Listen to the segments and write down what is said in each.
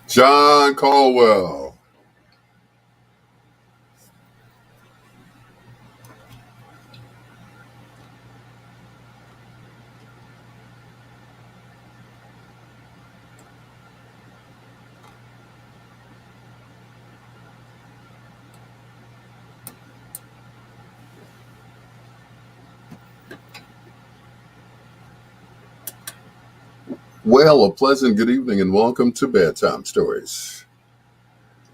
John Caldwell. Well, a pleasant good evening and welcome to Bedtime Stories,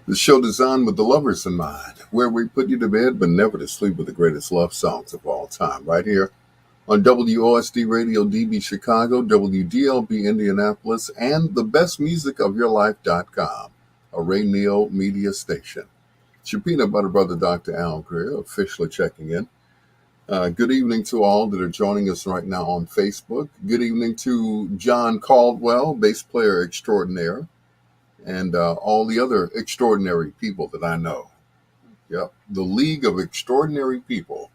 the show designed with the lovers in mind, where we put you to bed but never to sleep with the greatest love songs of all time, right here on WOSD Radio DB Chicago, WDLB Indianapolis, and the bestmusicofyourlife.com, a radio media station. It's your peanut butter brother, Dr. Al Greer, officially checking in. Good evening to all that are joining us right now on Facebook. Good evening to John Caldwell, bass player extraordinaire, and all the other extraordinary people that I know. Yep, the League of Extraordinary People.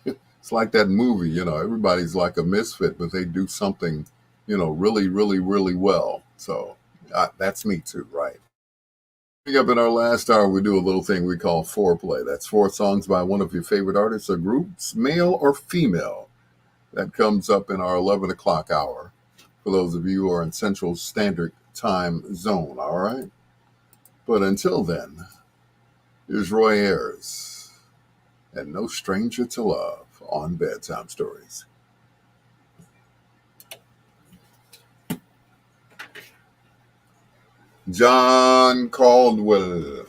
It's like that movie, everybody's like a misfit, but they do something, really, really, really well. So that's me too, right? Coming up in our last hour, we do a little thing we call Foreplay. That's 4 songs by one of your favorite artists or groups, male or female. That comes up in our 11 o'clock hour for those of you who are in Central Standard Time Zone, all right? But until then, here's Roy Ayers and No Stranger to Love on Bedtime Stories. John Caldwell.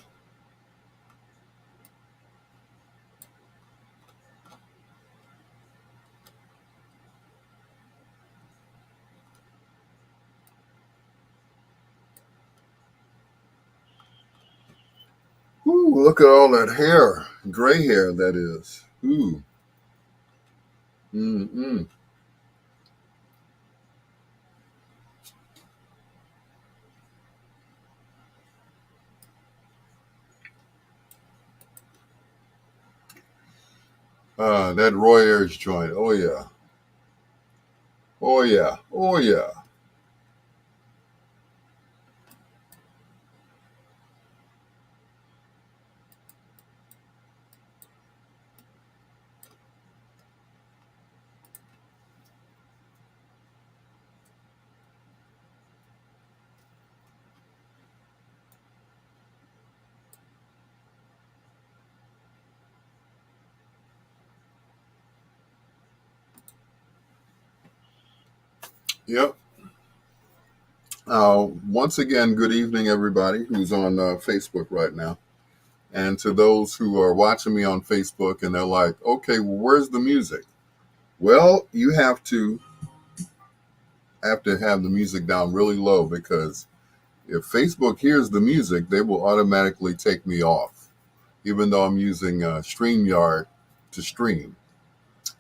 Ooh, look at all that hair. Gray hair, that is. Ooh. Mm-mm. That Roy Ayers joint. Oh, yeah. Oh, yeah. Oh, yeah. Yep. Once again, good evening, everybody who's on Facebook right now. And to those who are watching me on Facebook and they're like, okay, well, where's the music? Well, you have to have the music down really low, because if Facebook hears the music, they will automatically take me off, even though I'm using StreamYard to stream.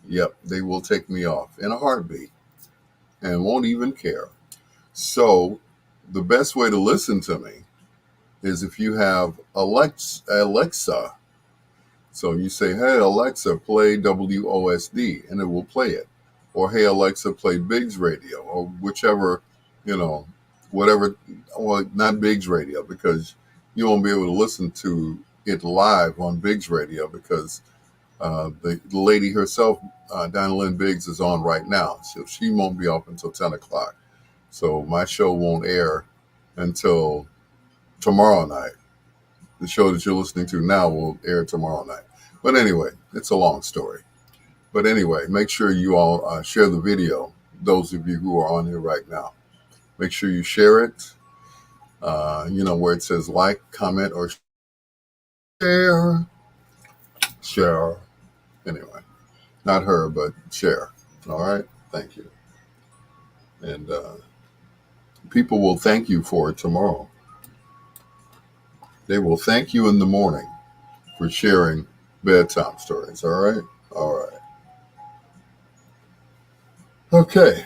Yep, they will take me off in a heartbeat and won't even care. So the best way to listen to me is if you have Alexa. So you say, hey, Alexa, play WOSD, and it will play it. Or, hey, Alexa, play Biggs Radio, or whichever, whatever, well, not Biggs Radio, because you won't be able to listen to it live on Biggs Radio, because the lady herself, Dinah Lynn Biggs, is on right now. So she won't be off until 10 o'clock. So my show won't air until tomorrow night. The show that you're listening to now will air tomorrow night. But anyway, it's a long story. But anyway, make sure you all share the video, those of you who are on here right now. Make sure you share it, where it says like, comment, or share. Share. Anyway, not her, but share. All right? Thank you. And people will thank you for it tomorrow. They will thank you in the morning for sharing bedtime stories. All right? All right. Okay.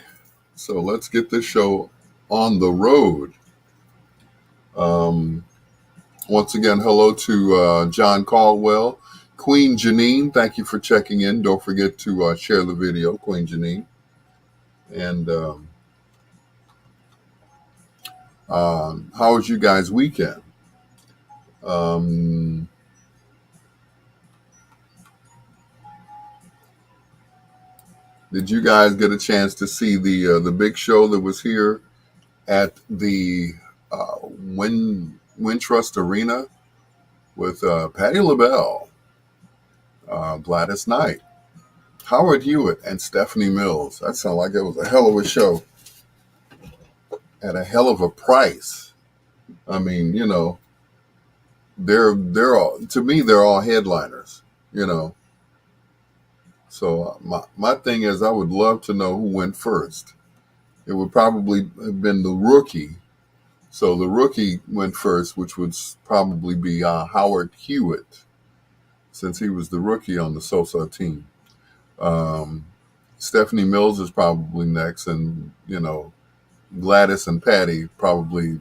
So let's get this show on the road. Once again, hello to John Caldwell, Queen Janine, thank you for checking in. Don't forget to share the video, Queen Janine. And how was you guys' weekend? Um, did you guys get a chance to see the big show that was here at the Wintrust Arena with Patti LaBelle, Gladys Knight, Howard Hewitt, and Stephanie Mills? That sounded like it was a hell of a show at a hell of a price. I mean, they're all, to me, they're all headliners, So my thing is, I would love to know who went first. It would probably have been the rookie. So the rookie went first, which would probably be Howard Hewitt, since he was the rookie on the Sosa team. Stephanie Mills is probably next, and Gladys and Patty probably,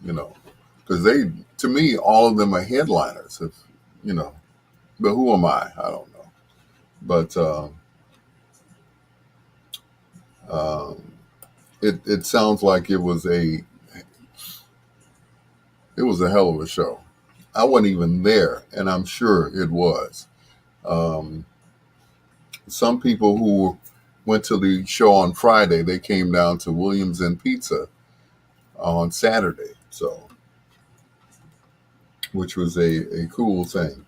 because to me, all of them are headliners. If but who am I? I don't know. But it sounds like it was a hell of a show. I wasn't even there, and I'm sure it was. Some people who went to the show on Friday, they came down to Williams and Pizza on Saturday, which was a cool thing.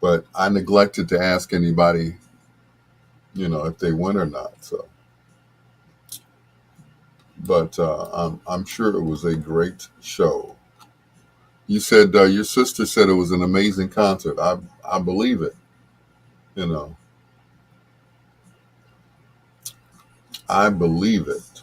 But I neglected to ask anybody, if they went or not. So, but I'm sure it was a great show. You said your sister said it was an amazing concert. I believe it. I believe it.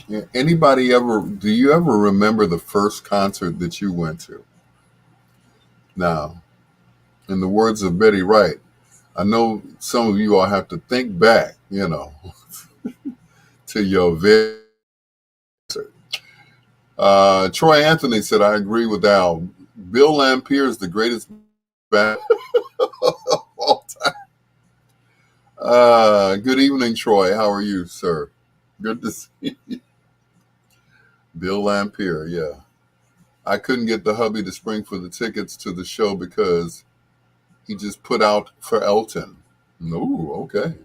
Yeah, do you ever remember the first concert that you went to? Now, in the words of Betty Wright, I know some of you all have to think back, to your very concert. Troy Anthony said, I agree with Al. Bill Lampier is the greatest band of all time. Good evening, Troy. How are you, sir? Good to see you. Bill Lampier, yeah. I couldn't get the hubby to spring for the tickets to the show because he just put out for Elton. No, okay.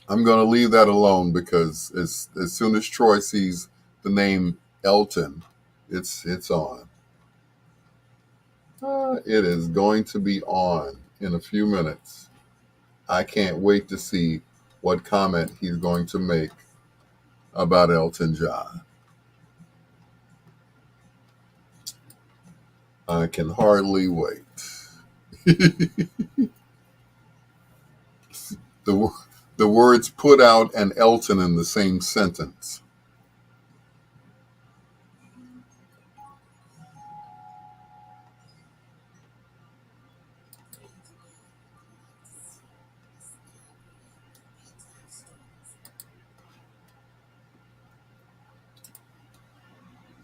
I'm going to leave that alone because as soon as Troy sees the name Elton, it's on. It is going to be on in a few minutes. I can't wait to see what comment he's going to make about Elton John. I can hardly wait. The words put out and Elton in the same sentence.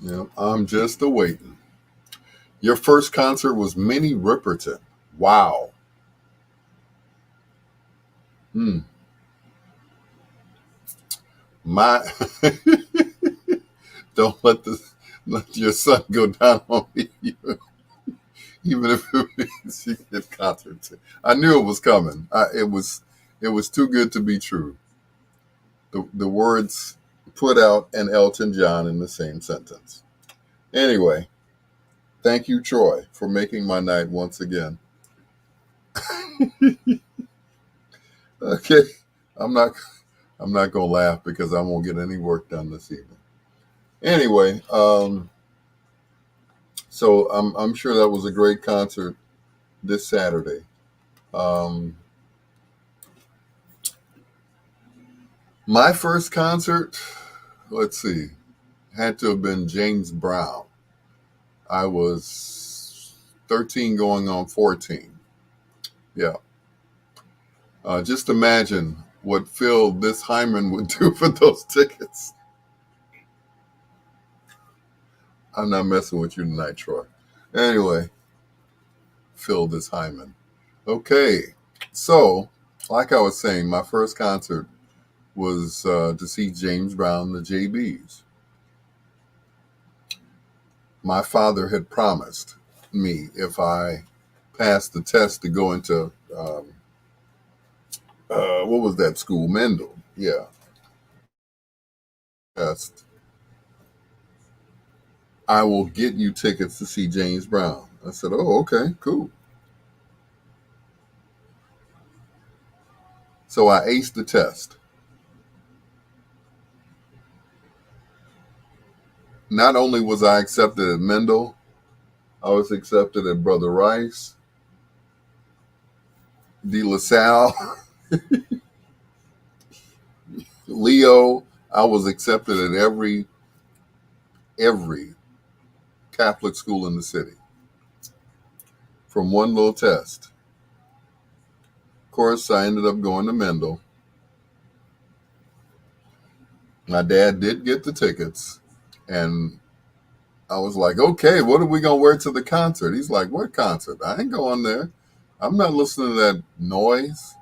Yeah, I'm just awaiting. Your first concert was Minnie Riperton. Wow. My don't let your son go down on me, even if it means you get concert. I knew it was coming. It was too good to be true. The words put out and Elton John in the same sentence. Anyway, thank you, Troy, for making my night once again. Okay, I'm not gonna laugh because I won't get any work done this evening. Anyway, so I'm sure that was a great concert this Saturday. My first concert, let's see, had to have been James Brown. I was 13 going on 14. Yeah. Just imagine what Phil this Hyman would do for those tickets. I'm not messing with you tonight, Troy. Anyway, Phil this Hyman. Okay, so like I was saying, my first concert was to see James Brown, the JBs. My father had promised me if I passed the test to go into what was that school? Mendel. Yeah, test. I will get you tickets to see James Brown. I said, oh, okay, cool. So I aced the test. Not only was I accepted at Mendel, I was accepted at Brother Rice, De La Salle, Leo. I was accepted at every Catholic school in the city from one little test. Of course, I ended up going to Mendel. My dad did get the tickets, and I was like, okay, what are we going to wear to the concert? He's like, what concert? I ain't going there. I'm not listening to that noise.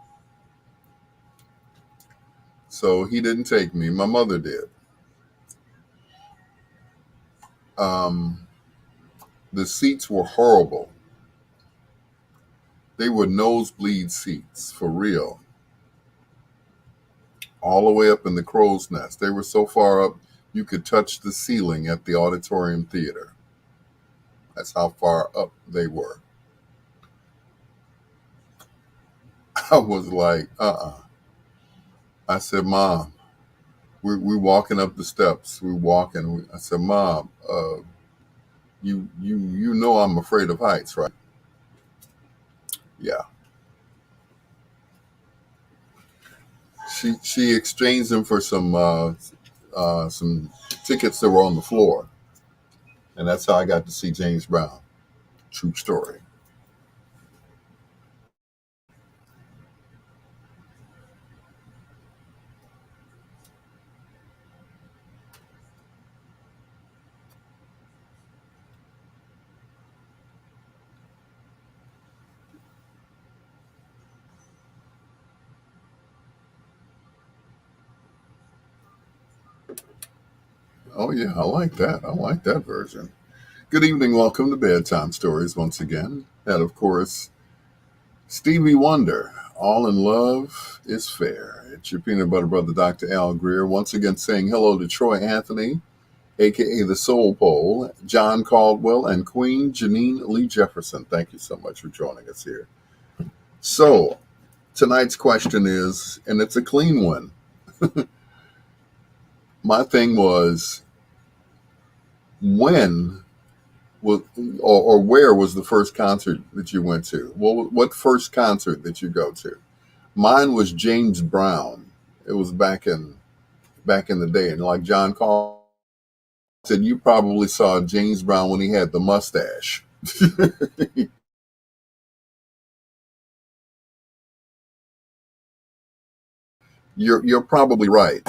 So he didn't take me. My mother did. Um, the seats were horrible. They were nosebleed seats, for real. All the way up in the crow's nest. They were so far up, you could touch the ceiling at the auditorium theater. That's how far up they were. I was like, I said, Mom, we're walking up the steps. We're walking. I said, Mom, you know I'm afraid of heights, right? Yeah. She exchanged them for some tickets that were on the floor, and that's how I got to see James Brown. True story. Oh yeah, I like that. I like that version. Good evening. Welcome to Bedtime Stories once again. And of course, Stevie Wonder, All in Love is Fair. It's your peanut butter brother, Dr. Al Greer, once again saying hello to Troy Anthony, aka the Soul Pole, John Caldwell, and Queen Janine Lee Jefferson. Thank you so much for joining us here. So, tonight's question is, and it's a clean one. My thing was, when was, or where was the first concert that you went to? What first concert that you go to? Mine was James Brown. It was back in the day, and like John Call said, you probably saw James Brown when he had the mustache. You're probably right.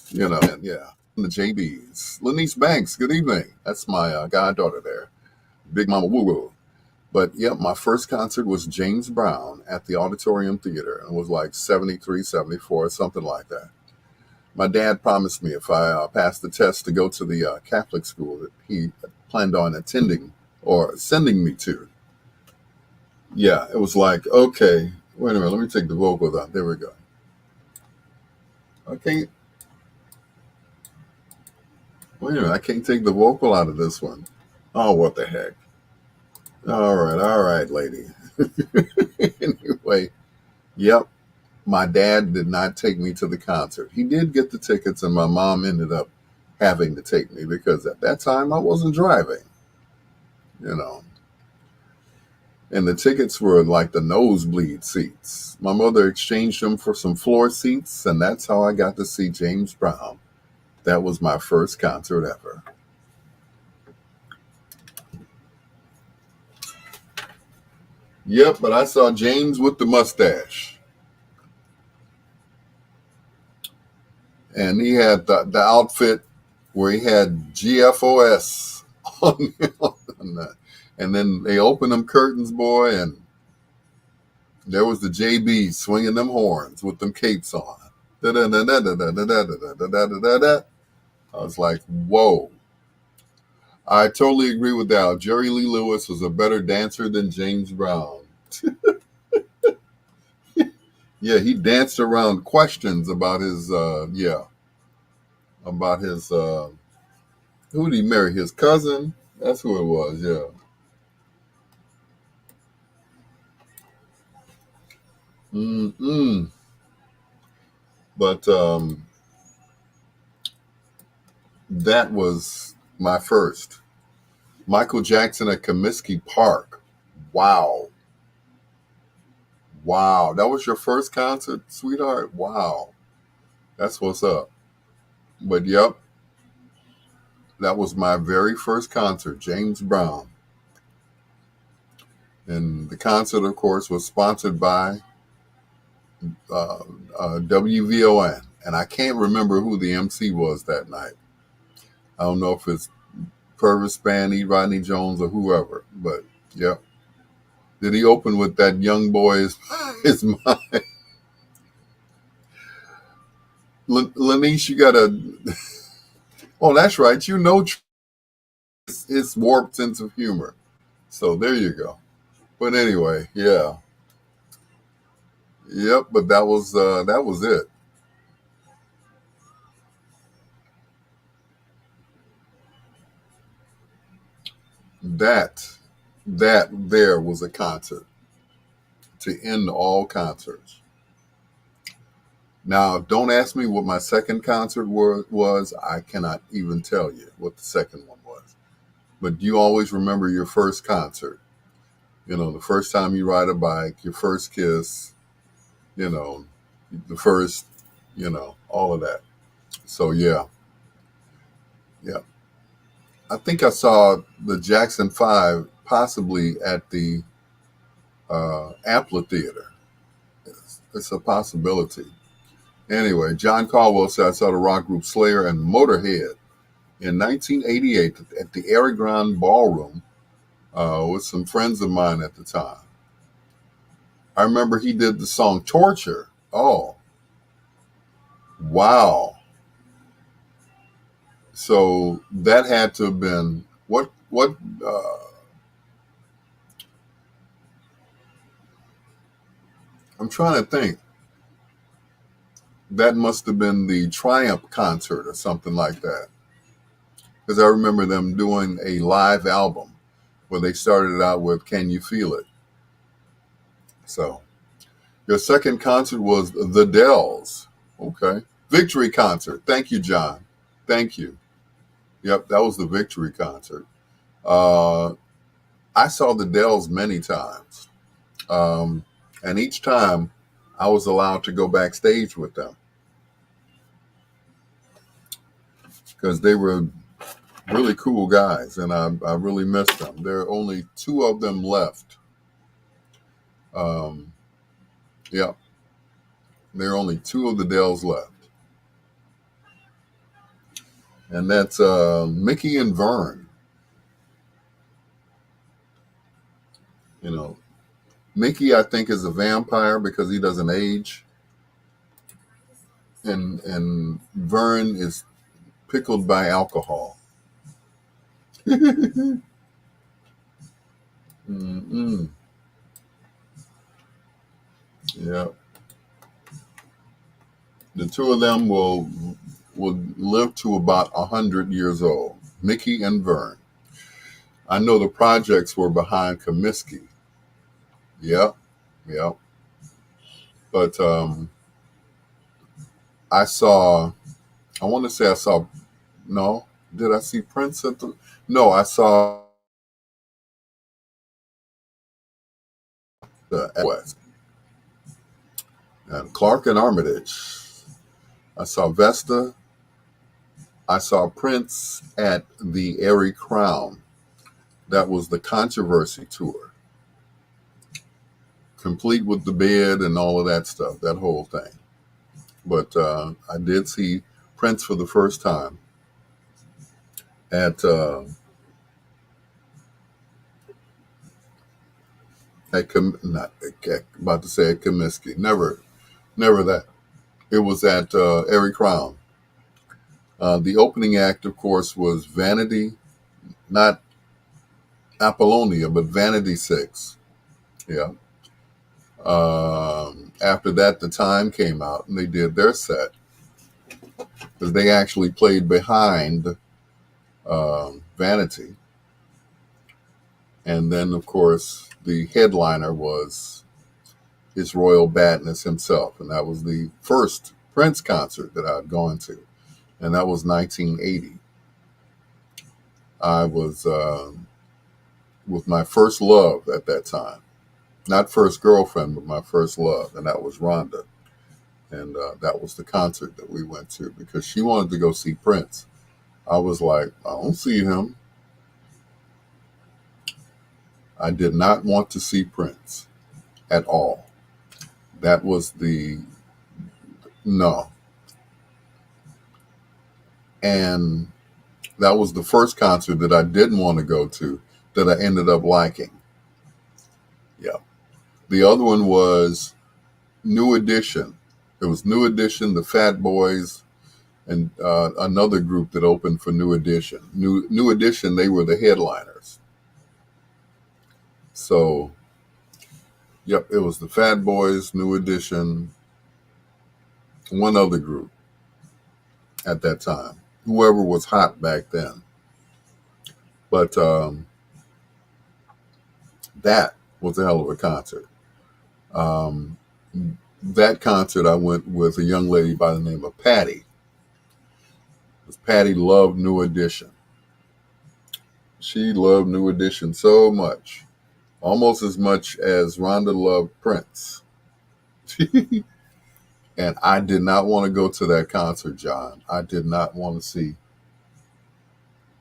You know, yeah. The JBs. Lanice Banks, good evening. That's my goddaughter there. Big Mama Woo Woo. But yeah, my first concert was James Brown at the Auditorium Theater. It was like 73, 74, something like that. My dad promised me if I passed the test to go to the Catholic school that he planned on attending or sending me to. Yeah, it was like, okay, wait a minute, let me take the vocals out. There we go. I can't, wait a minute, I can't take the vocal out of this one. Oh, what the heck. All right, lady. Anyway, yep, my dad did not take me to the concert. He did get the tickets, and my mom ended up having to take me because at that time I wasn't driving, you know. And the tickets were like the nosebleed seats. My mother exchanged them for some floor seats, and that's how I got to see James Brown. That was my first concert ever. Yep, but I saw James with the mustache. and he had the outfit where he had GFOS on, on that. And then they opened them curtains, boy, and there was the JB swinging them horns with them capes on. Da-da-da-da-da-da-da-da-da-da-da-da. I was like, whoa. I totally agree with that. Jerry Lee Lewis was a better dancer than James Brown. Yeah, he danced around questions about his, about his, who did he marry? His cousin? That's who it was, yeah. Mm-mm. But that was my first. Michael Jackson at Comiskey Park. Wow. Wow. That was your first concert, sweetheart? Wow. That's what's up. But yep, that was my very first concert, James Brown. And the concert, of course, was sponsored by uh, WVON. And I can't remember who the MC was that night. I don't know if it's Purvis Spanny, Rodney Jones, or whoever. But yep. Did he open with that young boy's his mind? Lanice, you got to. Oh, that's right. You know his warped sense of humor. So there you go. But anyway, yeah. Yep, but that was it. That that there was a concert to end all concerts. Now, don't ask me what my second concert was. I cannot even tell you what the second one was. But you always remember your first concert. You know, the first time you ride a bike, your first kiss, you know, the first, all of that. So yeah, yeah. I think I saw the Jackson Five possibly at the amphitheater. It's a possibility. Anyway, John Caldwell said I saw the rock group Slayer and Motorhead in 1988 at the Aragon Ballroom with some friends of mine at the time. I remember he did the song Torture. Oh, wow. So that had to have been what I'm trying to think. That must have been the Triumph concert or something like that. Because I remember them doing a live album where they started out with Can You Feel It? So your second concert was The Dells. Okay. Victory concert. Thank you, John. Thank you. Yep, that was the Victory concert. Uh, I saw The Dells many times. And each time I was allowed to go backstage with them because they were really cool guys, and I really missed them. There are only two of them left. Um, yeah, there are only two of the Dells left, and that's Mickey and Vern. You know, Mickey I think is a vampire because he doesn't age, and Vern is pickled by alcohol. Mm-mm. Yeah, the two of them will live to about 100 years old. Mickey and Vern. I know the projects were behind Comiskey. Yep, yep. But I saw. I want to say I saw. No, did I see Prince at the? No, I saw the West and Clark and Armitage. I saw Vesta. I saw Prince at the Airy Crown. That was the Controversy tour, complete with the bed and all of that stuff. That whole thing. But I did see Prince for the first time at not about to say at Comiskey. Never that. It was at Airy Crown. The opening act, of course, was Vanity, not Apollonia, but Vanity Six. Yeah. After that, The Time came out and they did their set because they actually played behind Vanity. And then, of course, the headliner was His Royal Badness himself. And that was the first Prince concert that I'd gone to. And that was 1980. I was with my first love at that time. Not first girlfriend, but my first love. And that was Rhonda. And that was the concert that we went to because she wanted to go see Prince. I was like, I don't see him. I did not want to see Prince at all. That was no. And that was the first concert that I didn't want to go to that I ended up liking. Yeah. The other one was New Edition. It was New Edition, the Fat Boys, and another group that opened for New Edition. New Edition, they were the headliners. So, yep, it was the Fat Boys, New Edition, one other group at that time. Whoever was hot back then. But that was a hell of a concert. That concert I went with a young lady by the name of Patty. Patty loved New Edition. She loved New Edition so much. Almost as much as Rhonda loved Prince. And I did not want to go to that concert, John. I did not want to see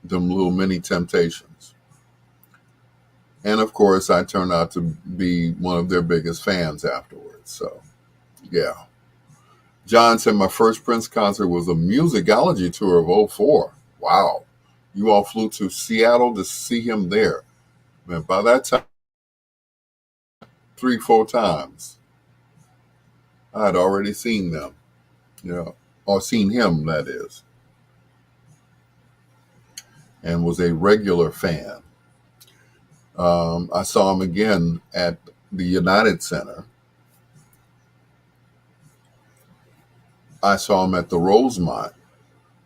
them little mini Temptations. And of course, I turned out to be one of their biggest fans afterwards. So, yeah. John said my first Prince concert was a Musicology Tour of '04. Wow. You all flew to Seattle to see him there. Man, by that time, 3-4 times, I had already seen them. Or seen him, that is. And was a regular fan. I saw him again at the United Center. I saw him at the Rosemont.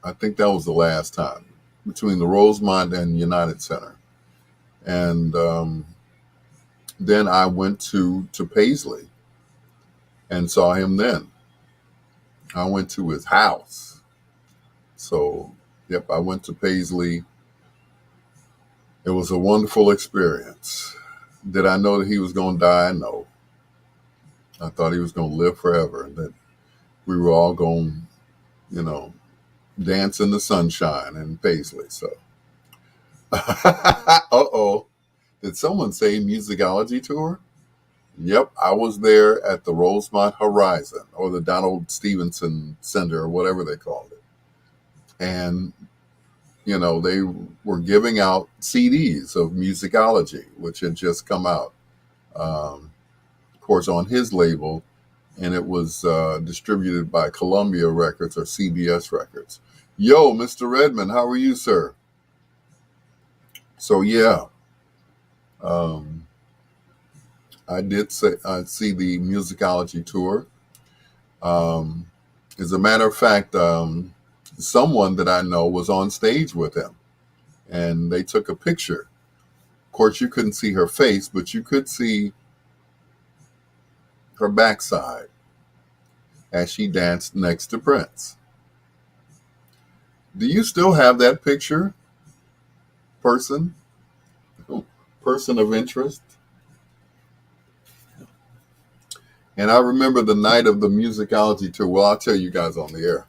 I think that was the last time, between the Rosemont and United Center. And then I went to Paisley and saw him then. I went to his house. So, yep, I went to Paisley. It was a wonderful experience. Did I know that he was going to die? No. I thought he was going to live forever and that we were all going, dance in the sunshine in Paisley. So, uh-oh. Did someone say Musicology Tour? Yep, I was there at the Rosemont Horizon or the Donald Stevenson Center or whatever they called it. And, they were giving out CDs of Musicology, which had just come out, of course, on his label. And it was distributed by Columbia Records or CBS Records. Yo, Mr. Redmond, how are you, sir? So, yeah. I did see the Musicology Tour. As a matter of fact, someone that I know was on stage with him, and they took a picture. Of course, you couldn't see her face, but you could see her backside as she danced next to Prince. Do you still have that picture, person of interest? And I remember the night of the Musicology Tour. Well, I'll tell you guys on the air.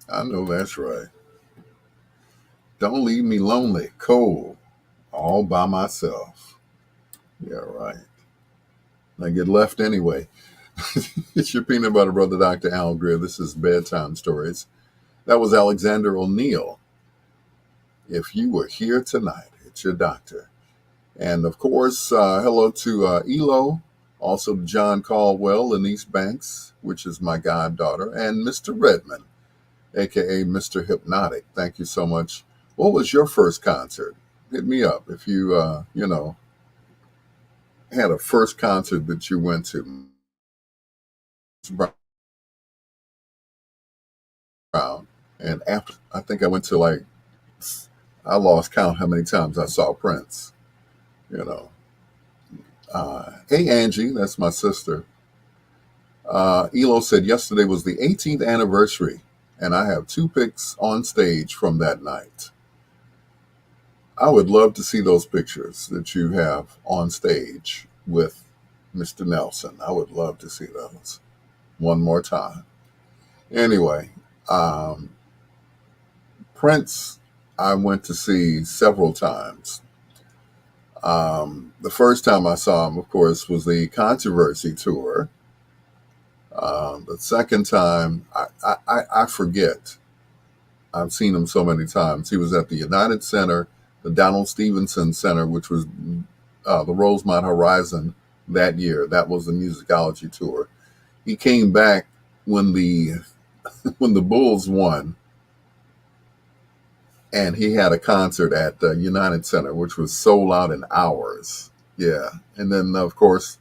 I know that's right. Don't leave me lonely, cold, all by myself. Yeah, right. I get left anyway. It's your peanut butter brother, Dr. Al Greer. This is Bedtime Stories. That was Alexander O'Neill. If you were here tonight, it's your doctor. And of course, hello to Elo, also to John Caldwell, Lenise Banks, which is my goddaughter, and Mr. Redmond, aka Mr. Hypnotic. Thank you so much. What was your first concert? Hit me up if you, had a first concert that you went to. Brown. And after, I think I went to I lost count how many times I saw Prince, you know. Hey, Angie, that's my sister. Elo said yesterday was the 18th anniversary, and I have 2 pics on stage from that night. I would love to see those pictures that you have on stage with Mr. Nelson. I would love to see those one more time. Anyway, Prince, I went to see several times. The first time I saw him, of course, was the Controversy Tour. The second time, I forget. I've seen him so many times. He was at the United Center, the Donald Stevenson Center, which was the Rosemont Horizon that year. That was the Musicology Tour. He came back when the when the Bulls won, and he had a concert at the United Center, which was sold out in hours. Yeah, and then of course,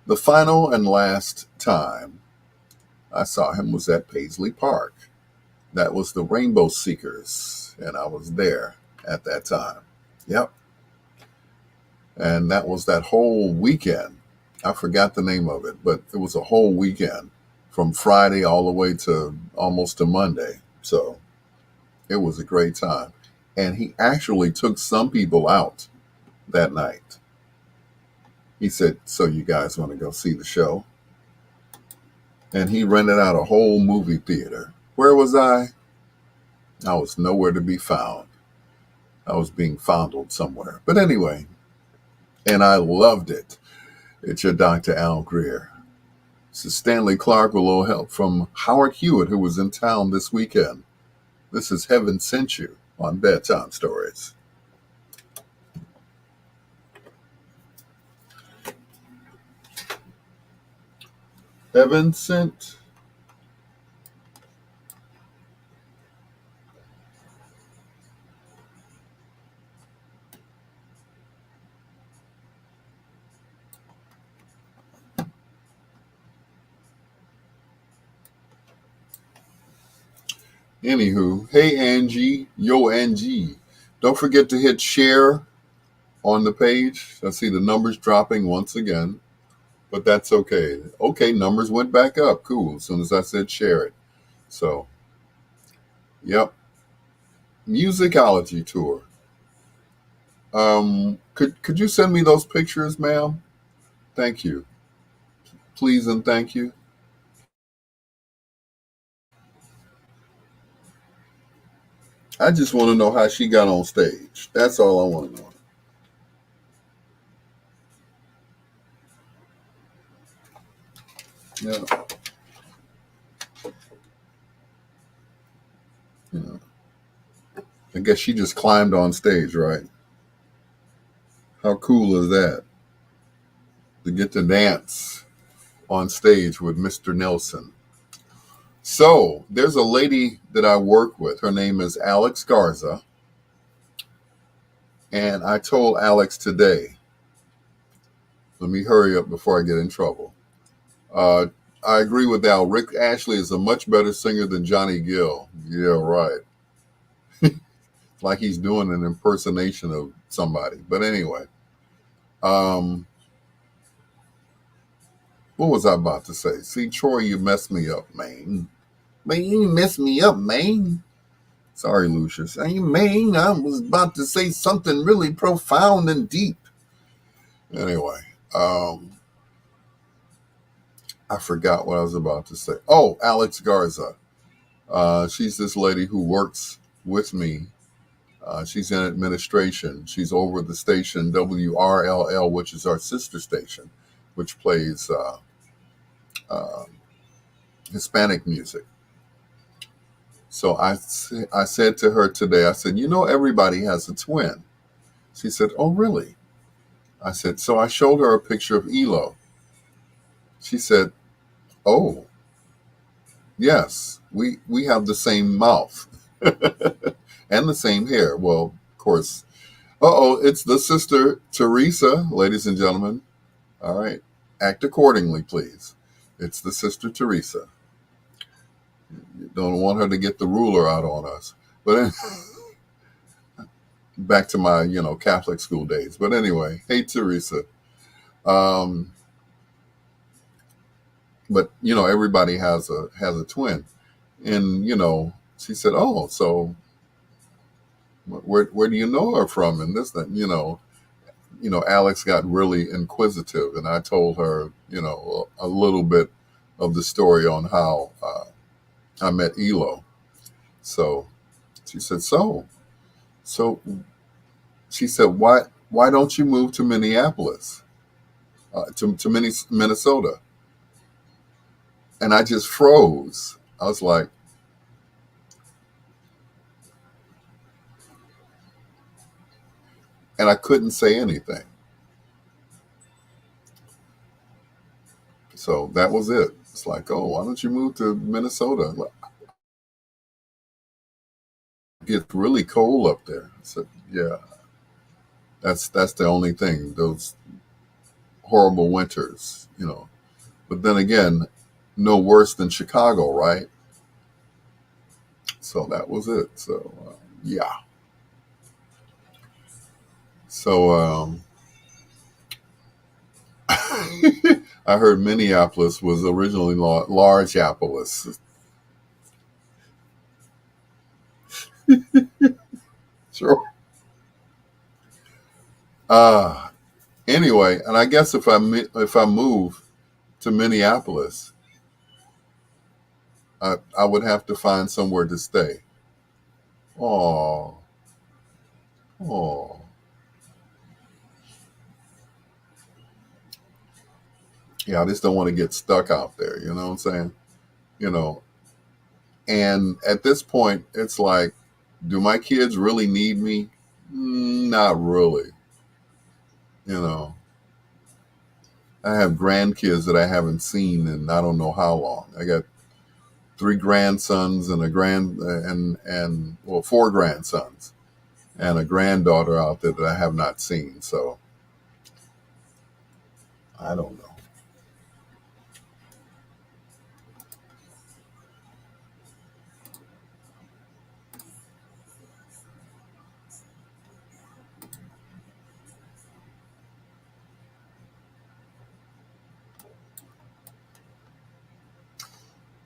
the final and last time I saw him was at Paisley Park. That was the Rainbow Seekers, and I was there at that time. Yep. And that was that whole weekend. I forgot the name of it, but it was a whole weekend from Friday all the way to almost to Monday. So it was a great time. And he actually took some people out that night. He said, so you guys want to go see the show? And he rented out a whole movie theater. Where was I? I was nowhere to be found. I was being fondled somewhere. But anyway, and I loved it. It's your Dr. Al Greer. This is Stanley Clark with a little help from Howard Hewitt, who was in town this weekend. This is Heaven Sent You on Bedtime Stories. Heaven sent. Anywho, hey Angie, yo Angie. Don't forget to hit share on the page. I see the numbers dropping once again, but that's okay. Okay, numbers went back up. Cool. As soon as I said share it. So, yep. Musicology Tour. Could you send me those pictures, ma'am? Thank you. Please and thank you. I just want to know how she got on stage. That's all I want to know. Yeah. Yeah. I guess she just climbed on stage, right? How cool is that? To get to dance on stage with Mr. Nelson. So there's a lady that I work with. Her name is Alex Garza. And I told Alex today, let me hurry up before I get in trouble. I agree with Al. Rick Ashley is a much better singer than Johnny Gill. Yeah, right. Like he's doing an impersonation of somebody. But anyway, what was I about to say? See, Troy, you messed me up, man. Man, you messed me up, man. Sorry, Lucius. Hey, man, I was about to say something really profound and deep. Anyway, I forgot what I was about to say. Oh, Alex Garza. She's this lady who works with me She's in administration. She's over the station WRLL, which is our sister station, which plays uh, Hispanic music. So I said to her today, I said, everybody has a twin. She said, oh, really? I said, so I showed her a picture of Elo. She said, oh, yes, we have the same mouth and the same hair. Well, of course. It's the sister Teresa, ladies and gentlemen. All right. Act accordingly, please. It's the sister Teresa. You don't want her to get the ruler out on us. But back to my, Catholic school days. But anyway, hey, Teresa. Um, but everybody has a twin. And, she said, oh, so where do you know her from? And this, that, Alex got really inquisitive, and I told her, a little bit of the story on how I met Elo. So she said, so she said, why don't you move to Minneapolis, to Minnesota? And I just froze. I was like, and I couldn't say anything. So that was it. It's like, oh, why don't you move to Minnesota? It gets really cold up there. I said, yeah, that's the only thing. Those horrible winters. But then again, no worse than Chicago, right? So that was it. So yeah. So I heard Minneapolis was originally Large Appolis. Sure. Uh anyway, and I guess if I move to Minneapolis, I would have to find somewhere to stay. Oh, oh, yeah. I just don't want to get stuck out there. You know what I'm saying? You know, and at this point, it's like, do my kids really need me? Not really. You know, I have grandkids that I haven't seen in I don't know how long. I got three grandsons and four grandsons and a granddaughter out there that I have not seen. So I don't know.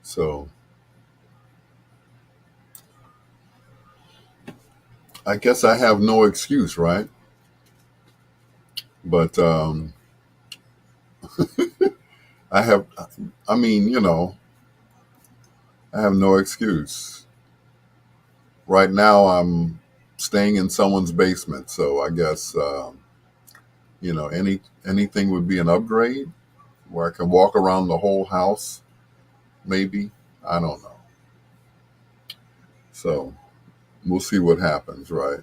So I guess I have no excuse, right? But I have, I mean, I have no excuse. Right now, I'm staying in someone's basement, so I guess anything would be an upgrade where I can walk around the whole house. Maybe, I don't know. So we'll see what happens, right?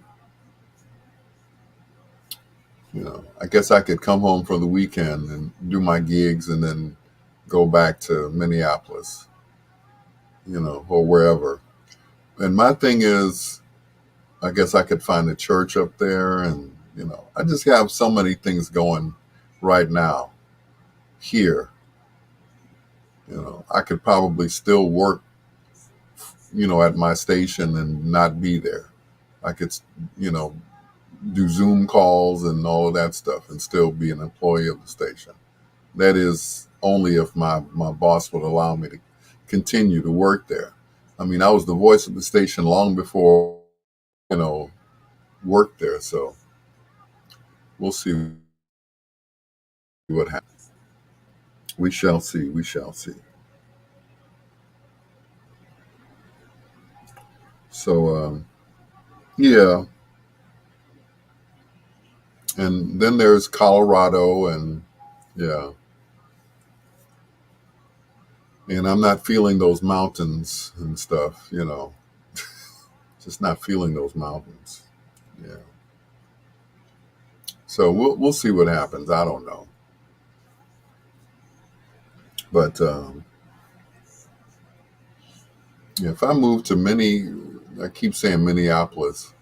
I guess I could come home for the weekend and do my gigs and then go back to Minneapolis, or wherever. And my thing is, I guess I could find a church up there, and I just have so many things going right now here. I could probably still work, at my station and not be there. I could, you know, do Zoom calls and all of that stuff and still be an employee of the station. That is only if my boss would allow me to continue to work there. I mean, I was the voice of the station long before, you know, worked there. So we'll see what happens. We shall see. We shall see. So, yeah. And then there's Colorado, and yeah, and I'm not feeling those mountains and stuff, just not feeling those mountains. Yeah. So we'll see what happens. I don't know, but yeah, if I move to I keep saying Minneapolis,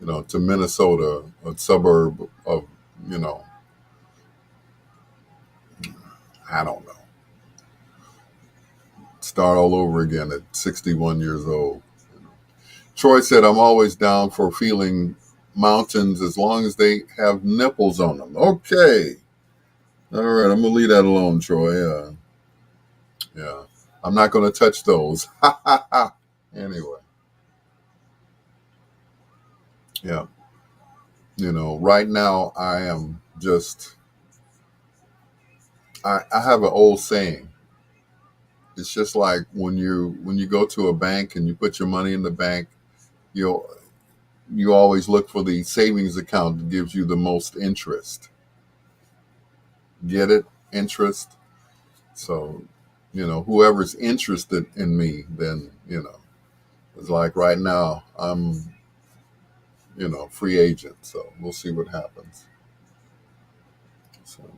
to Minnesota, a suburb of, you know, I don't know, start all over again at 61 years old. Troy said, I'm always down for feeling mountains as long as they have nipples on them. Okay. All right. I'm going to leave that alone, Troy. Yeah. I'm not going to touch those. Anyway. Yeah. Right now I am I have an old saying. It's just like when you go to a bank and you put your money in the bank, you you always look for the savings account that gives you the most interest. Get it? Interest. So, whoever's interested in me, then, it's like right now I'm, free agent. So we'll see what happens. So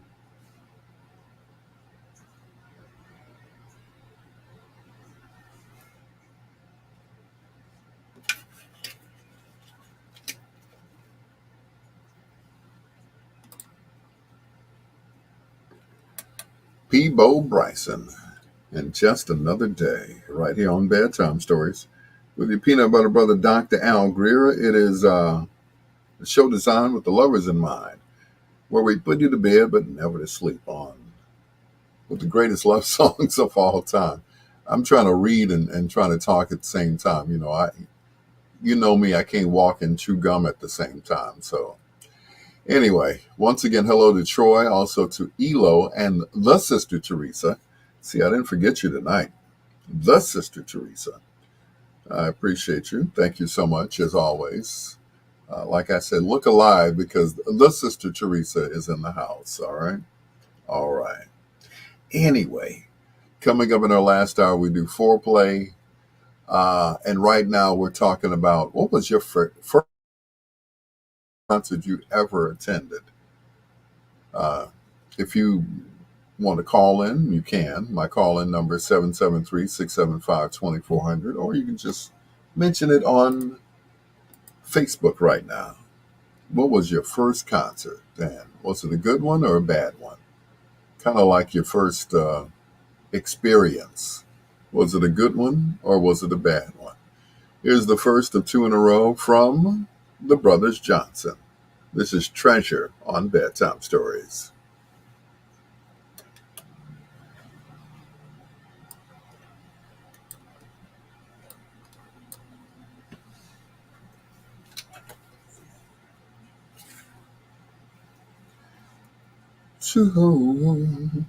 Peebo Bryson and just another day right here on Bedtime Stories with your peanut butter brother, Dr. Al Greer. It is a show designed with the lovers in mind, where we put you to bed but never to sleep on with the greatest love songs of all time. I'm trying to read and trying to talk at the same time. You know me, I can't walk and chew gum at the same time. So anyway, once again, hello to Troy, also to Elo and the Sister Teresa. See, I didn't forget you tonight. The Sister Teresa. I appreciate you. Thank you so much, as always. Like I said, look alive because the Sister Teresa is in the house. All right. All right. Anyway, coming up in our last hour, we do Foreplay. And right now we're talking about what was your first concert you ever attended? If you want to call in, you can. My call-in number is 773-675-2400, or you can just mention it on Facebook right now. What was your first concert, Dan? Was it a good one or a bad one? Kind of like your first experience. Was it a good one or was it a bad one? Here's the first of two in a row from the Brothers Johnson. This is Treasure on Bedtime Stories. To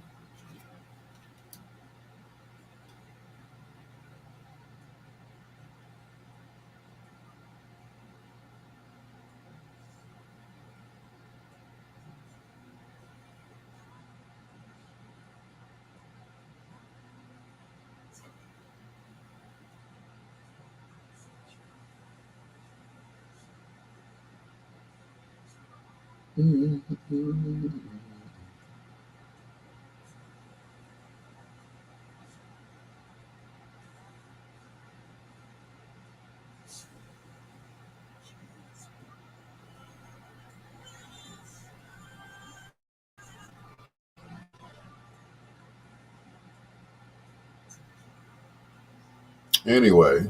Anyway,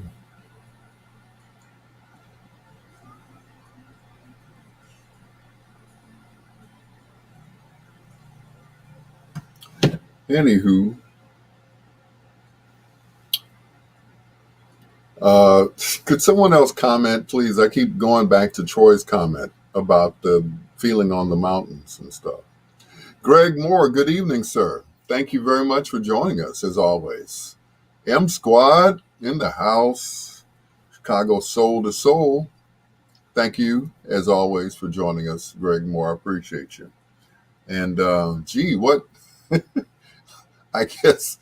anywho, uh, could someone else comment, please? I keep going back to Troy's comment about the feeling on the mountains and stuff. Greg Moore, good evening, sir. Thank you very much for joining us, as always. M Squad in the house. Chicago Soul to Soul. thank you as always for joining us, Greg Moore. I appreciate you. And gee, what I guess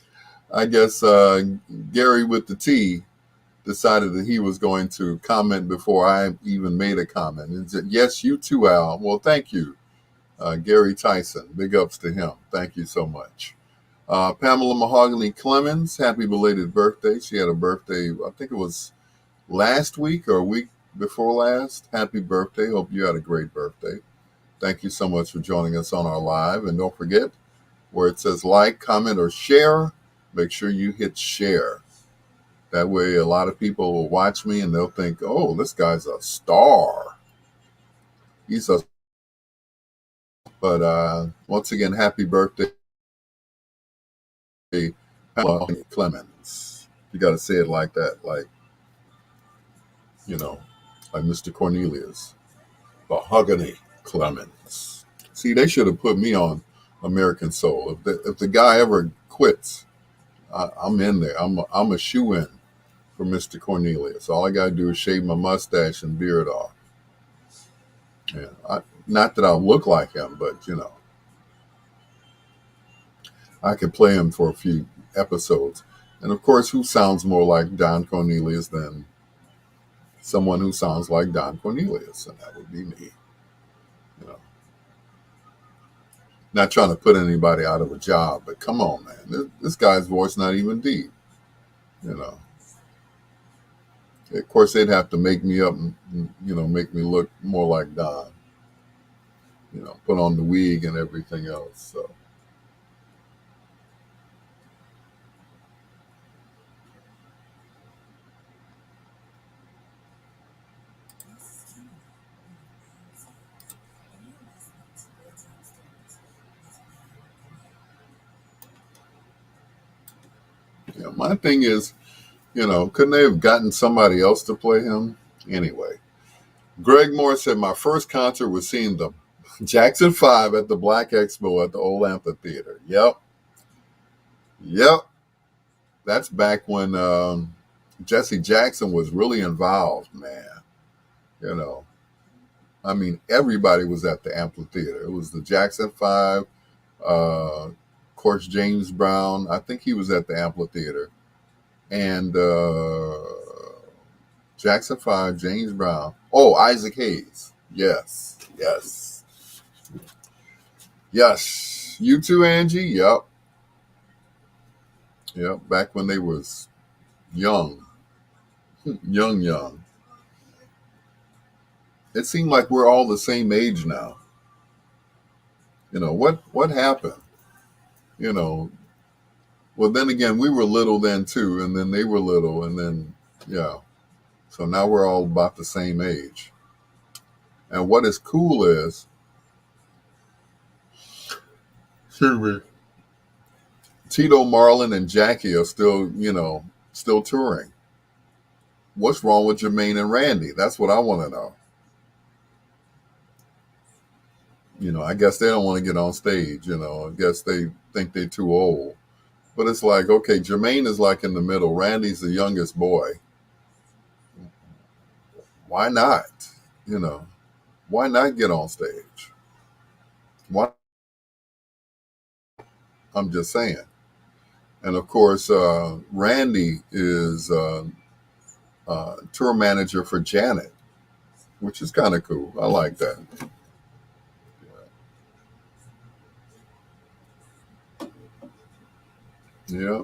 Gary with the T decided that he was going to comment before I even made a comment. And said, yes, you too, Al. Well, thank you, Gary Tyson. Big ups to him. Thank you so much. Pamela Mahogany Clemens, happy belated birthday. She had a birthday, I think it was last week or a week before last. Happy birthday. Hope you had a great birthday. Thank you so much for joining us on our live. And don't forget, where it says like, comment, or share, make sure you hit share. That way a lot of people will watch me and they'll think, oh, this guy's a star. He's a But once again, happy birthday, Pamela Clemens. You got to say it like that, like, like Mr. Cornelius. Mahogany Clemens. See, they should have put me on American Soul. If the guy ever quits, I'm in there. I'm a shoe-in for Mr. Cornelius. All I got to do is shave my mustache and beard off. Yeah, not that I'll look like him, but, I could play him for a few episodes. And, of course, who sounds more like Don Cornelius than someone who sounds like Don Cornelius? And that would be me. Not trying to put anybody out of a job, but come on, man. This guy's voice not even deep. Of course, they'd have to make me up and, make me look more like Don. Put on the wig and everything else. So. Yeah, my thing is, couldn't they have gotten somebody else to play him? Anyway, Greg Moore said, my first concert was seeing the Jackson 5 at the Black Expo at the old amphitheater. Yep. That's back when Jesse Jackson was really involved, man. I mean, everybody was at the amphitheater. It was the Jackson 5, of course, James Brown. I think he was at the amphitheater. And Jackson 5, James Brown. Oh, Isaac Hayes. Yes. You too, Angie? Yep. Back when they was young. Young. It seemed like we're all the same age now. What happened? Well, then again, we were little then too, and then they were little, and then, yeah. So now we're all about the same age. And what is cool is, Tito, Marlon, and Jackie are still touring. What's wrong with Jermaine and Randy? That's what I want to know. I guess they don't want to get on stage. I guess they think they're too old. But it's like, okay, Jermaine is like in the middle. Randy's the youngest boy. Why not? Why not get on stage? Why? I'm just saying. And of course, Randy is tour manager for Janet, which is kind of cool. I like that. Yeah.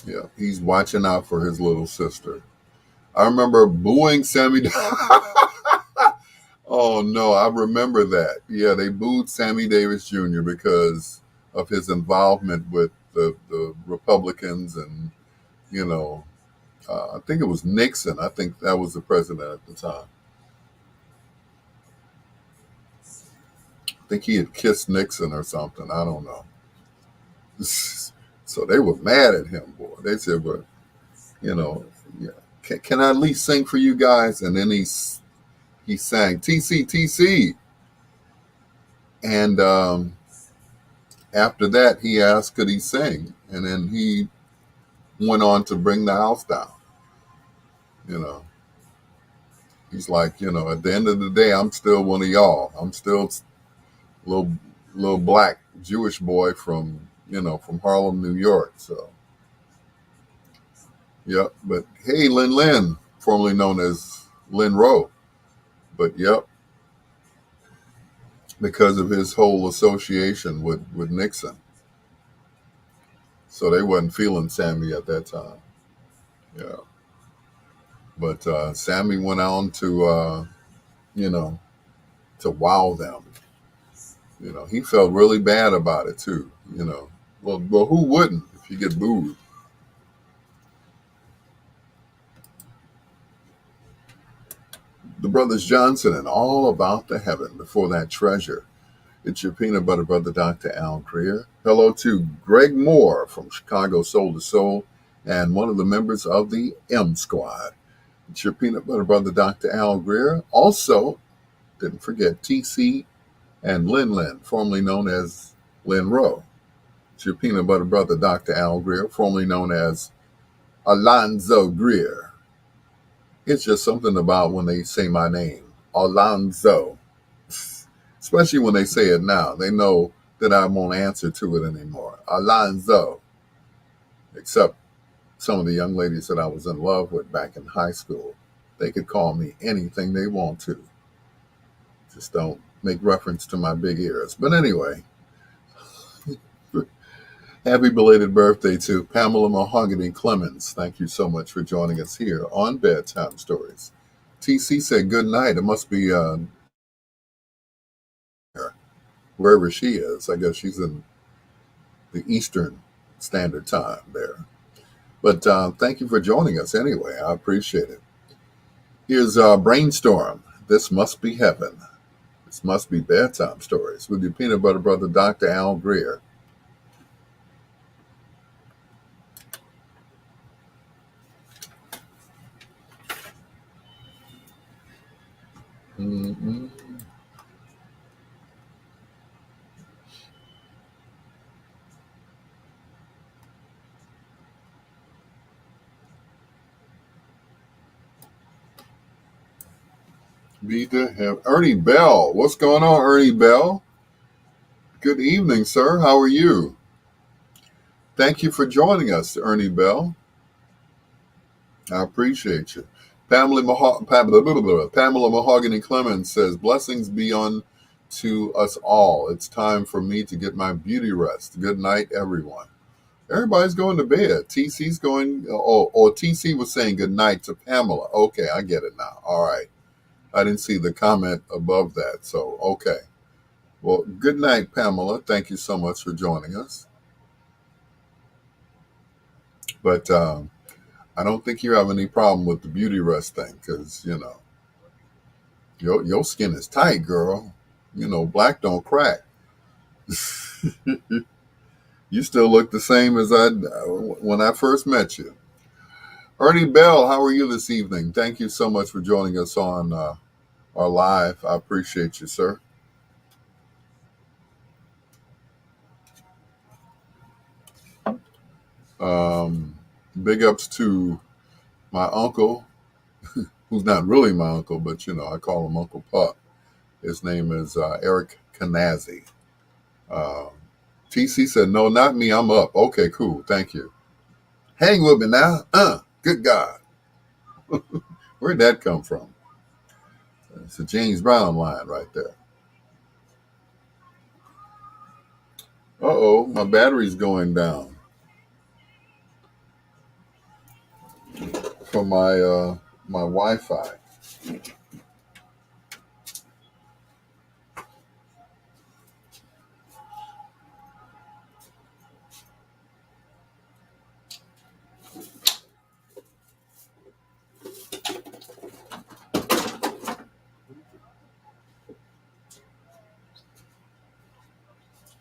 Yeah. He's watching out for his little sister. I remember booing Sammy. Oh, no, I remember that. Yeah, they booed Sammy Davis Jr. because of his involvement with the Republicans and, I think it was Nixon. I think that was the president at the time. I think he had kissed Nixon or something. I don't know. So they were mad at him, boy. They said, "But yeah, can I at least sing for you guys?" And then he sang TC, and after that he asked, could he sing? And then he went on to bring the house down. You know, he's like, at the end of the day, I'm still one of y'all. I'm still little little black Jewish boy from Harlem, New York. So, yep. But hey, Lin, formerly known as Lin Rowe. But yep, because of his whole association with Nixon. So they wasn't feeling Sammy at that time. Yeah. But Sammy went on you know, to wow them. He felt really bad about it too. Well, who wouldn't if you get booed? The Brothers Johnson and All About the Heaven Before That Treasure. It's your peanut butter brother, Dr. Al Greer. Hello to Greg Moore from Chicago Soul to Soul and one of the members of the M Squad. It's your peanut butter brother, Dr. Al Greer. Also, didn't forget TC and Lin, formerly known as Lin Rowe. It's your peanut butter brother, Dr. Al Greer, formerly known as Alonzo Greer. It's just something about when they say my name, Alonzo. Especially when they say it now. They know that I won't answer to it anymore. Alonzo. Except some of the young ladies that I was in love with back in high school. They could call me anything they want to. Just don't make reference to my big ears. But anyway, happy belated birthday to Pamela Mahogany Clemens. Thank you so much for joining us here on Bedtime Stories. TC said good night. It must be wherever she is. I guess she's in the Eastern Standard Time there. But thank you for joining us anyway. I appreciate it. Here's Brainstorm. This must be heaven. This must be Bedtime Stories with your peanut butter brother, Dr. Al Greer. Mm-hmm. Be to have Ernie Bell. What's going on, Ernie Bell? Good evening, sir. How are you? Thank you for joining us, Ernie Bell. I appreciate you. Pamela Mahogany Clemens says, blessings be on to us all. It's time for me to get my beauty rest. Good night, everyone. Everybody's going to bed. TC's going, or TC was saying good night to Pamela. Okay, I get it now. All right. I didn't see the comment above that. So, okay. Well, good night, Pamela. Thank you so much for joining us. But I don't think you have any problem with the beauty rest thing because, your skin is tight, girl. Black don't crack. You still look the same as when I first met you. Ernie Bell, how are you this evening? Thank you so much for joining us on our live. I appreciate you, sir. Um, Big ups to my uncle, who's not really my uncle, but I call him Uncle Pup. His name is Eric Canazzi. Uh, TC said, "No, not me. I'm up." Okay, cool. Thank you. Hang with me now. Good God. Where'd that come from? It's a James Brown line right there. Uh-oh, my battery's going down from my Wi-Fi.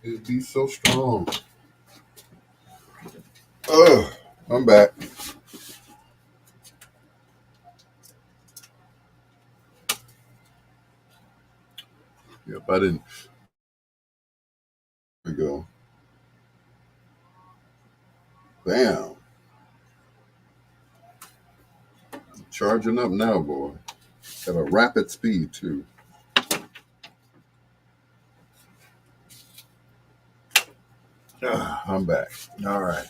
It'd be so strong. Ugh, I'm back. Yep, I didn't. There we go. Bam. Charging up now, boy. At a rapid speed, too. I'm back. All right.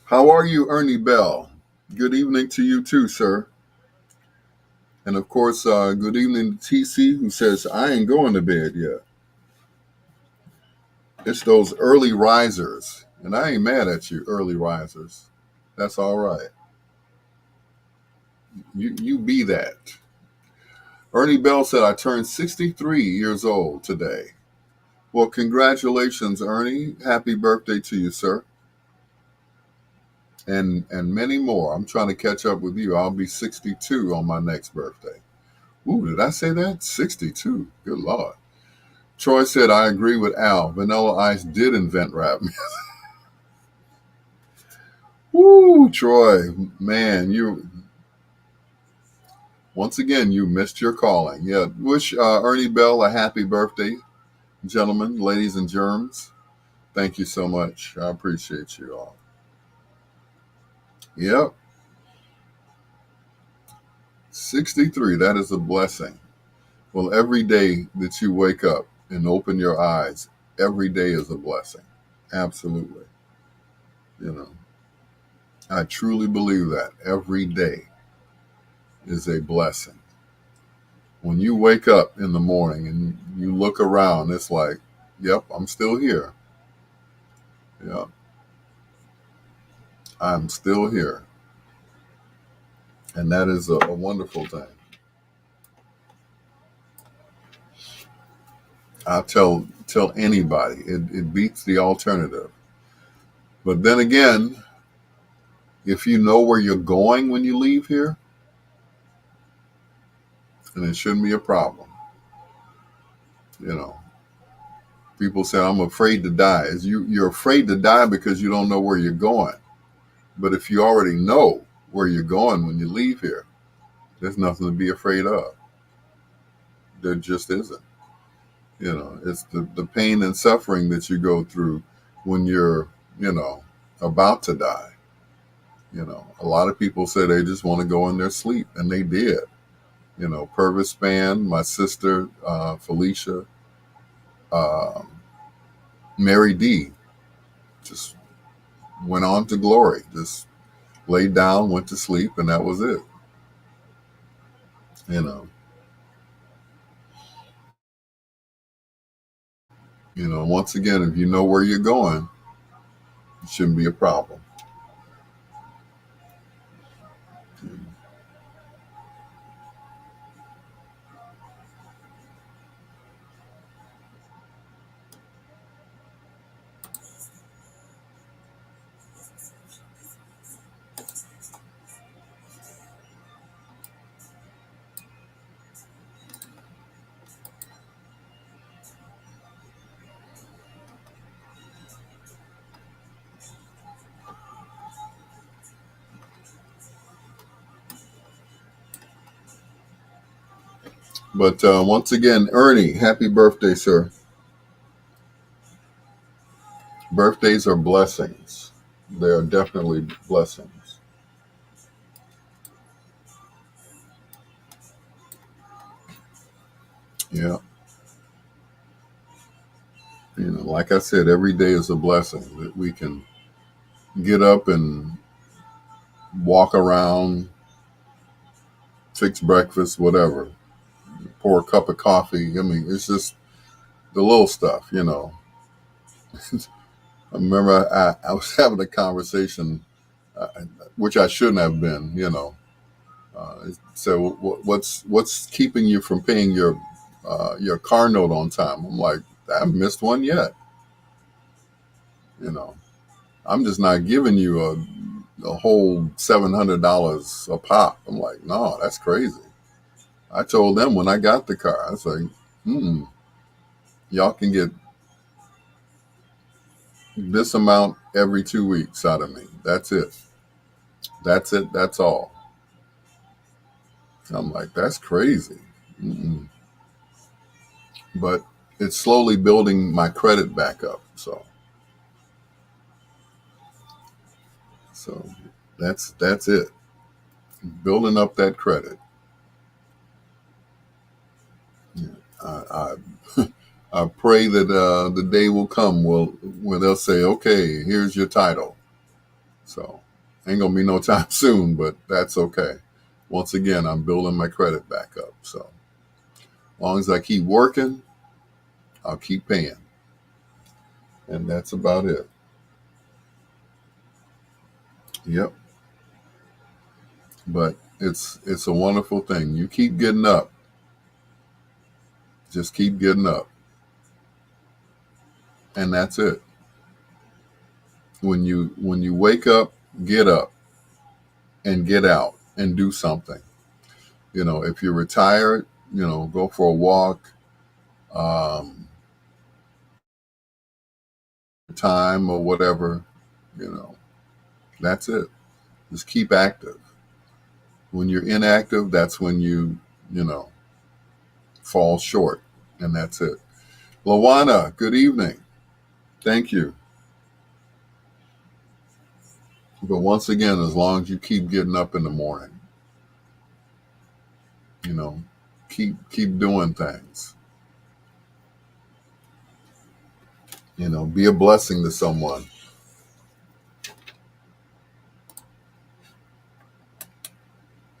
How are you, Ernie Bell? Good evening to you, too, sir. And, of course, good evening to TC, who says, I ain't going to bed yet. It's those early risers. And I ain't mad at you, early risers. That's all right. You be that. Ernie Bell said, I turned 63 years old today. Well, congratulations, Ernie. Happy birthday to you, sir. And many more. I'm trying to catch up with you. I'll be 62 on my next birthday. Ooh, did I say that? 62. Good Lord. Troy said, I agree with Al. Vanilla Ice did invent rap music. Woo, Troy. Man, once again, you missed your calling. Yeah, wish Ernie Bell a happy birthday, gentlemen, ladies, and germs. Thank you so much. I appreciate you all. Yep. 63. That is a blessing. Well, every day that you wake up and open your eyes, every day is a blessing. Absolutely. You know, I truly believe that every day is a blessing. When you wake up in the morning and you look around, it's like, yep, I'm still here. Yep, I'm still here. And that is a wonderful thing. I'll tell anybody, it beats the alternative. But then again, if you know where you're going when you leave here, then it shouldn't be a problem. You know, people say, I'm afraid to die. You're afraid to die because you don't know where you're going. But if you already know where you're going when you leave here, there's nothing to be afraid of. There just isn't. You know, it's the pain and suffering that you go through when you're, about to die. You know, a lot of people say they just want to go in their sleep, and they did. You know, Purvis Spann, my sister, Felicia, Mary D, just went on to glory. Just laid down, went to sleep, and that was it. You know. Once again, if you know where you're going, it shouldn't be a problem. But once again, Ernie, happy birthday, sir. Birthdays are blessings. They are definitely blessings. Yeah. Like I said, every day is a blessing that we can get up and walk around, fix breakfast, whatever, pour a cup of coffee. I mean, it's just the little stuff. I remember I was having a conversation, uh, which I shouldn't have been. So what's keeping you from paying your car note on time? I'm like, I haven't missed one yet. You know, I'm just not giving you a whole $700 a pop. I'm like, no, that's crazy. I told them when I got the car, I was like, y'all can get this amount every 2 weeks out of me. That's it. That's it. That's all. I'm like, that's crazy. Mm-mm. But it's slowly building my credit back up. So, So that's it. Building up that credit. Yeah. I I pray that the day will come where they'll say, okay, here's your title. So ain't gonna be no time soon, but that's okay. Once again, I'm building my credit back up. So as long as I keep working, I'll keep paying. And that's about it. Yep. But it's a wonderful thing. You keep getting up. Just keep getting up. And that's it. When you wake up, get up and get out and do something. If you're retired, go for a walk, um, time or whatever, you know, that's it. Just keep active. When you're inactive, that's when you know, fall short. And that's it. Lawana, good evening. Thank you. But once again, as long as you keep getting up in the morning, you know, keep doing things. Be a blessing to someone.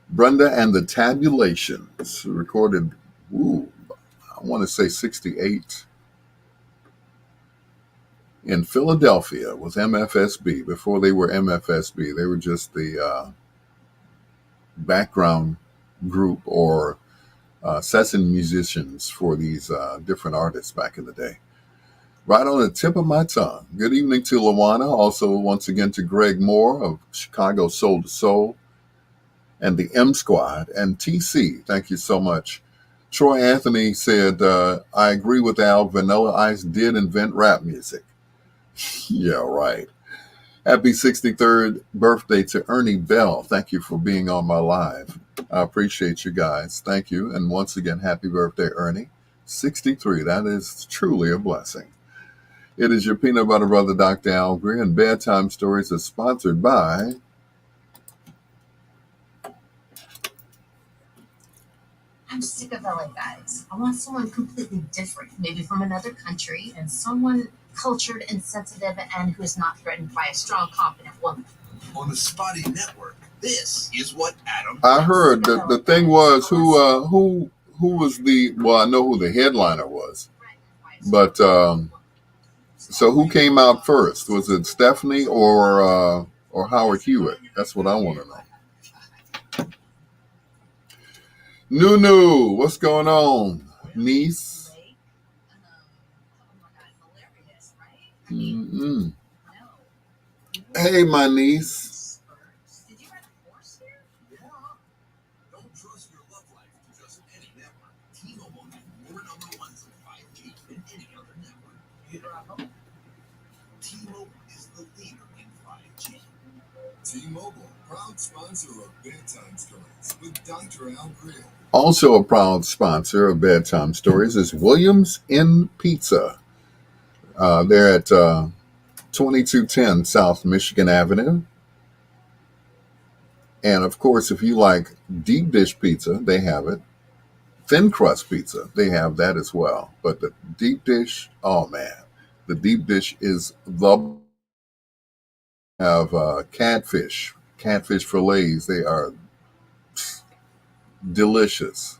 Brenda and the Tabulations recorded, I want to say 68 in Philadelphia with MFSB. Before they were MFSB, they were just the background group or session musicians for these different artists back in the day. Right on the tip of my tongue. Good evening to Lawana. Also, once again, to Greg Moore of Chicago Soul to Soul and the M Squad and TC. Thank you so much. Troy Anthony said, I agree with Al. Vanilla Ice did invent rap music. Yeah, right. Happy 63rd birthday to Ernie Bell. Thank you for being on my live. I appreciate you guys. Thank you. And once again, happy birthday, Ernie. 63. That is truly a blessing. It is your peanut butter brother, Dr. Al Greer, and Bedtime Stories is sponsored by I'm sick of LA guys. I want someone completely different, maybe from another country, and someone cultured and sensitive and who is not threatened by a strong, confident woman. On the Spotty Network, this is what Adam. I heard the thing was who was I know who the headliner was, but so who came out first? Was it Stephanie or Howard Hewitt? That's what I want to know. Nunu, what's going on, niece? Mm-mm. Hey, my niece. Did you ride a horse here? Yeah. Don't trust your love life to just any network. T-Mobile has more number ones in 5G than any other network. You know, T-Mobile is the leader in 5G. T-Mobile, proud sponsor of Bedtime Stories with Dr. Al Greer. Also a proud sponsor of Bedtime Stories is Williams in Pizza. They're at 2210 South Michigan Avenue. And of course, if you like deep dish pizza, they have it. Thin crust pizza, they have that as well. But the deep dish, oh man, the deep dish is the have catfish fillets. They are delicious.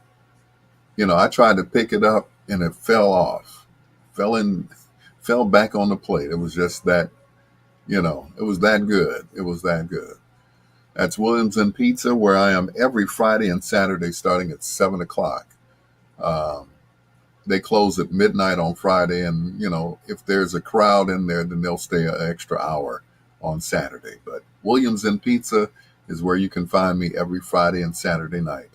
I tried to pick it up and it fell off, fell back on the plate. It was just that, it was that good. It was that good. That's Williams and Pizza, where I am every Friday and Saturday starting at 7 o'clock. They close at midnight on Friday, and, if there's a crowd in there, then they'll stay an extra hour on Saturday. But Williams and Pizza is where you can find me every Friday and Saturday night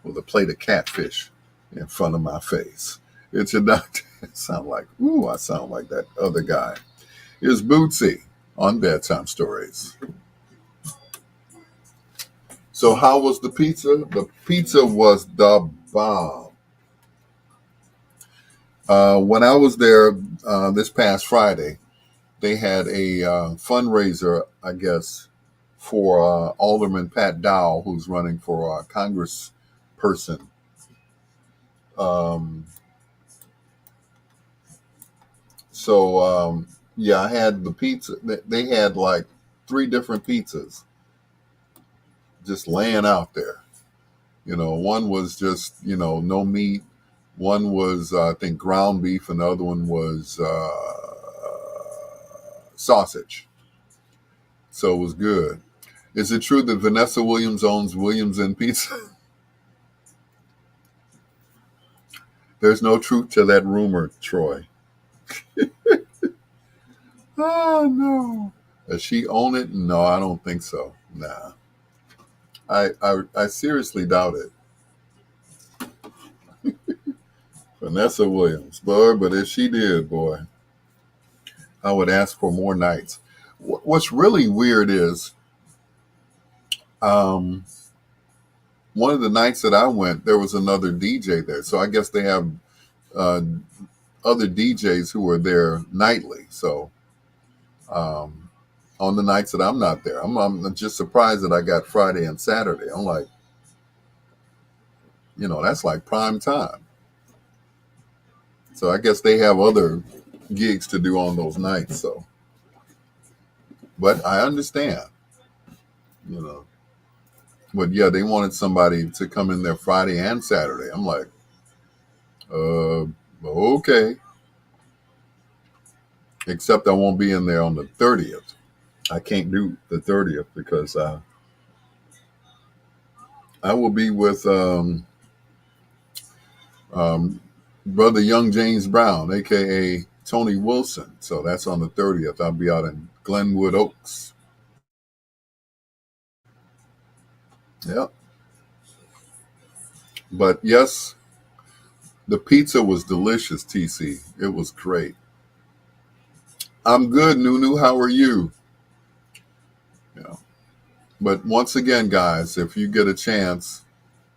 with a plate of catfish in front of my face. It's a doctor. I sound like that other guy. Here's Bootsy on Bedtime Stories. So how was the pizza? The pizza was the bomb. When I was there this past Friday, they had a fundraiser, I guess, for Alderman Pat Dowell, who's running for congressperson. Yeah, I had the pizza. They had like 3 different pizzas just laying out there. One was just, no meat. One was, I think, ground beef, and the other one was sausage. So it was good. Is it true that Vanessa Williams owns Williams and Pizza? There's no truth to that rumor, Troy. Oh, no. Does she own it? No, I don't think so. Nah. I seriously doubt it. Vanessa Williams, boy, but if she did, boy, I would ask for more nights. What's really weird is one of the nights that I went, there was another DJ there. So I guess they have other DJs who are there nightly. So on the nights that I'm not there, I'm just surprised that I got Friday and Saturday. I'm like, that's like prime time. So I guess they have other gigs to do on those nights. So, but I understand, But yeah, they wanted somebody to come in there Friday and Saturday. I'm like, okay. Except I won't be in there on the 30th. I can't do the 30th because I will be with Brother Young James Brown, a.k.a. Tony Wilson. So that's on the 30th. I'll be out in Glenwood Oaks. Yep. But yes, the pizza was delicious, TC. It was great. I'm good, Nunu. How are you? But once again, guys, if you get a chance,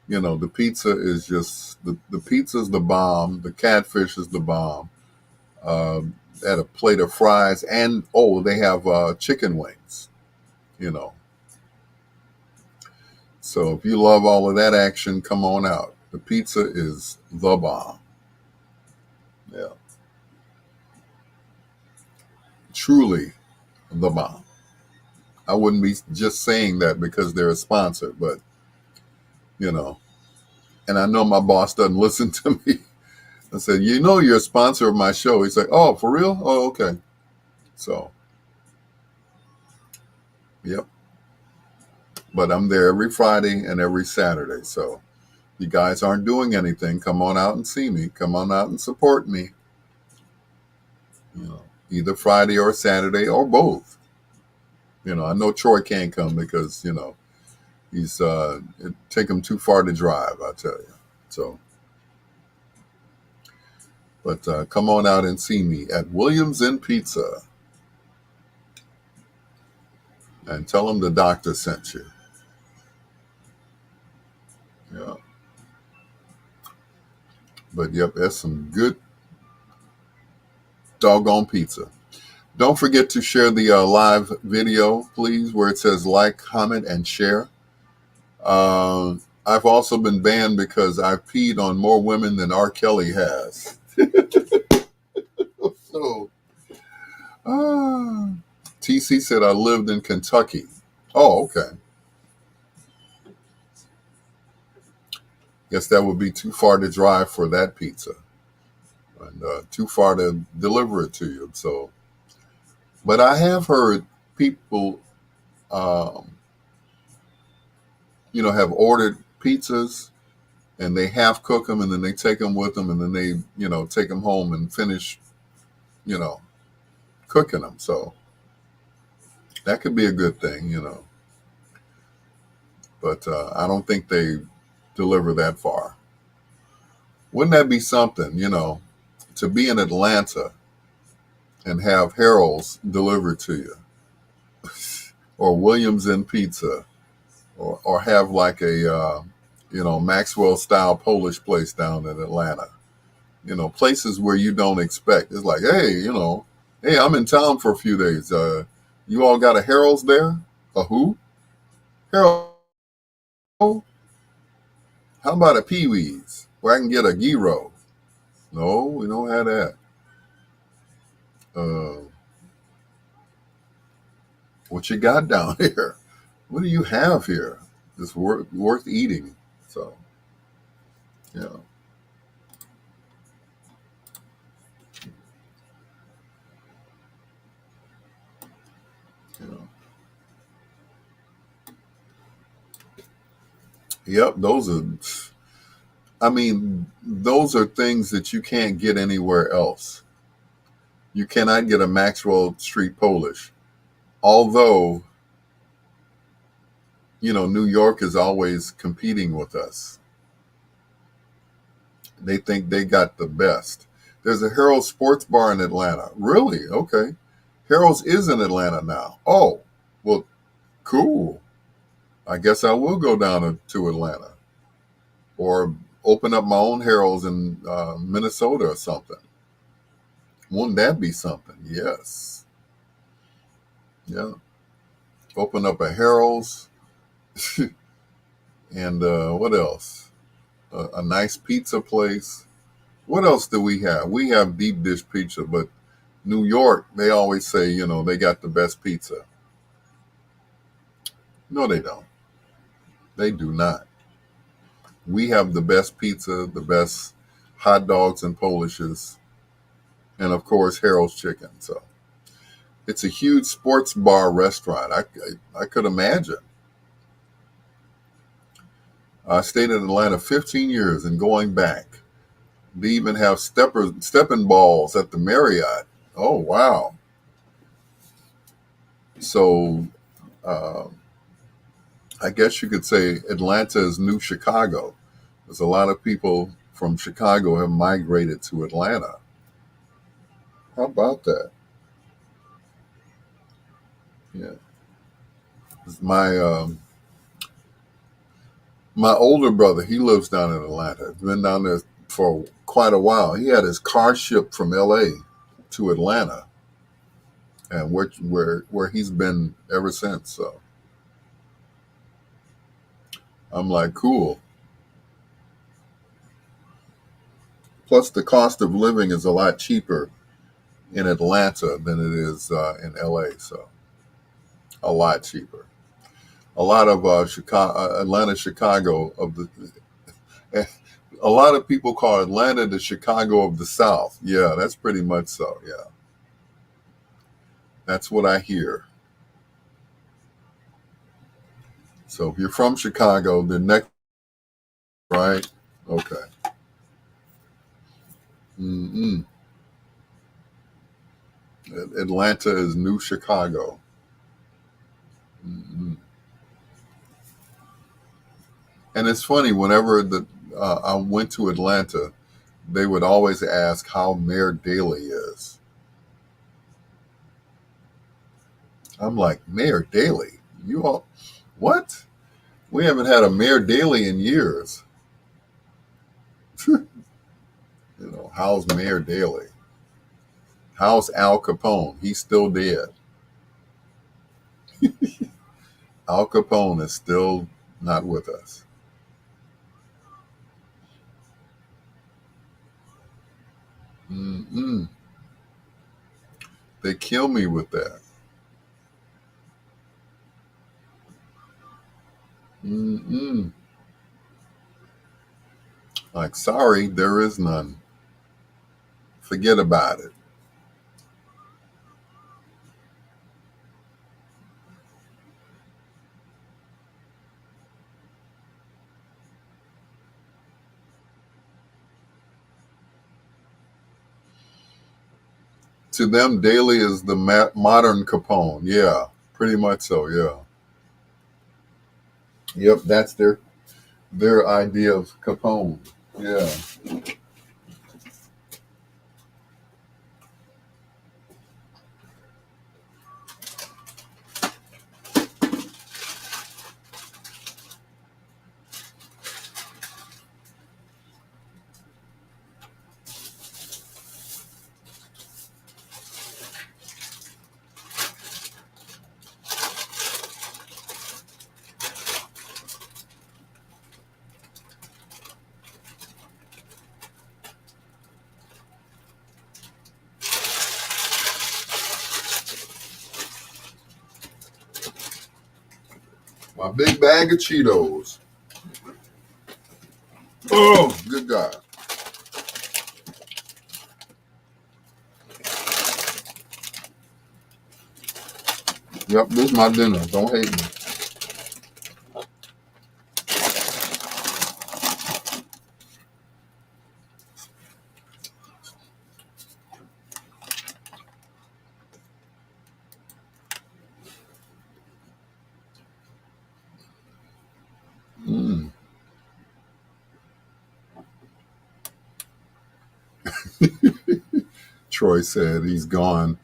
the pizza is just, the pizza's the bomb. The catfish is the bomb. At a plate of fries. And, they have chicken wings, So if you love all of that action, come on out. The pizza is the bomb. Yeah. Truly the bomb. I wouldn't be just saying that because they're a sponsor, but, and I know my boss doesn't listen to me. I said, you're a sponsor of my show. He's like, oh, for real? Oh, okay. So, yep. But I'm there every Friday and every Saturday. So you guys aren't doing anything, come on out and see me. Come on out and support me. Either Friday or Saturday or both. I know Troy can't come because, he's it take him too far to drive, I tell you. So, but come on out and see me at Williams and Pizza. And tell him the doctor sent you. Yeah. But yep, that's some good doggone pizza. Don't forget to share the live video, please, where it says like, comment, and share. I've also been banned because I've peed on more women than R. Kelly has. So, TC said I lived in Kentucky. Oh, okay. Guess that would be too far to drive for that pizza. And too far to deliver it to you. So, but I have heard people, have ordered pizzas and they half cook them and then they take them with them and then they, take them home and finish, cooking them. So that could be a good thing, But I don't think they deliver that far. Wouldn't that be something, to be in Atlanta and have Harold's delivered to you, or Williams and Pizza, or have like a, Maxwell style Polish place down in Atlanta, places where you don't expect. It's like, hey, hey, I'm in town for a few days. You all got a Harold's there? A who? Harold, how about a Pee-wee's where I can get a gyro? No, we don't have that. Uh, what you got down here? What do you have here? It's worth eating. So, yeah, you know. Yep, those are things that you can't get anywhere else. You cannot get a Maxwell Street Polish. Although, New York is always competing with us. They think they got the best. There's a Harold's Sports Bar in Atlanta. Really? Okay. Harold's is in Atlanta now. Oh, well, cool. I guess I will go down to Atlanta or open up my own Harold's in Minnesota or something. Wouldn't that be something? Yes. Yeah. Open up a Harold's and what else? A nice pizza place. What else do we have? We have deep dish pizza, but New York, they always say, they got the best pizza. No, they don't. They do not. We have the best pizza, the best hot dogs and Polishes, and of course, Harold's Chicken. So it's a huge sports bar restaurant. I could imagine. I stayed in Atlanta 15 years and going back. They even have stepping balls at the Marriott. Oh, wow. So I guess you could say Atlanta is new Chicago. There's a lot of people from Chicago have migrated to Atlanta. How about that? Yeah. My my older brother, he lives down in Atlanta. He's been down there for quite a while. He had his car shipped from LA to Atlanta, and where he's been ever since. So I'm like, cool. Plus, the cost of living is a lot cheaper in Atlanta than it is in LA. So a lot cheaper. A lot of Atlanta, Chicago of the. A lot of people call Atlanta the Chicago of the South. Yeah, that's pretty much so. Yeah, that's what I hear. So if you're from Chicago, the next, right? Okay. Mm-mm. Atlanta is new Chicago. Mm-mm. And it's funny, whenever I went to Atlanta, they would always ask how Mayor Daley is. I'm like, Mayor Daley? You all, what? We haven't had a Mayor Daley in years. How's Mayor Daley? How's Al Capone? He's still dead. Al Capone is still not with us. Mm-mm. They kill me with that. Mm-mm. Like, sorry, there is none. Forget about it. To them, Daley is the modern Capone. Yeah, pretty much so. Yeah. Yep, that's their idea of Capone. Yeah. My big bag of Cheetos. Oh, good God. Yep, this is my dinner. Don't hate me. Mm. Troy said he's gone.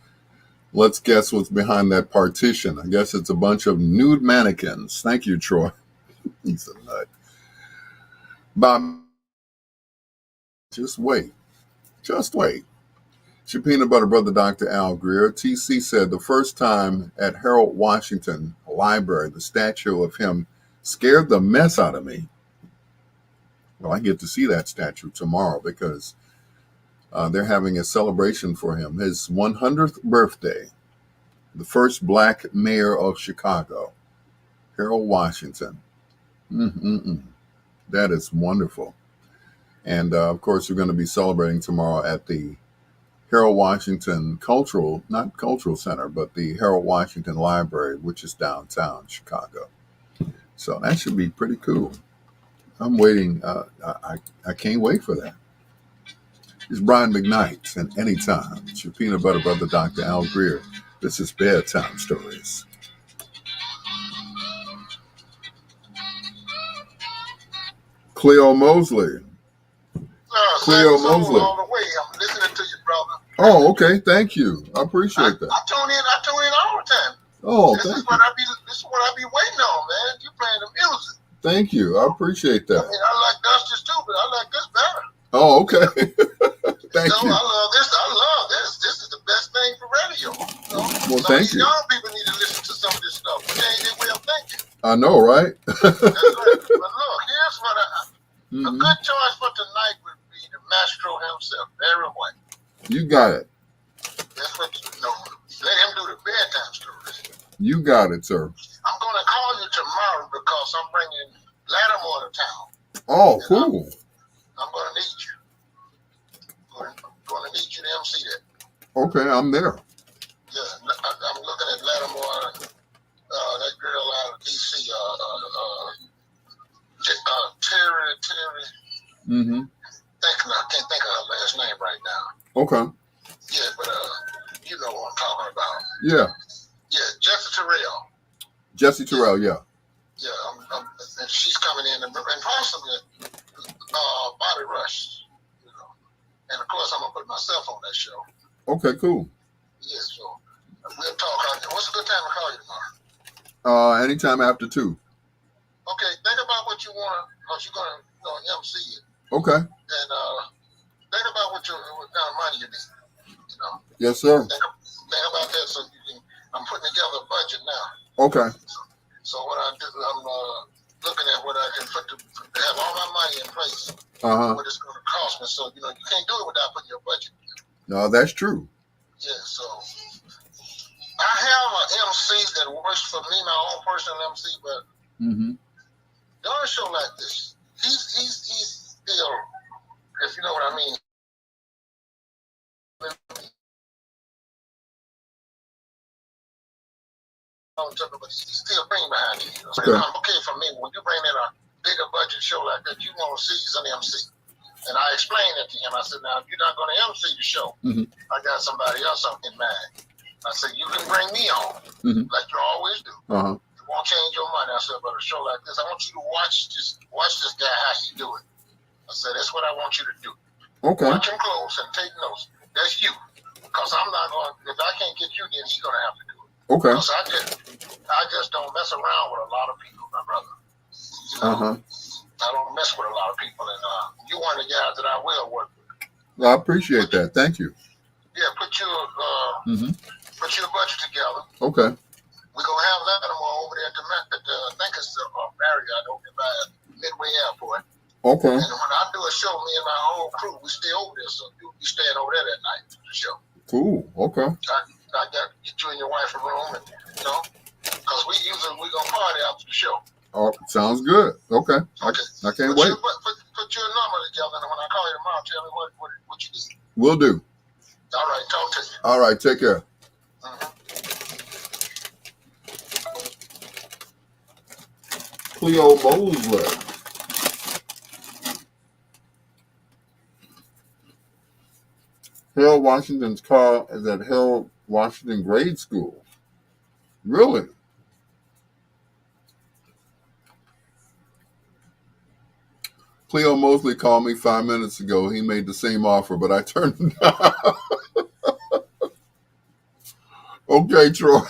Let's guess what's behind that partition. I guess it's a bunch of nude mannequins. Thank you, Troy. He's a nut. Bob, just wait. Just wait. Your peanut butter brother, Dr. Al Greer. TC said the first time at Harold Washington Library, the statue of him scared the mess out of me. Well, I get to see that statue tomorrow because they're having a celebration for him. His 100th birthday, the first black mayor of Chicago, Harold Washington. That is wonderful. And of course, we're going to be celebrating tomorrow at the Harold Washington not Cultural Center, but the Harold Washington Library, which is downtown Chicago. So that should be pretty cool. I'm waiting. I can't wait for that. It's Brian McKnight, and anytime. It's your peanut butter brother, Dr. Al Greer. This is Bedtime Stories. Cleo Mosley. Cleo Mosley. All the way. I'm listening to you, brother. Oh, okay. Thank you. I appreciate that. I tune in all the time. Oh, this is what I be waiting on, man. You playing the music. Thank you. I appreciate that. I mean, I like Dusty too, but I like this better. Oh, okay. Thank you. I love this. This is the best thing for radio. Well, thank you. Young people need to listen to some of this stuff. Change their way of thinking. I know, right? That's right. But look, here's what a good choice for tonight would be the maestro himself, Barry White. You got it. That's what you know. Let him do the bedtime stories. You got it, sir. I'm going to call you tomorrow because I'm bringing Lattimore to town. Oh, cool. I'm going to need you. I'm going to need you to MC that. Okay, I'm there. Yeah, I'm looking at Lattimore, that girl out of D.C., Terry. I can't think of her last name right now. Okay. Yeah, but you know what I'm talking about. Yeah. Yeah, Jessie Terrell, yeah. Yeah, and she's coming in, and possibly Bobby Rush, you know. And of course, I'm gonna put myself on that show. Okay, cool. Yeah, so we'll talk. What's a good time to call you tomorrow? Anytime after 2. Okay, think about what you want, because you're gonna MC it. Okay. And think about what kind of money you need. You know. Yes, sir. Think about that, so you can. I'm putting together a budget now. Okay. So what I do, I'm looking at what I can put to have all my money in place. What it's going to cost me. So you can't do it without putting your budget in. No, that's true. Yeah. So I have an MC that works for me, my own personal MC, but on a show like this, he's still, if you know what I mean. But he's still bringing behind you. So I'm okay for me. When you bring in a bigger budget show like that, you want to season MC. And I explained it to him. I said, now, if you're not going to MC the show, I got somebody else in mind. I said, you can bring me on, like you always do. You won't change your mind. I said, but a show like this, I want you to watch this guy, how he do it. I said, that's what I want you to do. Okay. Watch him close and take notes. That's you. Because I'm not going, if I can't get you, then he's going to have to do it. Okay. Because I just don't mess around with a lot of people, my brother. You know, I don't mess with a lot of people, and you're one of the guys that I will work with. Well, I appreciate that. Thank you. Yeah, put your budget together. Okay. We're gonna have Lattimore over there at I think it's Marriott over by Midway Airport. Okay. And when I do a show, me and my whole crew, we stay over there, so you'll be staying over there that night for the show. Cool. Okay. I got to get you and your wife a room, and because we're gonna party after the show. Sounds good. Okay. Okay. I can't Put wait. your number together, and when I call you tomorrow, tell me what you need. Will do. All right. Talk to you. All right. Take care. Mhm. Cleo Mosley. Harold Washington's car is at Harold Washington Grade School. Really? Cleo Mosley called me 5 minutes ago. He made the same offer, but I turned it down. Okay, Troy.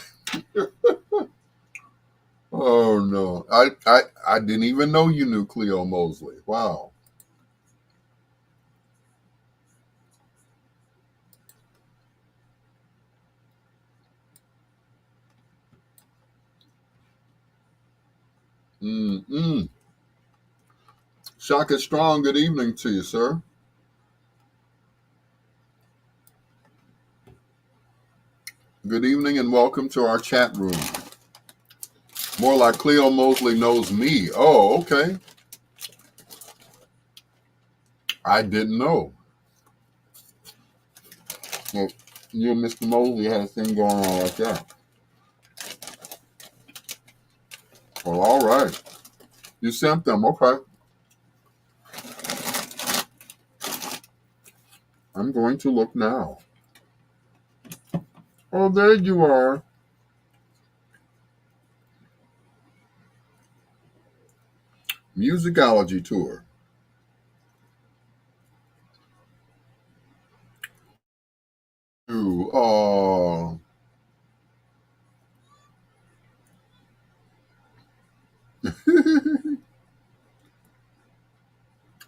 Oh no. I didn't even know you knew Cleo Mosley. Wow. Mm-mm. Shaka Strong, good evening to you, sir. Good evening and welcome to our chat room. More like Cleo Mosley knows me. Oh, okay. I didn't know. Well, you and Mr. Mosley had a thing going on like that. Well, all right. You sent them. Okay. I'm going to look now. Oh, there you are. Musicology Tour. Ooh, oh.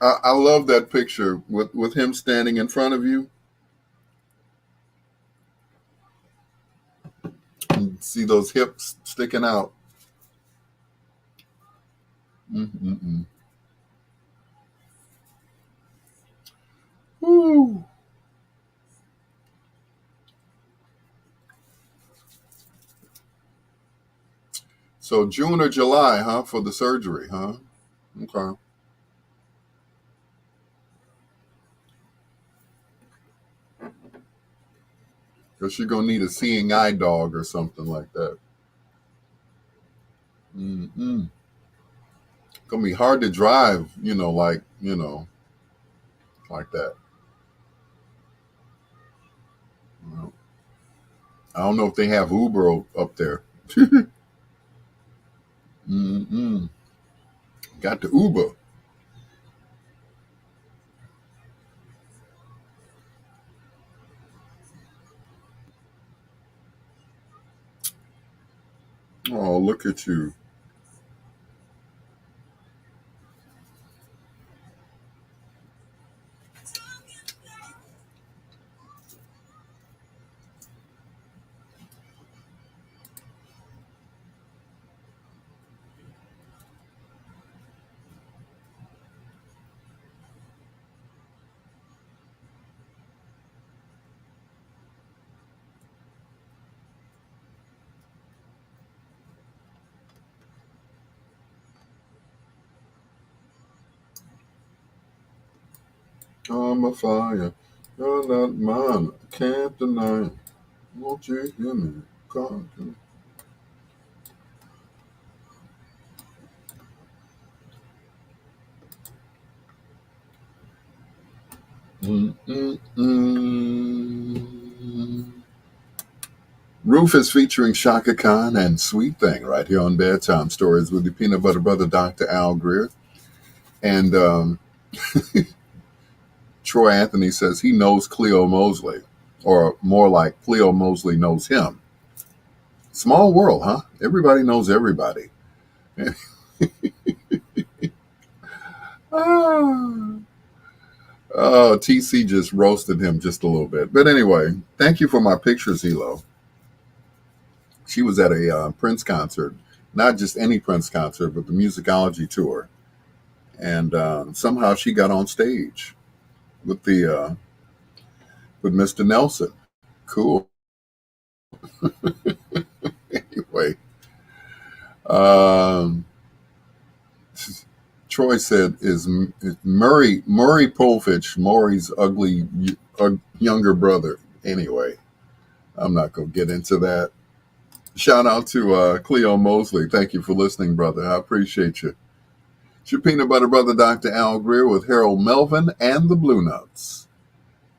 I love that picture with him standing in front of you. And see those hips sticking out. Mm-mm-mm. Woo. So June or July, huh, for the surgery, huh? Okay. Because you're going to need a seeing eye dog or something like that. Mm-mm. Going to be hard to drive, like that. Well, I don't know if they have Uber up there. Mm-mm. Got the Uber. Oh, look at you. I'm a fire. You're not mine. Can't deny. Won't you hear me? God. Mm-mm-mm. Rufus featuring Shaka Khan and Sweet Thing right here on Bedtime Stories with the Peanut Butter Brother, Dr. Al Greer. And Troy Anthony says he knows Cleo Mosley, or more like Cleo Mosley knows him. Small world, huh? Everybody knows everybody. Ah. Oh, TC just roasted him just a little bit. But anyway, thank you for my pictures, Hilo. She was at a Prince concert, not just any Prince concert, but the Musicology Tour. And somehow she got on stage with with Mr. Nelson. Cool. Anyway, um, Troy said is Murray Povich, Maury's ugly younger brother. Anyway, I'm not going to get into that. Shout out to Cleo Mosley. Thank you for listening, brother. I appreciate you. It's your peanut butter brother, Dr. Al Greer, with Harold Melvin and the Blue Notes.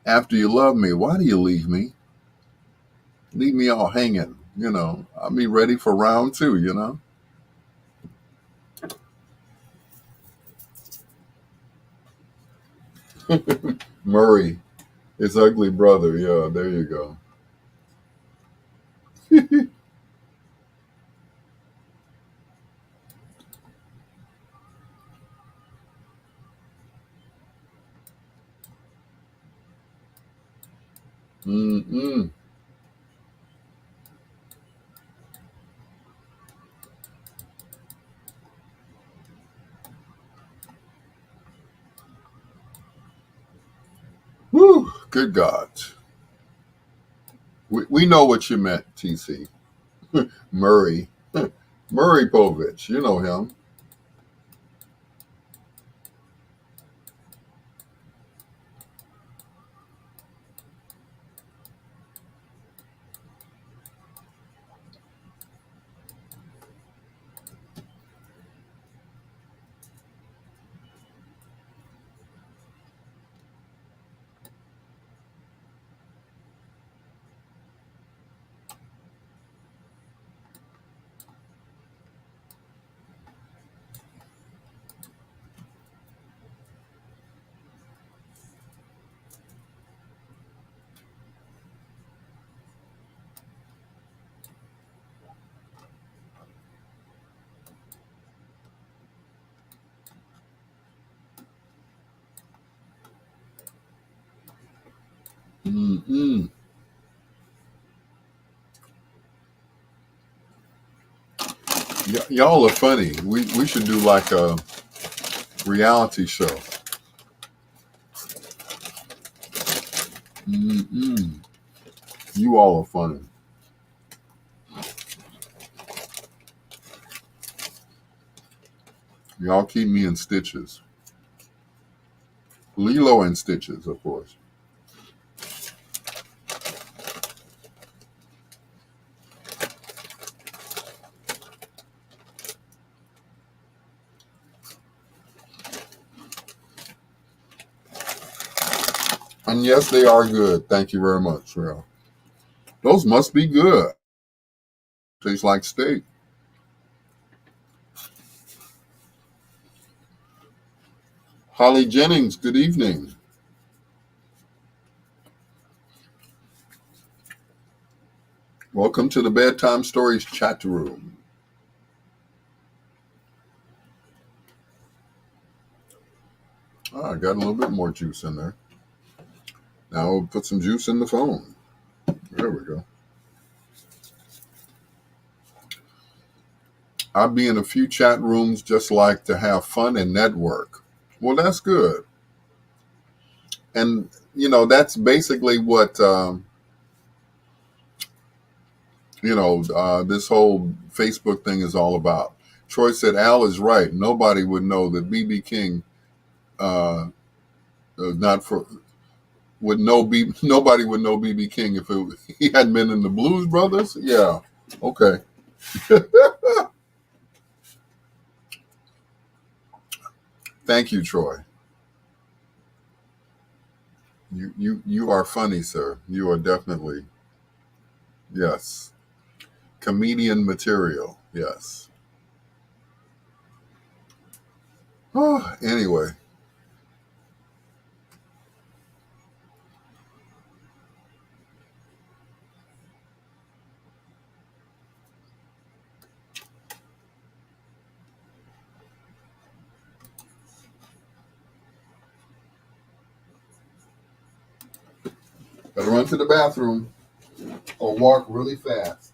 After you love me, why do you leave me? Leave me all hanging, you know. I'll be ready for round two, you know. Murray, his ugly brother. Yeah, there you go. Mm-mm. Whew, good God. We know what you meant, TC. Murray. Murray Povich, you know him. Mm-mm. Y'all are funny. We should do like a reality show. Mm-mm. You all are funny. Y'all keep me in stitches. Lilo in stitches, of course. And yes, they are good. Thank you very much. Yeah. Those must be good. Tastes like steak. Holly Jennings, good evening. Welcome to the Bedtime Stories chat room. I got a little bit more juice in there. Now we'll put some juice in the phone. There we go. I'll be in a few chat rooms just like to have fun and network. Well, that's good. And, you know, that's basically what, this whole Facebook thing is all about. Troy said, Al is right. Nobody would know that B.B. King, not for, would know nobody would know B.B. King if he hadn't been in the Blues Brothers. Yeah. Okay. Thank you, Troy. You are funny, sir. You are definitely, yes, comedian material. Yes. Oh, anyway, gotta run to the bathroom or walk really fast.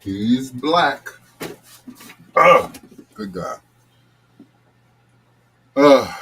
He's black. Ugh. Good God. Ugh.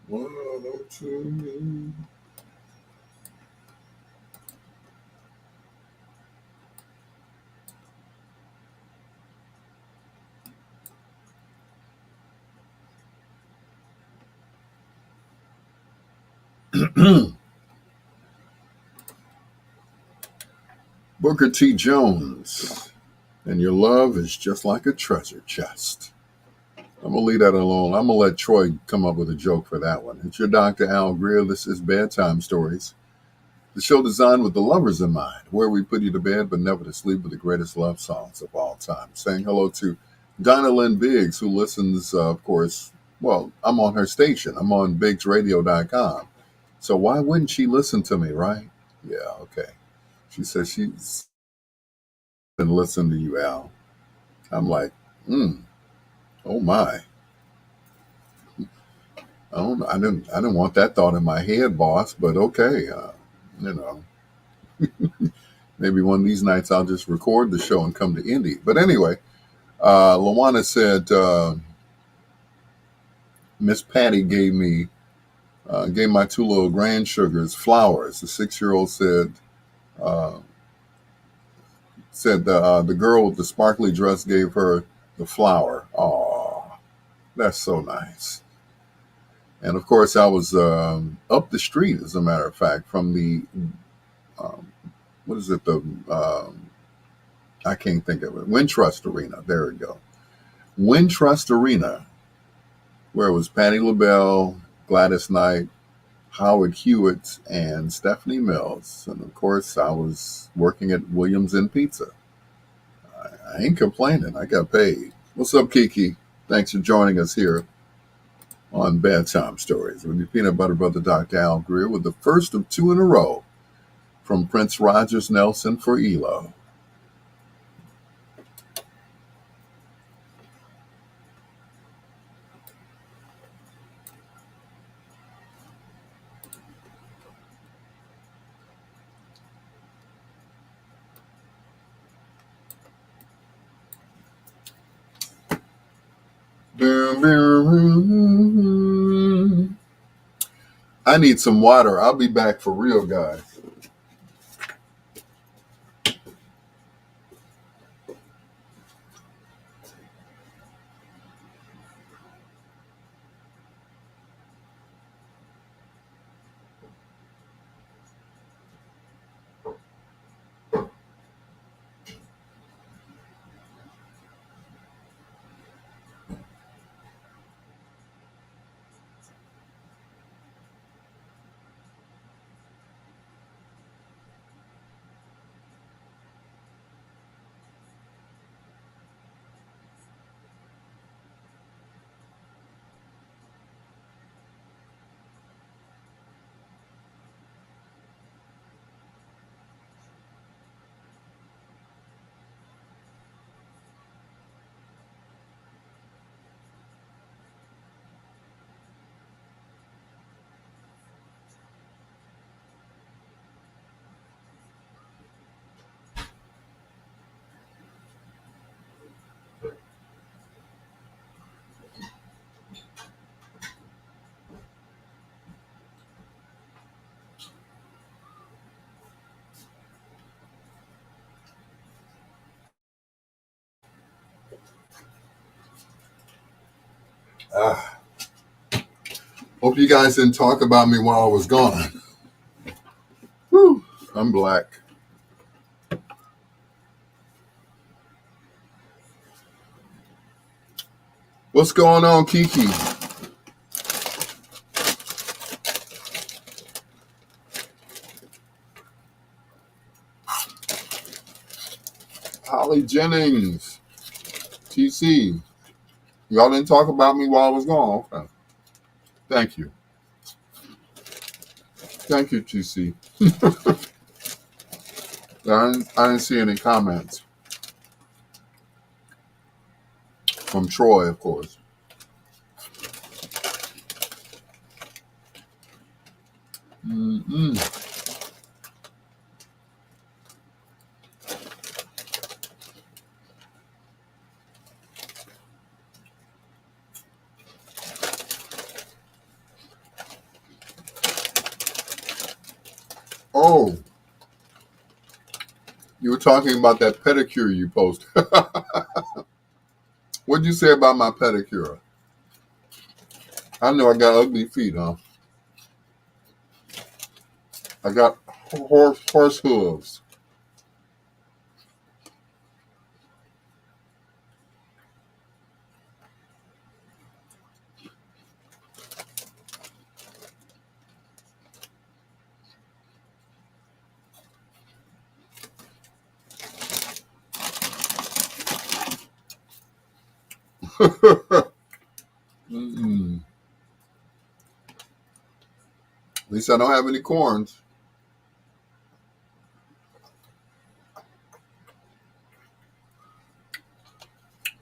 One or two. Booker T. Jones. And your love is just like a treasure chest. I'm going to leave that alone. I'm going to let Troy come up with a joke for that one. It's your Dr. Al Greer. This is Bedtime Stories, the show designed with the lovers in mind, where we put you to bed but never to sleep with the greatest love songs of all time. Saying hello to Donna Lynn Biggs, who listens, of course, well, I'm on her station. I'm on BiggsRadio.com. So why wouldn't she listen to me, right? Yeah, okay. She says she's been listening to you, Al. I'm like, oh my. I didn't want that thought in my head, boss, but okay. You know, maybe one of these nights I'll just record the show and come to Indy. But anyway, Lawana said, Miss Patty gave my two little grand sugars flowers. The 6-year-old uh, said the girl with the sparkly dress gave her the flower. Oh, that's so nice. And of course, I was up the street, as a matter of fact, from the um, what is it? I can't think of it. Wintrust Arena. There we go. Wintrust Arena, where it was Patti LaBelle, Gladys Knight, Howard Hewitt, and Stephanie Mills. And of course, I was working at Williams and Pizza. I ain't complaining. I got paid. What's up, Kiki? Thanks for joining us here on Bedtime Stories with your peanut butter brother, Dr. Al Greer, with the first of two in a row from Prince Rogers Nelson for ELO. I need some water. I'll be back for real, guys. Ah, hope you guys didn't talk about me while I was gone. Whew, I'm black. What's going on, Kiki? Holly Jennings, TC. Y'all didn't talk about me while I was gone. Okay. Thank you. Thank you, TC. I didn't see any comments from Troy, of course. Mm-mm. Oh, you were talking about that pedicure you posted. What'd you say about my pedicure? I know I got ugly feet, huh? I got horse hooves. Mm-mm. At least I don't have any corns.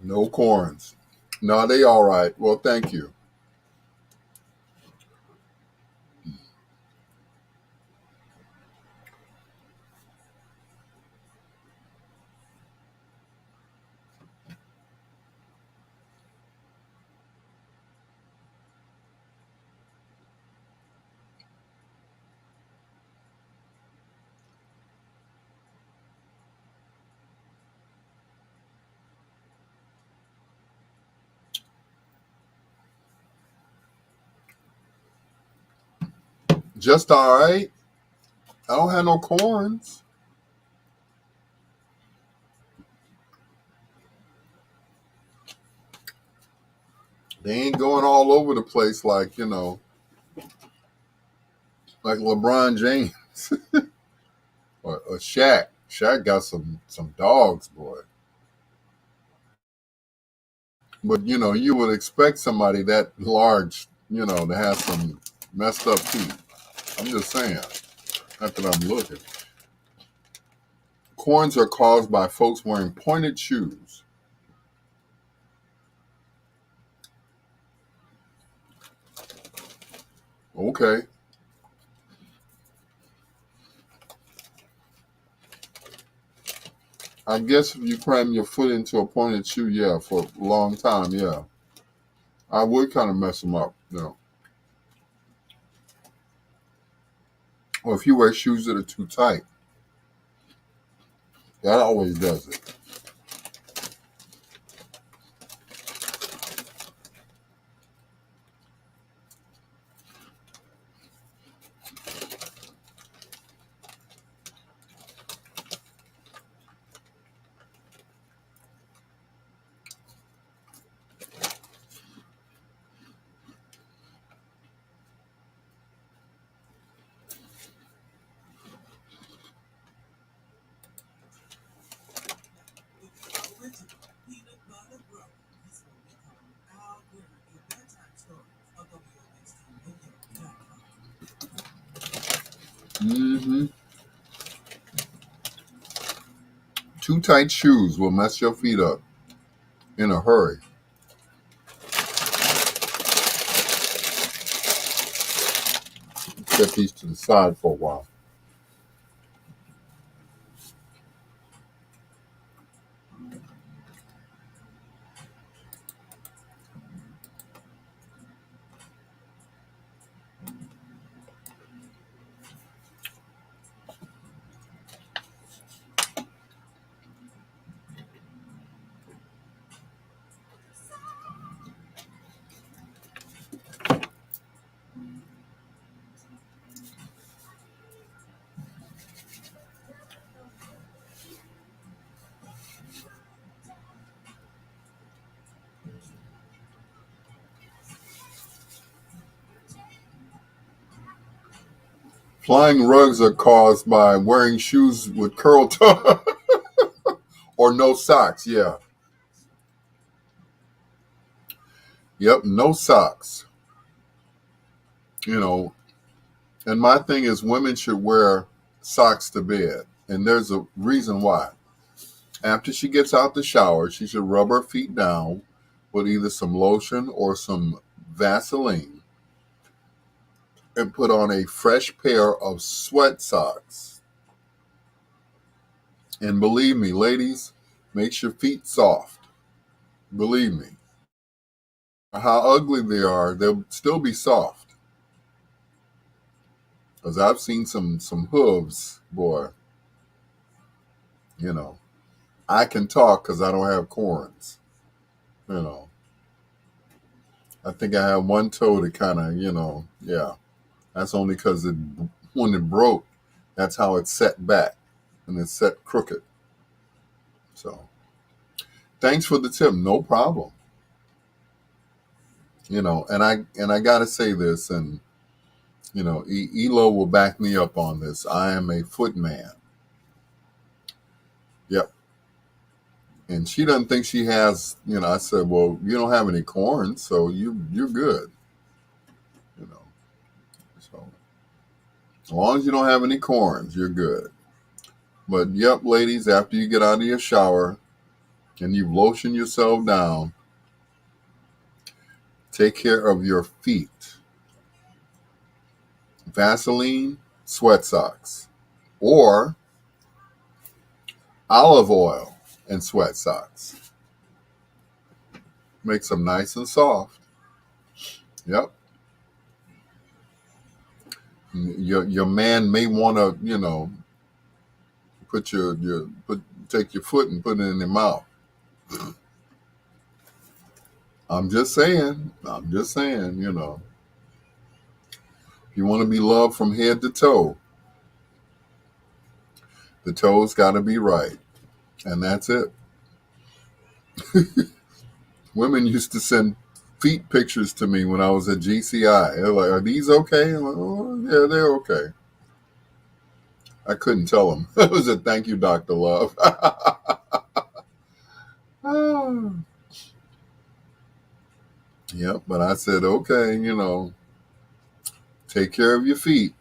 No corns. No, they all right. Well, thank you. Just all right. I don't have no corns. They ain't going all over the place like, like LeBron James or Shaq. Shaq got some dogs, boy. But you would expect somebody that large, to have some messed up feet. I'm just saying. Not that I'm looking. Corns are caused by folks wearing pointed shoes. Okay. I guess if you cram your foot into a pointed shoe, yeah, for a long time, yeah. I would kind of mess them up, Or if you wear shoes that are too tight, that always does it. Peanut butter brownies will become our Greer, a bedtime story of WXTradio.com. Mm-hmm. Too tight shoes will mess your feet up in a hurry. Set these to the side for a while. Flying rugs are caused by wearing shoes with curl toe or no socks. Yeah. Yep, no socks. You know, and my thing is women should wear socks to bed. And there's a reason why. After she gets out the shower, she should rub her feet down with either some lotion or some Vaseline and put on a fresh pair of sweat socks. And believe me, ladies, makes your feet soft. Believe me. How ugly they are, they'll still be soft. Because I've seen some hooves, boy. You know, I can talk because I don't have corns. You know, I think I have one toe that kind of, yeah. That's only because when it broke, that's how it set back, and it's set crooked. So, thanks for the tip. No problem. And I gotta say this, and Elo will back me up on this. I am a foot man. Yep. And she doesn't think she has. I said, well, you don't have any corns, so you're good. So as long as you don't have any corns, you're good. But yep, ladies, after you get out of your shower and you've lotioned yourself down, take care of your feet. Vaseline, sweat socks, or olive oil and sweat socks. Makes them nice and soft. Yep. Your man may want to, take your foot and put it in their mouth. I'm just saying, If you want to be loved from head to toe, the toes got to be right. And that's it. Women used to send feet pictures to me when I was at GCI. They're like, are these okay? I'm like, oh, yeah, they're okay. I couldn't tell them. It was a thank you, Dr. Love. Yep, but I said, okay, take care of your feet.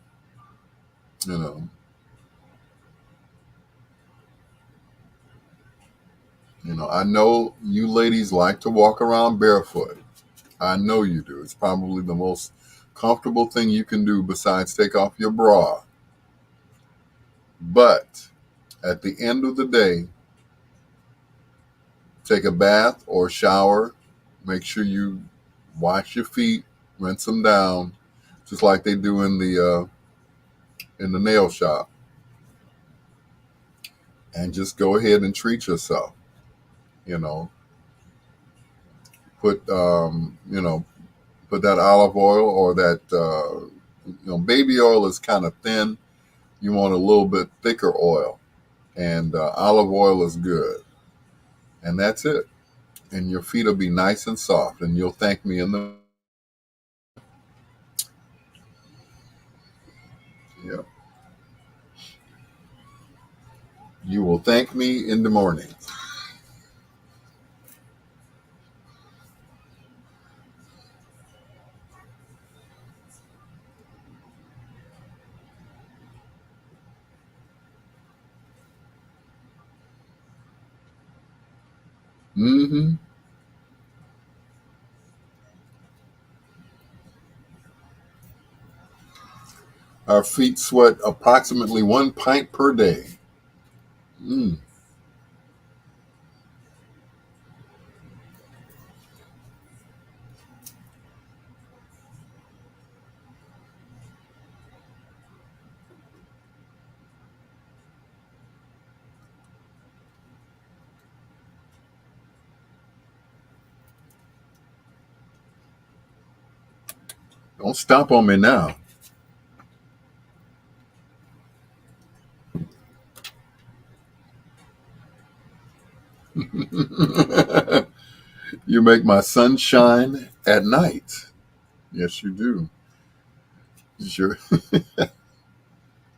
I know you ladies like to walk around barefoot. I know you do. It's probably the most comfortable thing you can do besides take off your bra. But at the end of the day, take a bath or shower. Make sure you wash your feet, rinse them down, just like they do in the nail shop. And just go ahead and treat yourself. Put put that olive oil or that baby oil is kind of thin. You want a little bit thicker oil, and olive oil is good. And that's it. And your feet will be nice and soft, and you'll thank me in the. Yeah. You will thank me in the morning. Mm-hmm. Our feet sweat approximately 1 pint per day. Don't stomp on me now. You make my sun shine at night. Yes, you do. Sure.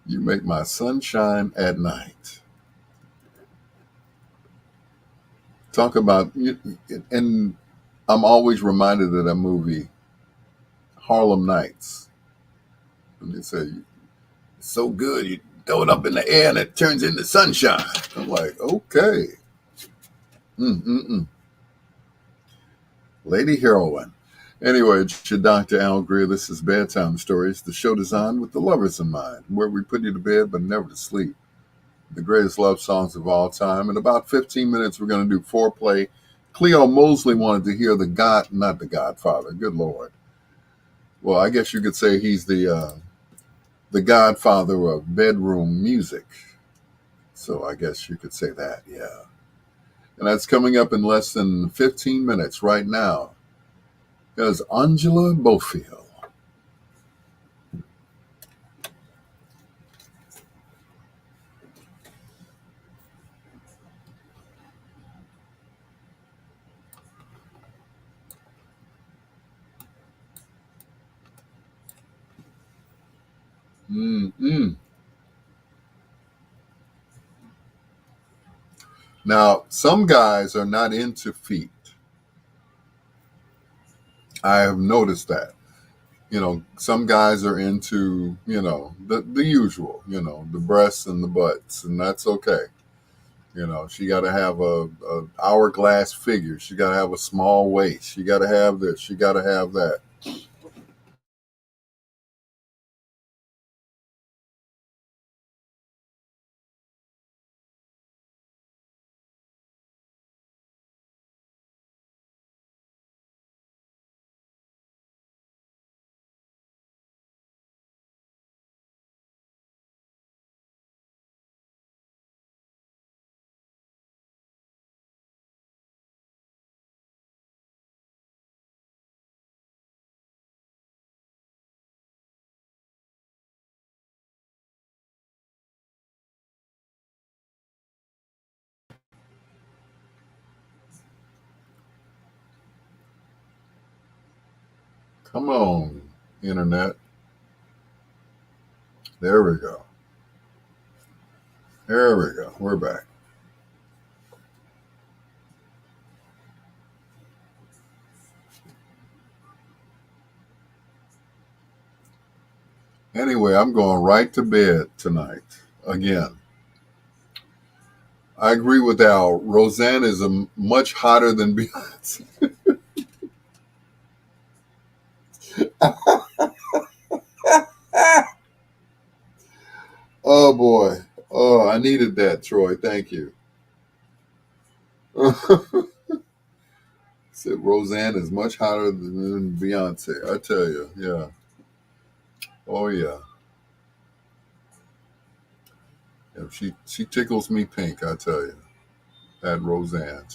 You make my sunshine at night. Talk about, and I'm always reminded of that movie, Harlem Nights. And they say, it's so good, you throw it up in the air and it turns into sunshine. I'm like, okay. Mm-mm-mm. Lady Heroine. Anyway, it's your Dr. Al Greer. This is Bedtime Stories, the show designed with the lovers in mind, where we put you to bed but never to sleep. The greatest love songs of all time. In about 15 minutes, we're going to do Foreplay. Cleo Mosley wanted to hear not the Godfather, good Lord. Well, I guess you could say he's the godfather of bedroom music. So I guess you could say that, yeah. And that's coming up in less than 15 minutes right now. There's Angela Bofield. Mm-mm. Now, some guys are not into feet. I have noticed that. Some guys are into, the usual, the breasts and the butts, and that's okay. She got to have a hourglass figure. She got to have a small waist. She got to have this. She got to have that. Come on, internet. There we go. There we go. We're back. Anyway, I'm going right to bed tonight again. I agree with Al. Roseanne is much hotter than Beyonce. Oh boy. Oh, I needed that, Troy. Thank you. Said Roseanne is much hotter than Beyonce. I tell you, yeah. Oh yeah. Yeah, she tickles me pink. I tell you, that Roseanne.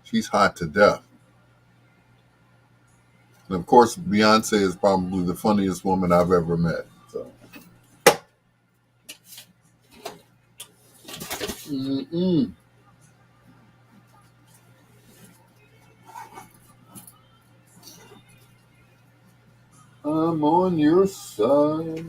She's hot to death. And of course, Beyonce is probably the funniest woman I've ever met. So. Mm-mm. I'm on your side.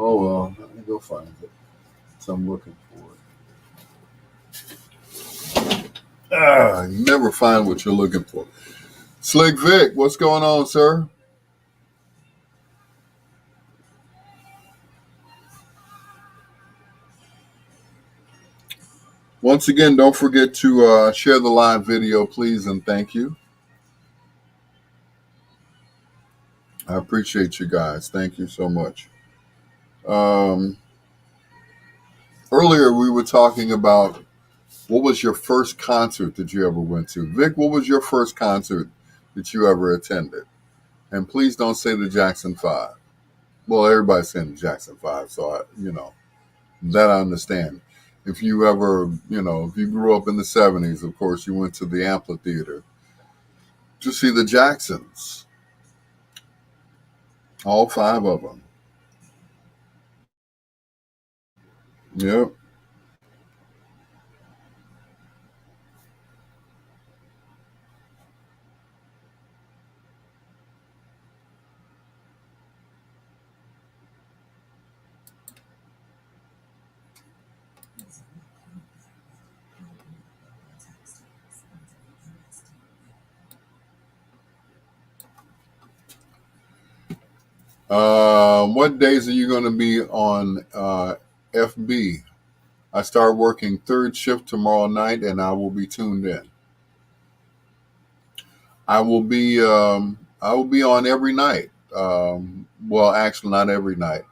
Oh well, let me go find it. So I'm looking for it. You never find what you're looking for. Slick Vic, what's going on, sir? Once again, don't forget to share the live video, please, and thank you. I appreciate you guys. Thank you so much. Earlier, we were talking about what was your first concert that you ever went to. Vic, what was your first concert that you ever attended? And please don't say the Jackson 5. Well, everybody's saying the Jackson 5, so that I understand. If you ever, if you grew up in the 70s, of course, you went to the amphitheater to see the Jacksons, all 5 of them. Yep. What days are you going to be on FB? I start working 3rd shift tomorrow night, and I will be tuned in. I will be on every night. Well, actually, not every night,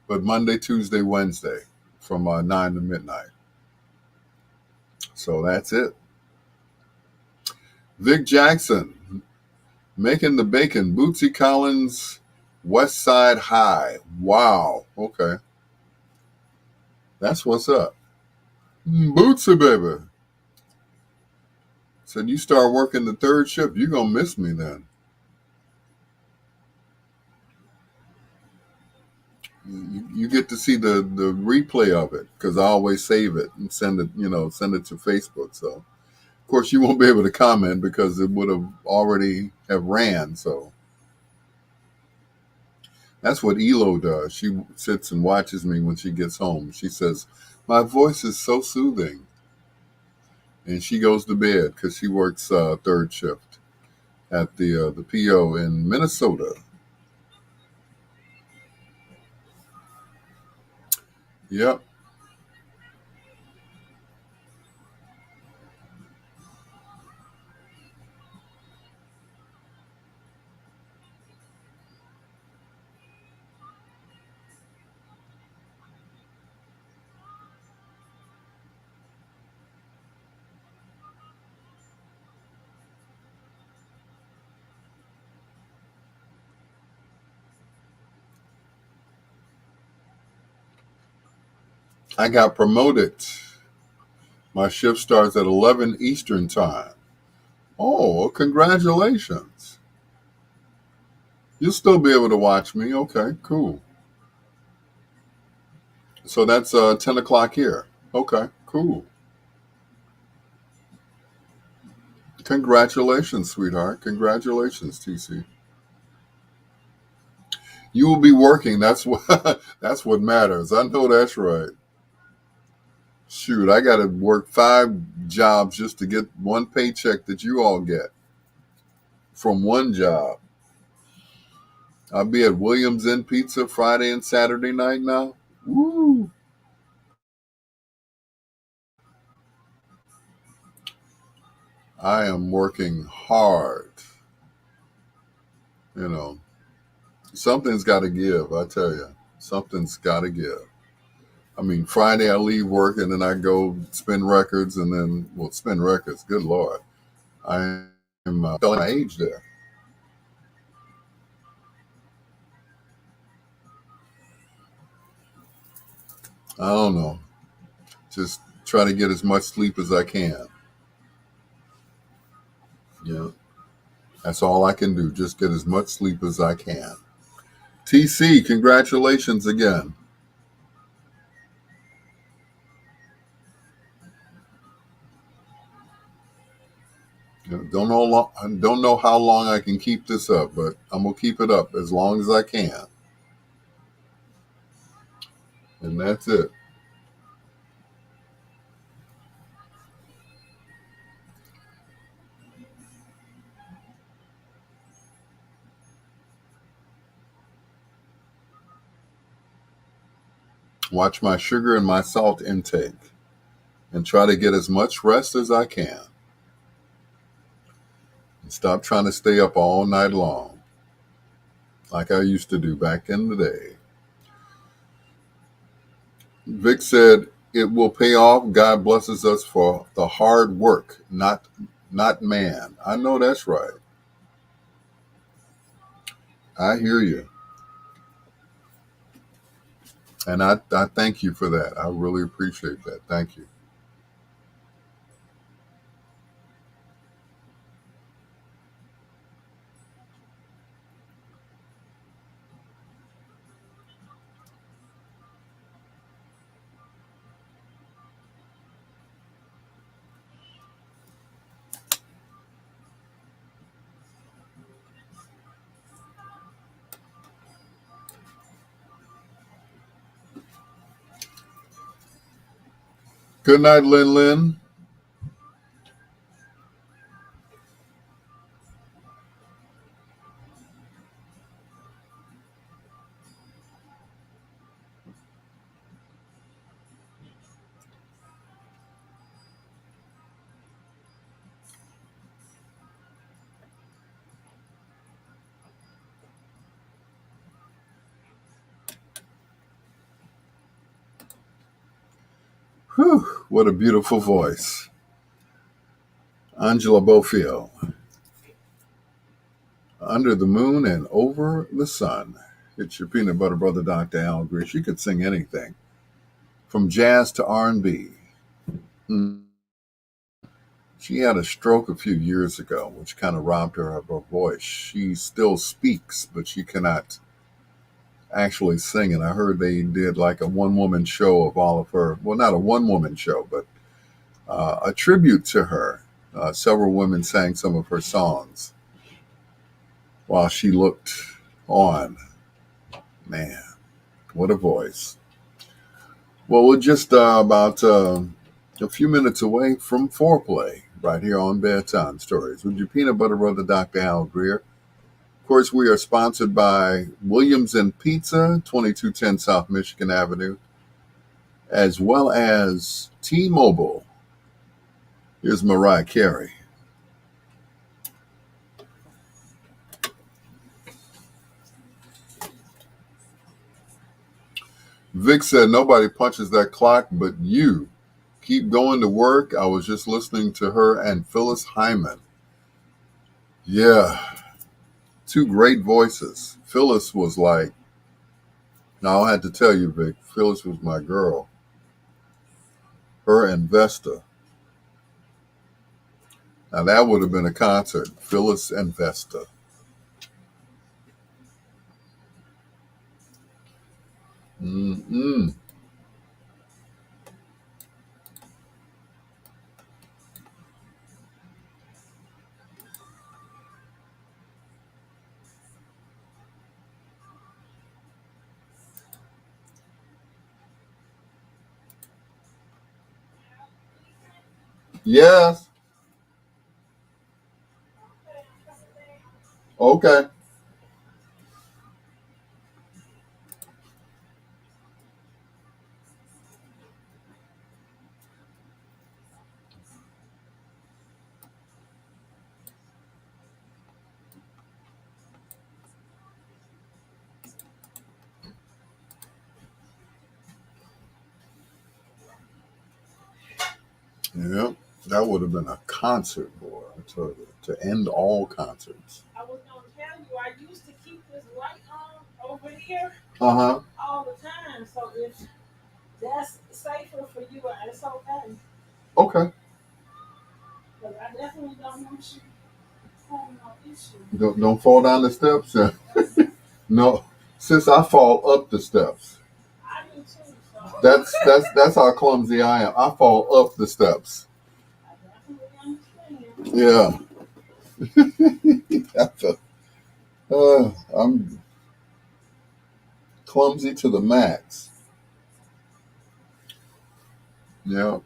but Monday, Tuesday, Wednesday, from 9 to midnight. So that's it. Vic Jackson, making the bacon. Bootsy Collins, West Side High. Wow. Okay. That's what's up. Bootsy, baby. Said you start working the 3rd shift, you're going to miss me then. You get to see the replay of it, because I always save it and send it to Facebook. So, of course, you won't be able to comment because it would have already have ran. So that's what Elo does. She sits and watches me when she gets home. She says, my voice is so soothing. And she goes to bed because she works 3rd shift at the PO in Minnesota. Yep. I got promoted. My shift starts at 11 Eastern time. Oh, well, congratulations. You'll still be able to watch me. Okay, cool. So that's 10 o'clock here. Okay, cool. Congratulations, sweetheart. Congratulations, TC. You will be working. That's what that's what matters. I know that's right. Shoot, I got to work 5 jobs just to get one paycheck that you all get from one job. I'll be at Williams Inn Pizza Friday and Saturday night now. Woo! I am working hard. Something's got to give, I tell you. Something's got to give. I mean, Friday I leave work and then I go spin records and then, spin records. Good Lord. I am telling my age there. I don't know. Just try to get as much sleep as I can. Yeah. That's all I can do. Just get as much sleep as I can. TC, congratulations again. Don't know how long I can keep this up, but I'm gonna keep it up as long as I can. And that's it. Watch my sugar and my salt intake and try to get as much rest as I can. And stop trying to stay up all night long like I used to do back in the day. Vic said, it will pay off. God blesses us for the hard work, not man. I know that's right. I hear you. And I thank you for that. I really appreciate that. Thank you. Good night, Lin Lin. Whew, what a beautiful voice. Angela Bofield. Under the Moon and Over the Sun. It's your peanut butter brother, Dr. Al Greer. She could sing anything, from jazz to R&B. Mm. She had a stroke a few years ago, which kind of robbed her of her voice. She still speaks, but she cannot actually sing. And I heard they did like a one-woman show of all of her, well, not a one-woman show, but a tribute to her. Several women sang some of her songs while she looked on. Man, what a voice. Well, we're just about a few minutes away from Foreplay right here on Bedtime Stories with your peanut butter brother, Dr. Al Greer. Of course, we are sponsored by Williams and Pizza, 2210 South Michigan Avenue, as well as T-Mobile. Here's Mariah Carey. Vic said nobody punches that clock but you. Keep going to work. I was just listening to her and Phyllis Hyman. Yeah, two great voices. Phyllis was like, now I had to tell you, Vic, Phyllis was my girl. Her and Vesta. Now that would have been a concert. Phyllis and Vesta. Mm-mm. Yes. Okay. Yeah, that would have been a concert, boy. I tell you, to end all concerts. I was gonna tell you, I used to keep this light on over here Uh-huh. all the time. So if that's safer for you, it's okay. Okay. But I definitely don't want you having no issue. Don't fall down the steps. No, since I fall up the steps. I do too. So That's how clumsy I am. I fall up the steps. I definitely understand. Yeah. That's I'm clumsy to the max. Yeah.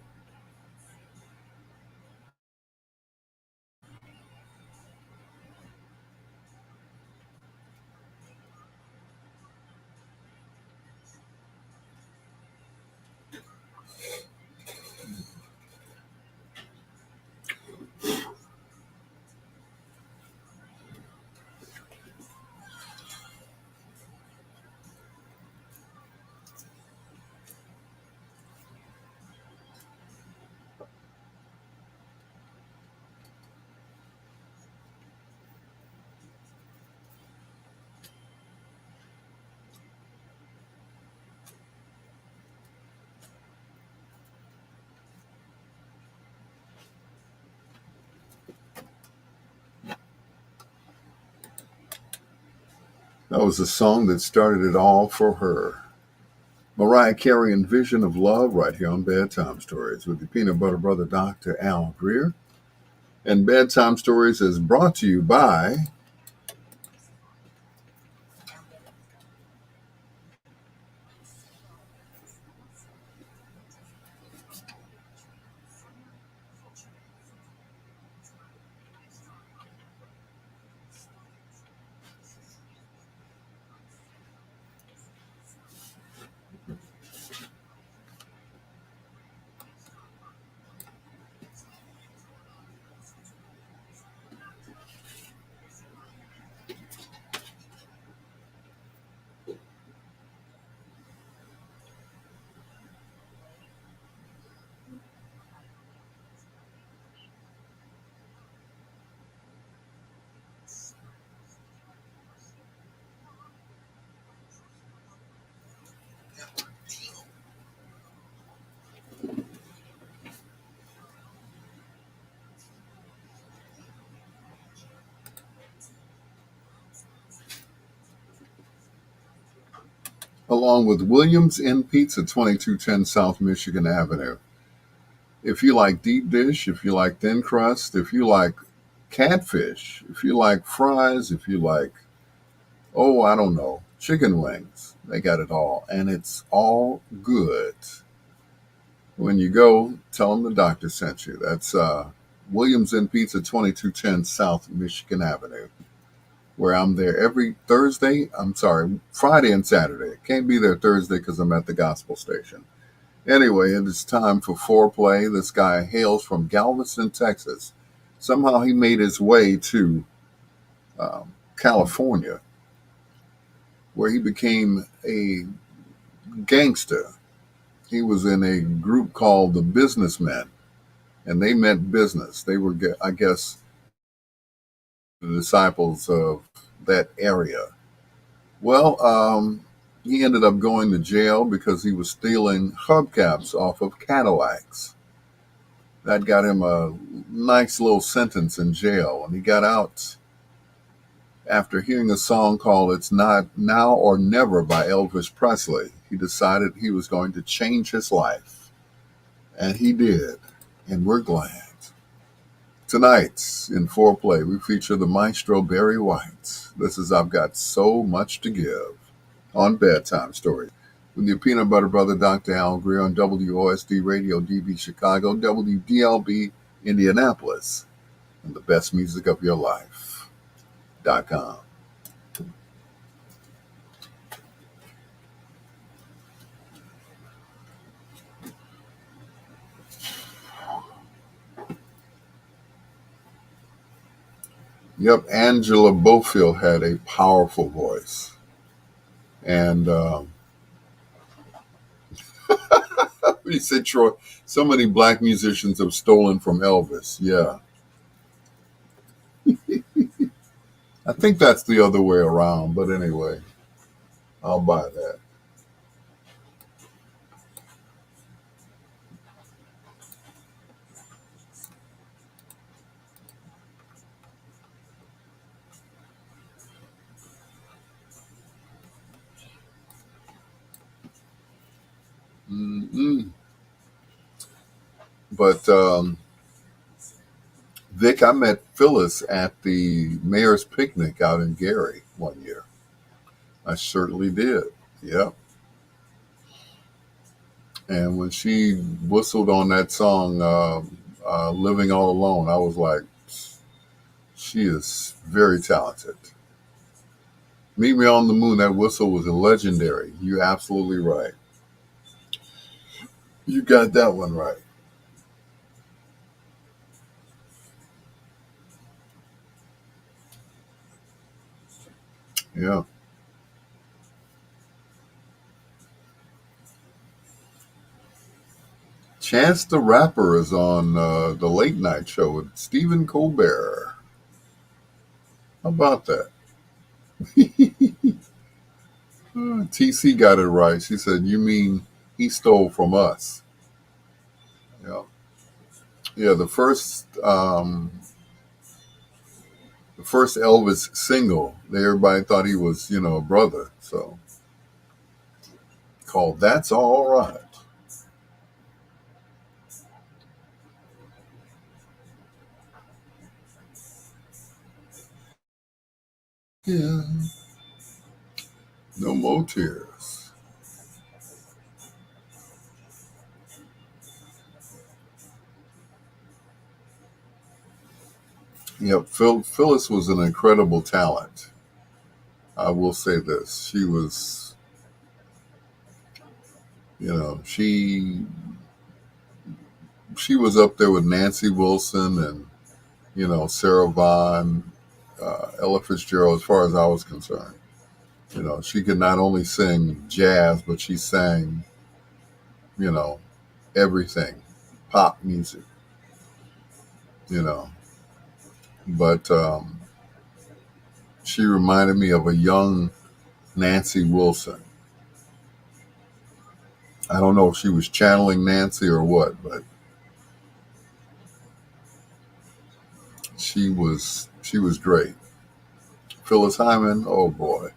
That was a song that started it all for her. Mariah Carey and Vision of Love right here on Bedtime Stories with the peanut butter brother, Dr. Al Greer. And Bedtime Stories is brought to you by along with Williams Inn Pizza, 2210 South Michigan Avenue. If you like deep dish, if you like thin crust, if you like catfish, if you like fries, if you like, oh, I don't know, chicken wings, they got it all. And it's all good. When you go, tell them the doctor sent you. That's Williams Inn Pizza, 2210 South Michigan Avenue, where I'm there every Friday and Saturday. Can't be there Thursday because I'm at the gospel station. Anyway, it is time for Foreplay. This guy hails from Galveston, Texas. Somehow he made his way to California, where he became a gangster. He was in a group called the Businessmen, and they meant business. They were, I guess, the disciples of that area. Well, he ended up going to jail because he was stealing hubcaps off of Cadillacs. That got him a nice little sentence in jail. And he got out after hearing a song called It's Not Now or Never by Elvis Presley. He decided he was going to change his life. And he did. And we're glad. Tonight in Foreplay, we feature the maestro Barry White. This is I've Got So Much to Give on Bedtime Stories with your peanut butter brother, Dr. Al Greer, on WOSD Radio DB Chicago, WDLB Indianapolis, and the best music of your life.com. Yep, Angela Bofield had a powerful voice. And you said, Troy, so many black musicians have stolen from Elvis. Yeah. I think that's the other way around, but anyway, I'll buy that. Mm-mm. But Vic, I met Phyllis at the mayor's picnic out in Gary one year. I certainly did. Yep. And when she whistled on that song, Living All Alone, I was like, she is very talented. Meet Me on the Moon, that whistle was legendary. You're absolutely right. You got that one right. Yeah. Chance the Rapper is on the late night show with Stephen Colbert. How about that? TC got it right. She said, "You mean he stole from us?" Yeah, yeah. The first Elvis single. Everybody thought he was, a brother. So called "That's All Right." Yeah, no more tears. Yep, Phyllis was an incredible talent. I will say this: she was, she was up there with Nancy Wilson and Sarah Vaughan, Ella Fitzgerald. As far as I was concerned, she could not only sing jazz, but she sang, you know, everything, pop music, you know. But she reminded me of a young Nancy Wilson. I don't know if she was channeling Nancy or what, but she was great. Phyllis Hyman, oh boy,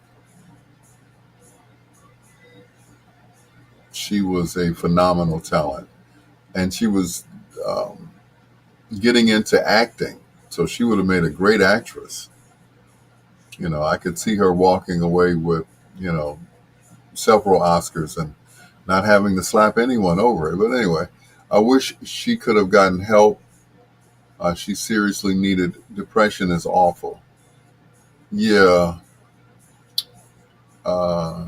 she was a phenomenal talent, and she was um, getting into acting, so she would have made a great actress. I could see her walking away with you know several Oscars and not having to slap anyone over it. But anyway, I wish she could have gotten help. She seriously needed. Depression is awful. Yeah. Uh,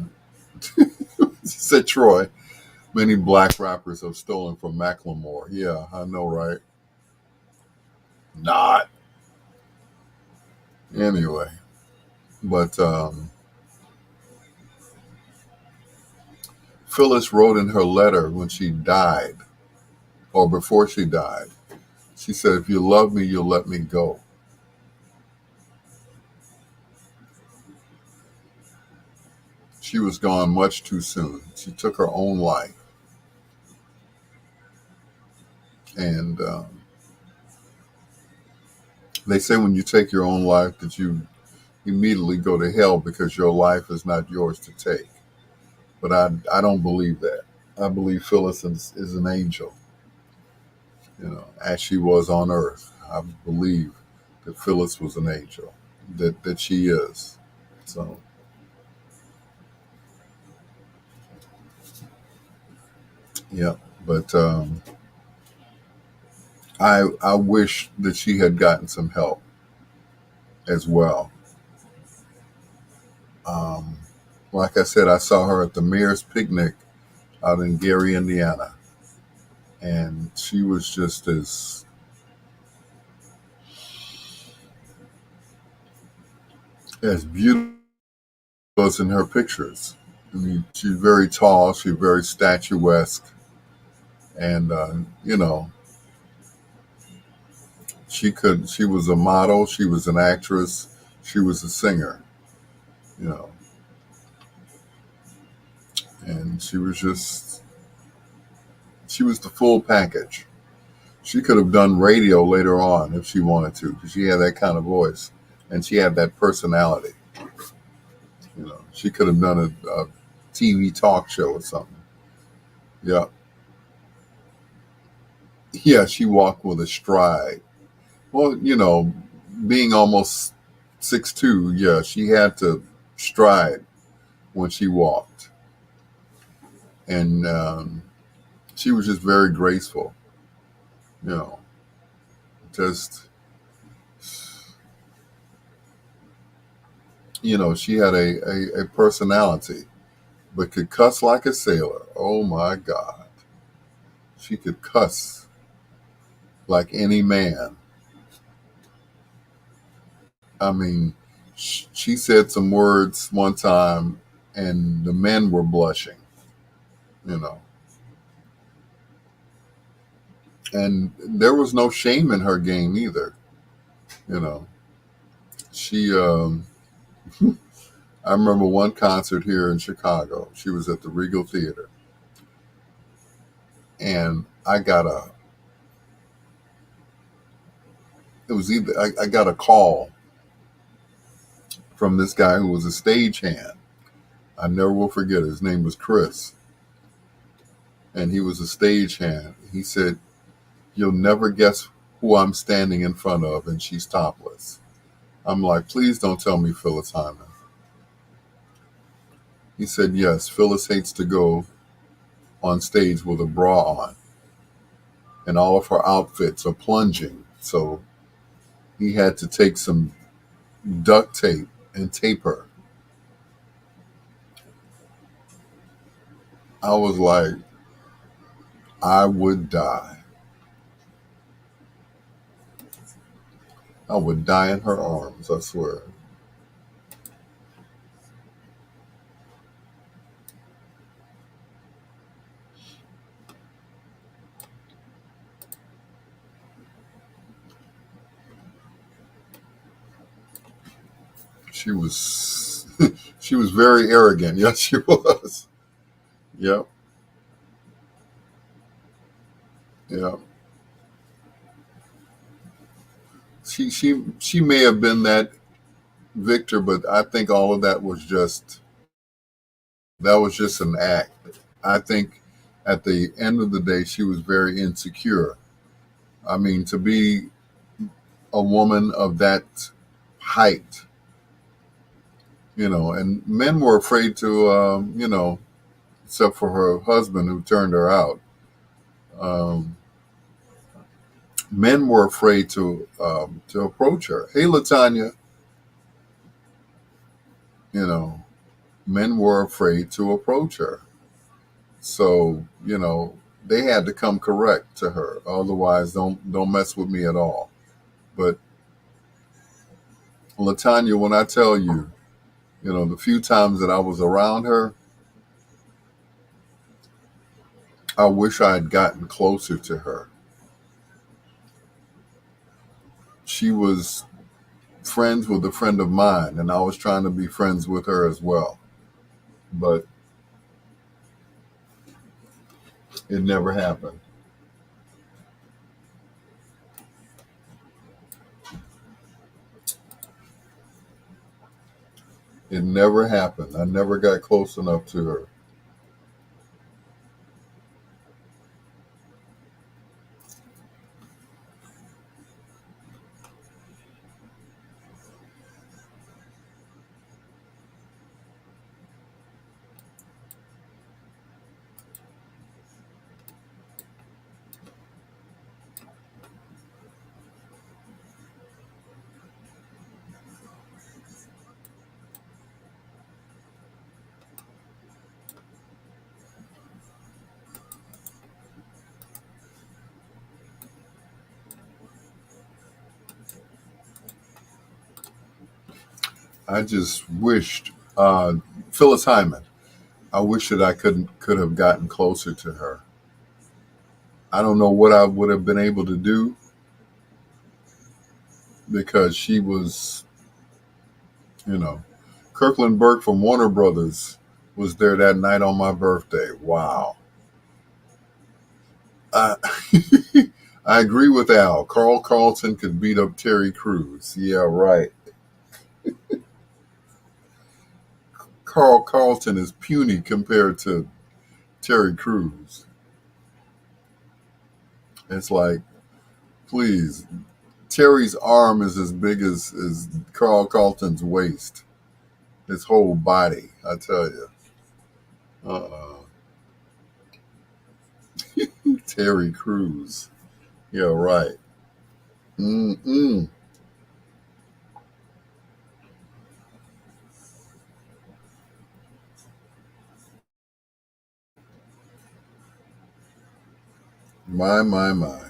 said Troy. Many black rappers have stolen from Macklemore. Yeah, I know, right? Not. Anyway, but Phyllis wrote in her letter when she died, or before she died, she said, "If you love me, you'll let me go." She was gone much too soon. She took her own life. And they say when you take your own life that you immediately go to hell because your life is not yours to take. But I don't believe that. I believe Phyllis is an angel, as she was on earth. I believe that Phyllis was an angel, that she is. So, yeah. But I wish that she had gotten some help as well. Um, like I said, I saw her at the mayor's picnic out in Gary, Indiana, and she was just as beautiful as in her pictures. I mean, she's very tall, she's very statuesque, and she was a model, she was an actress, she was a singer, you know, and she was the full package. She could have done radio later on if she wanted to, because she had that kind of voice and she had that personality. She could have done a TV talk show or something. Yeah, yeah, she walked with a stride. Well, being almost 6'2", yeah, she had to stride when she walked, and she was just very graceful. You know, just she had a personality, but could cuss like a sailor. Oh my God, she could cuss like any man. I mean, she said some words one time, and the men were blushing. You know, and there was no shame in her game either. You know, she. I remember one concert here in Chicago. She was at the Regal Theater, and I got a. It was either I got a call from this guy who was a stagehand. I never will forget it. His name was Chris, and he was a stagehand. He said, "You'll never guess who I'm standing in front of, and she's topless." I'm like, "Please don't tell me Phyllis Hyman." He said, "Yes, Phyllis hates to go on stage with a bra on, and all of her outfits are plunging, so he had to take some duct tape and tape her." I was like, I would die. I would die in her arms, I swear. She was she was very arrogant. Yes, she was. Yep. Yep. She may have been that Victor, but I think all of that was just an act. I think at the end of the day she was very insecure. I mean, to be a woman of that height, and men were afraid to, except for her husband who turned her out. Um, Men were afraid to approach her. Hey, Latanya, you know, men were afraid to approach her. So, they had to come correct to her. Otherwise, don't mess with me at all. But Latanya, when I tell you, the few times that I was around her, I wish I had gotten closer to her. She was friends with a friend of mine, and I was trying to be friends with her as well. But it never happened. It never happened. I never got close enough to her. I just wished, Phyllis Hyman. I wish that I could have gotten closer to her. I don't know what I would have been able to do because she was, you know, Kirkland Burke from Warner Brothers was there that night on my birthday. Wow. I, I agree with Al. Carl Carlton could beat up Terry Crews. Yeah, right. Carl Carlton is puny compared to Terry Crews. It's like, please, Terry's arm is as big as Carl Carlton's waist. His whole body, I tell you. Uh-uh. Terry Crews. Yeah, right. Mm-mm. My, my, my.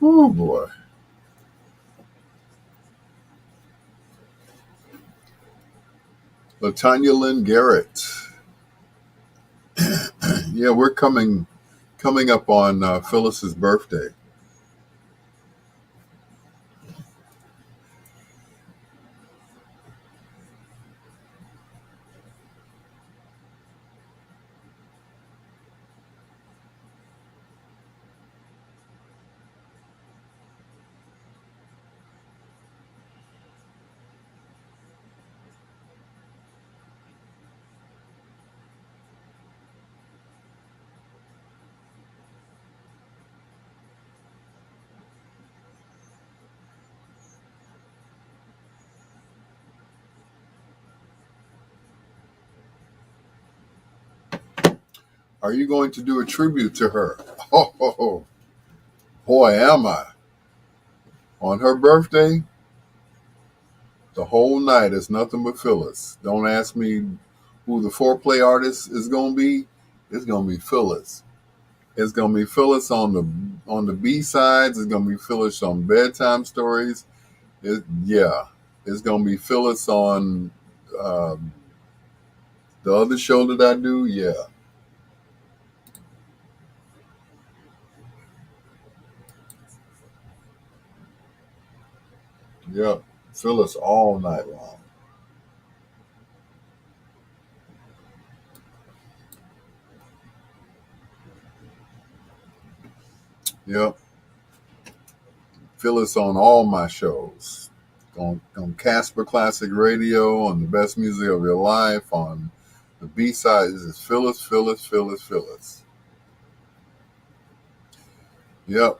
Oh boy. Latanya Lynn Garrett. Yeah, we're coming up on Phyllis's birthday. Are you going to do a tribute to her? Oh, boy, am I. On her birthday, the whole night is nothing but Phyllis. Don't ask me who the foreplay artist is going to be. It's going to be Phyllis. It's going to be Phyllis on the B sides. It's going to be Phyllis on bedtime stories. Yeah, it's going to be Phyllis on um, the other show that I do. Yeah, yep. Phyllis all night long. Yep. Phyllis on all my shows. On Casper Classic Radio, on the best music of your life, on the B sides is Phyllis, Phyllis, Phyllis, Phyllis. Yep.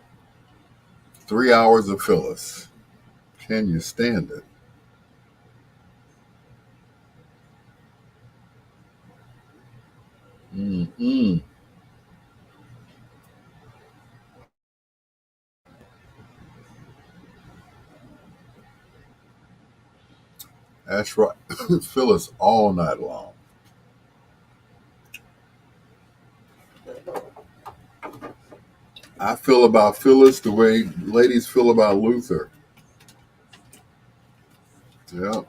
3 hours of Phyllis. Can you stand it? Mm-mm. That's right. Phyllis all night long. I feel about Phyllis the way ladies feel about Luther. Yep.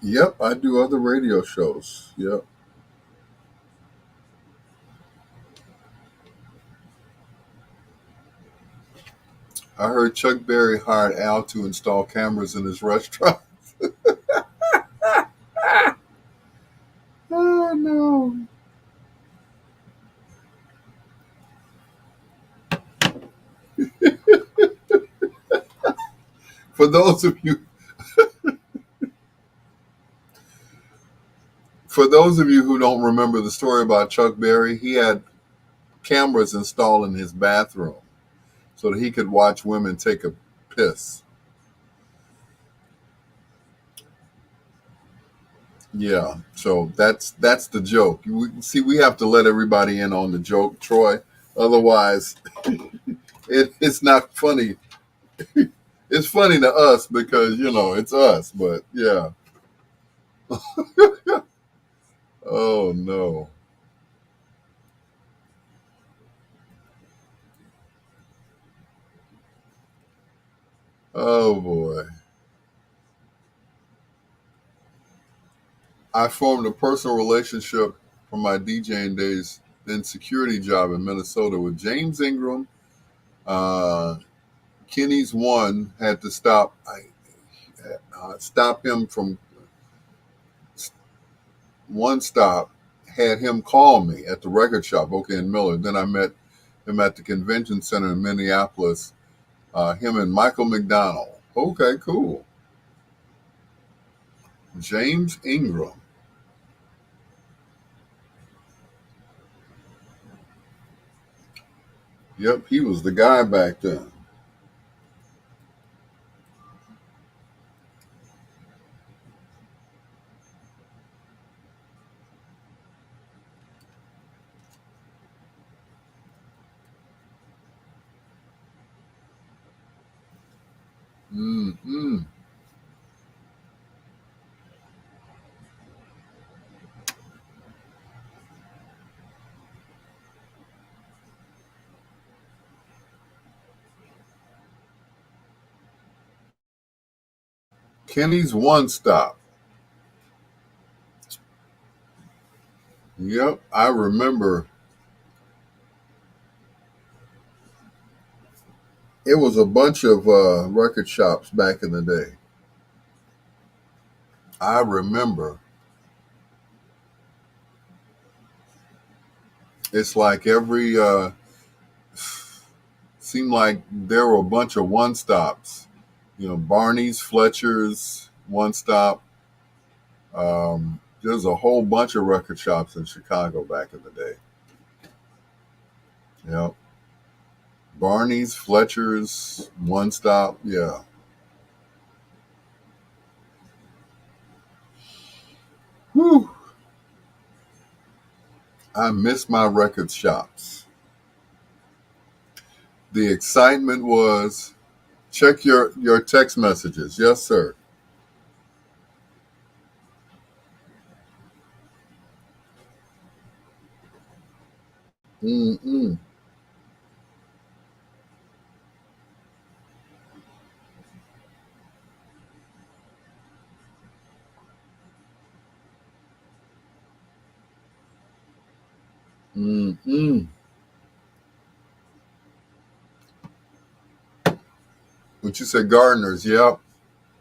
Yep. I do other radio shows. Yep. I heard Chuck Berry hired Al to install cameras in his restaurant. Oh no. For those of you for those of you who don't remember the story about Chuck Berry, he had cameras installed in his bathroom so that he could watch women take a piss. Yeah, so that's the joke. See, we have to let everybody in on the joke, Troy. Otherwise, it's not funny. It's funny to us because it's us. But yeah. Oh no. Oh boy. I formed a personal relationship from my DJing days, then security job in Minnesota with James Ingram. Uh, Kenny's one had to stop him from one stop, had him call me at the record shop, okay, in Miller. Then I met him at the convention center in Minneapolis, him and Michael McDonald. Okay, cool. James Ingram. Yep, he was the guy back then. Mm. Mm-mm. Kenny's One Stop. Yep, I remember. It was a bunch of record shops back in the day. I remember. It's like every seemed like there were a bunch of one stops. You know, Barney's, Fletcher's, One Stop. There's a whole bunch of record shops in Chicago back in the day. Yep. Barney's, Fletcher's, One Stop. Yeah. Whew. I miss my record shops. The excitement was check your text messages. Yes, sir. Mm-mm. Mm-mm. What you said, Gardeners? Yep.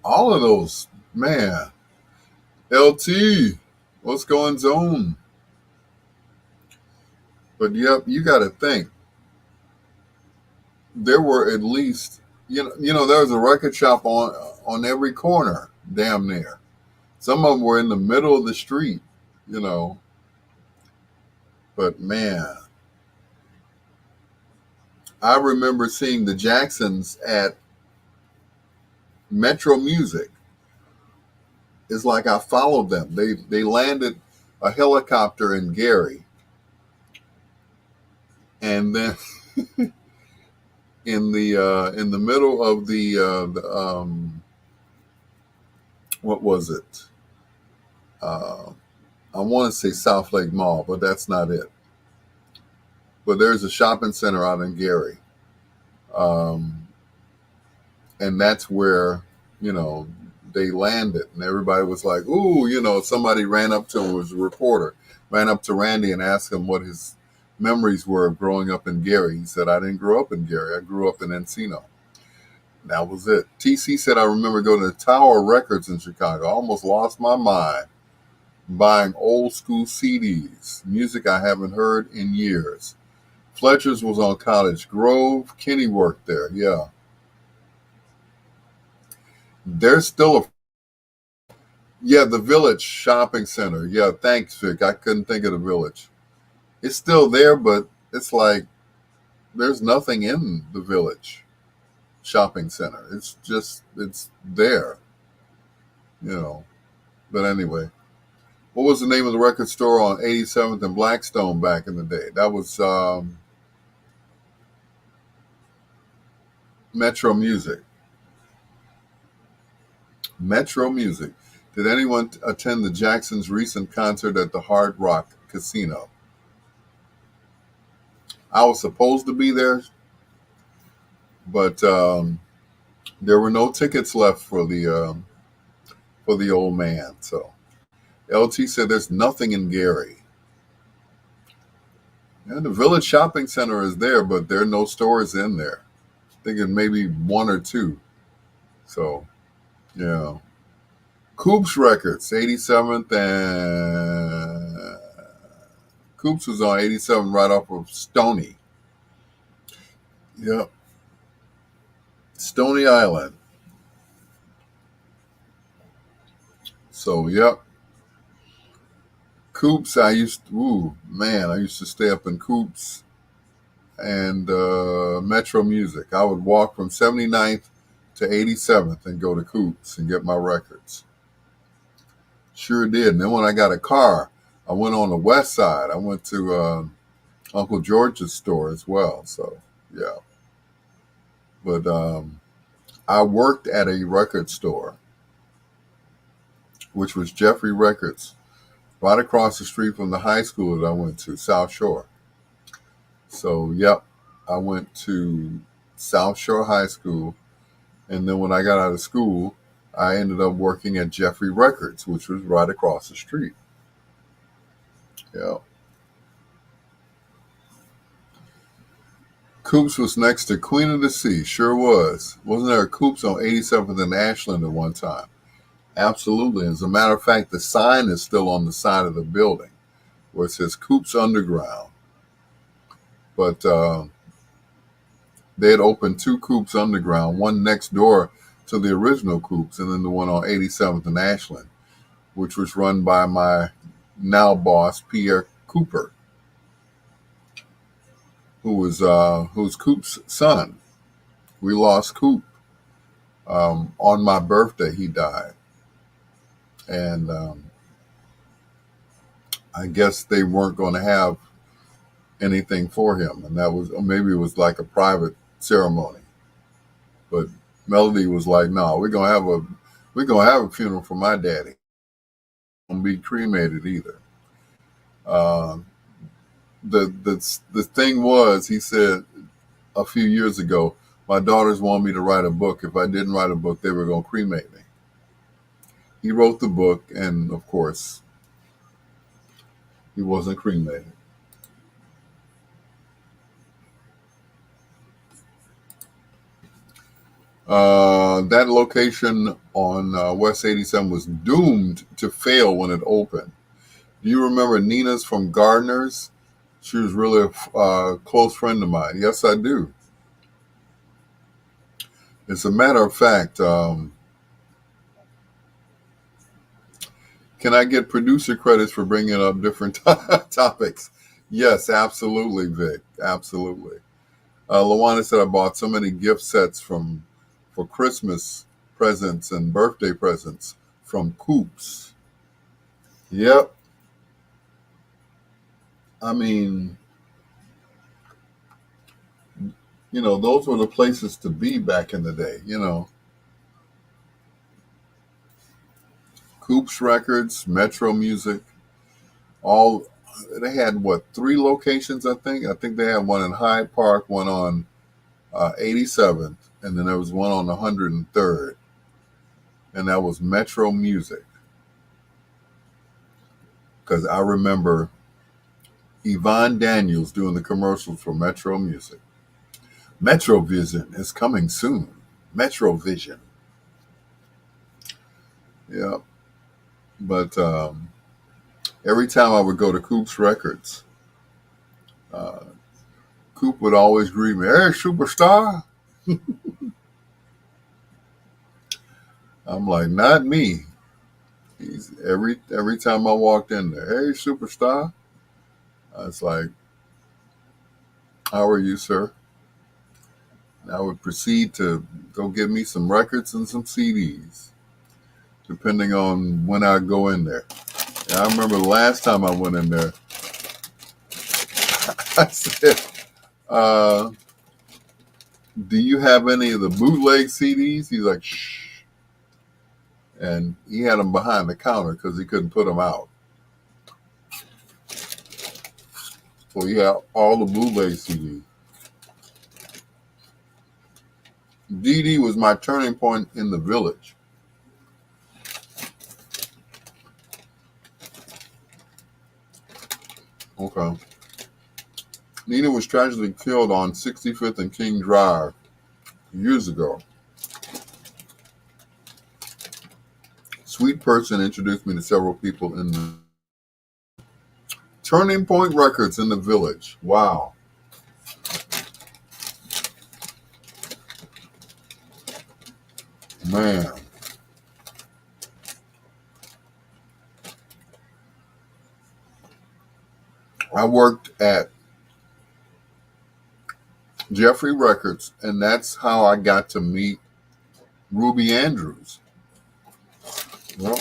All of those, man. LT, what's going on? But yep, you got to think there were at least there was a record shop on every corner, damn near. Some of them were in the middle of the street, you know. But man, I remember seeing the Jacksons at Metro Music. It's like I followed them. They landed a helicopter in Gary, and then in the middle of what was it? I want to say South Lake Mall, but that's not it. But there's a shopping center out in Gary, um, and that's where you know they landed, and everybody was like, "Ooh!" Somebody ran up to him, it was a reporter, ran up to Randy and asked him what his memories were of growing up in Gary. He said, "I didn't grow up in Gary. I grew up in Encino." That was it. TC said, "I remember going to Tower Records in Chicago. I almost lost my mind buying old school CDs, music I haven't heard in years." Fletcher's was on Cottage Grove. Kenny worked there. Yeah. There's still the Village Shopping Center. Yeah, thanks, Vic. I couldn't think of the Village. It's still there, but it's like there's nothing in the Village Shopping Center. It's there, you know. But anyway, what was the name of the record store on 87th and Blackstone back in the day? That was Metro Music. Metro Music. Did anyone attend the Jacksons' recent concert at the Hard Rock Casino? I was supposed to be there, but there were no tickets left for the old man. So LT said there's nothing in Gary. And the Village Shopping Center is there, but there are no stores in there. Thinking maybe one or two. So, yeah. Coops Records, 87th, and Coops was on 87 right off of Stony. Yep. Stony Island. So, yep. Coops, I used to stay up in Coops and Metro Music. I would walk from 79th to 87th and go to Coops and get my records. Sure did. And then when I got a car, I went on the west side. I went to Uncle George's store as well. So, yeah. But I worked at a record store, which was Jeffrey Records, right across the street from the high school that I went to, South Shore. So, yep, I went to South Shore High School. And then when I got out of school, I ended up working at Jeffrey Records, which was right across the street. Yeah. Coops was next to Queen of the Sea. Sure was. Wasn't there a Coops on 87th and Ashland at one time? Absolutely. As a matter of fact, the sign is still on the side of the building where it says Coops Underground. But they had opened two Coops Underground, one next door to the original Coops, and then the one on 87th and Ashland, which was run by my now boss, Pierre Cooper, who's Coop's son. We lost Coop. On my birthday, he died. And I guess they weren't going to have anything for him. And that was, or maybe it was like a private ceremony. But Melody was like, no, we're going to have a funeral for my daddy. Won't be cremated either. The thing was, he said a few years ago, my daughters wanted me to write a book. If I didn't write a book, they were going to cremate me. He wrote the book, and of course, he wasn't cremated. That location on West 87 was doomed to fail when it opened. Do you remember Nina's from Gardner's? She was really a close friend of mine. Yes, I do. As a matter of fact, can I get producer credits for bringing up different topics? Yes, absolutely, Vic. Absolutely. Lawana said I bought so many gift sets for Christmas presents and birthday presents from Coops. Yep. I mean, those were the places to be back in the day, Coops Records, Metro Music, all, they had, 3 locations, I think? I think they had one in Hyde Park, one on 87th, and then there was one on 103rd, and that was Metro Music. Because I remember Yvonne Daniels doing the commercials for Metro Music. Metrovision is coming soon. Metrovision. Yeah. But every time I would go to Coop's Records, Coop would always greet me, "Hey, superstar." I'm like, not me. He's every time I walked in there, "Hey, superstar." I was like, "How are you, sir?" And I would proceed to go get me some records and some CDs, depending on when I go in there. And I remember the last time I went in there, I said, "Do you have any of the bootleg CDs?" He's like, "Shh." And he had them behind the counter because he couldn't put them out. So he had all the bootleg CDs. DD was my turning point in the village. Okay. Nina was tragically killed on 65th and King Drive years ago. Sweet person introduced me to several people in the Turning Point Records in the village. Wow. Man. I worked at Jeffrey Records, and that's how I got to meet Ruby Andrews. Yep.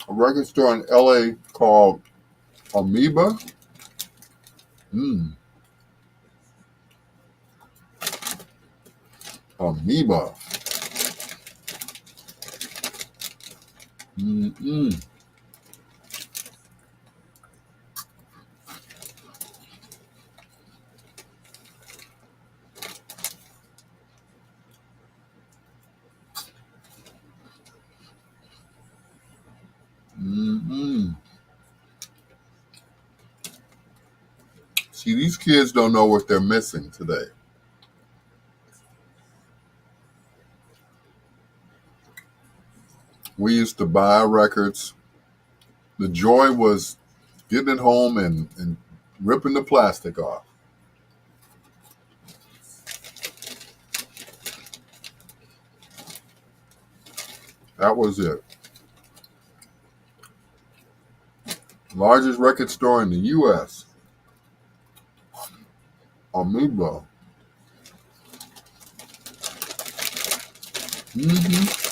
A record store in LA called Amoeba. Amoeba. Mm-mm. Mm-mm. See, these kids don't know what they're missing today. We used to buy records. The joy was getting it home and ripping the plastic off. That was it. Largest record store in the U.S. Amoeba. Mm-hmm.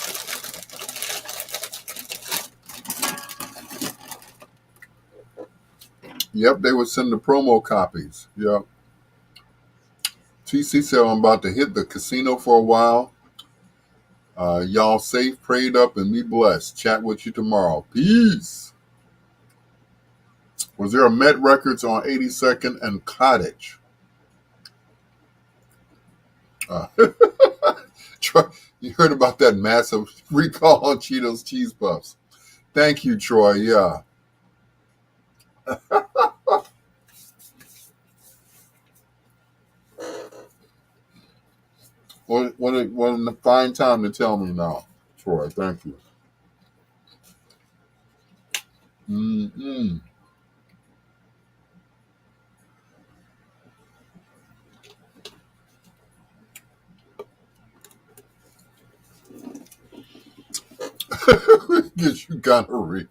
Yep, they would send the promo copies. Yep. TC said, I'm about to hit the casino for a while. Y'all safe, prayed up, and be blessed. Chat with you tomorrow. Peace. Was there a Met Records on 82nd and Cottage? Uh, Troy, you heard about that massive recall on Cheetos Cheese Puffs. Thank you, Troy. Yeah. What a fine time to tell me now, Troy. Thank you. Mm-mm. Get you gonorrhea.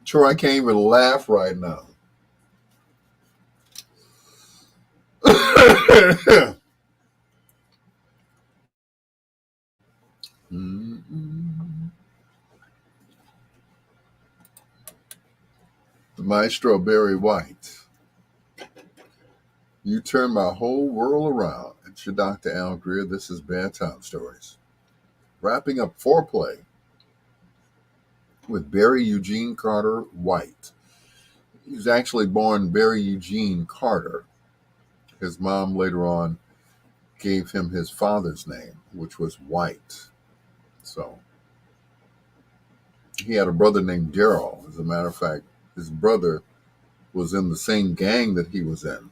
Troy, I can't even laugh right now. Mm-mm. The Maestro Barry White. You turn my whole world around. It's your Dr. Al Greer. This is Bedtime Stories. Wrapping up Foreplay with Barry Eugene Carter White. He was actually born Barry Eugene Carter. His mom later on gave him his father's name, which was White. So he had a brother named Darrell. As a matter of fact, his brother was in the same gang that he was in.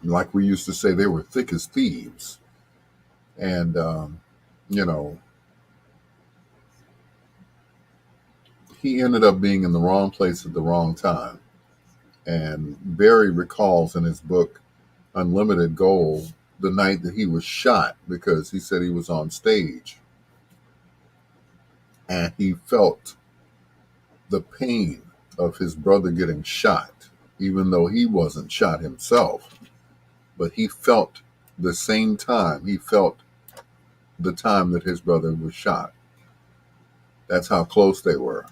Like we used to say, they were thick as thieves. And, you know, he ended up being in the wrong place at the wrong time. And Barry recalls in his book, Unlimited Gold, the night that he was shot because he said he was on stage and he felt the pain of his brother getting shot, even though he wasn't shot himself. But he felt the same time. He felt the time that his brother was shot. That's how close they were.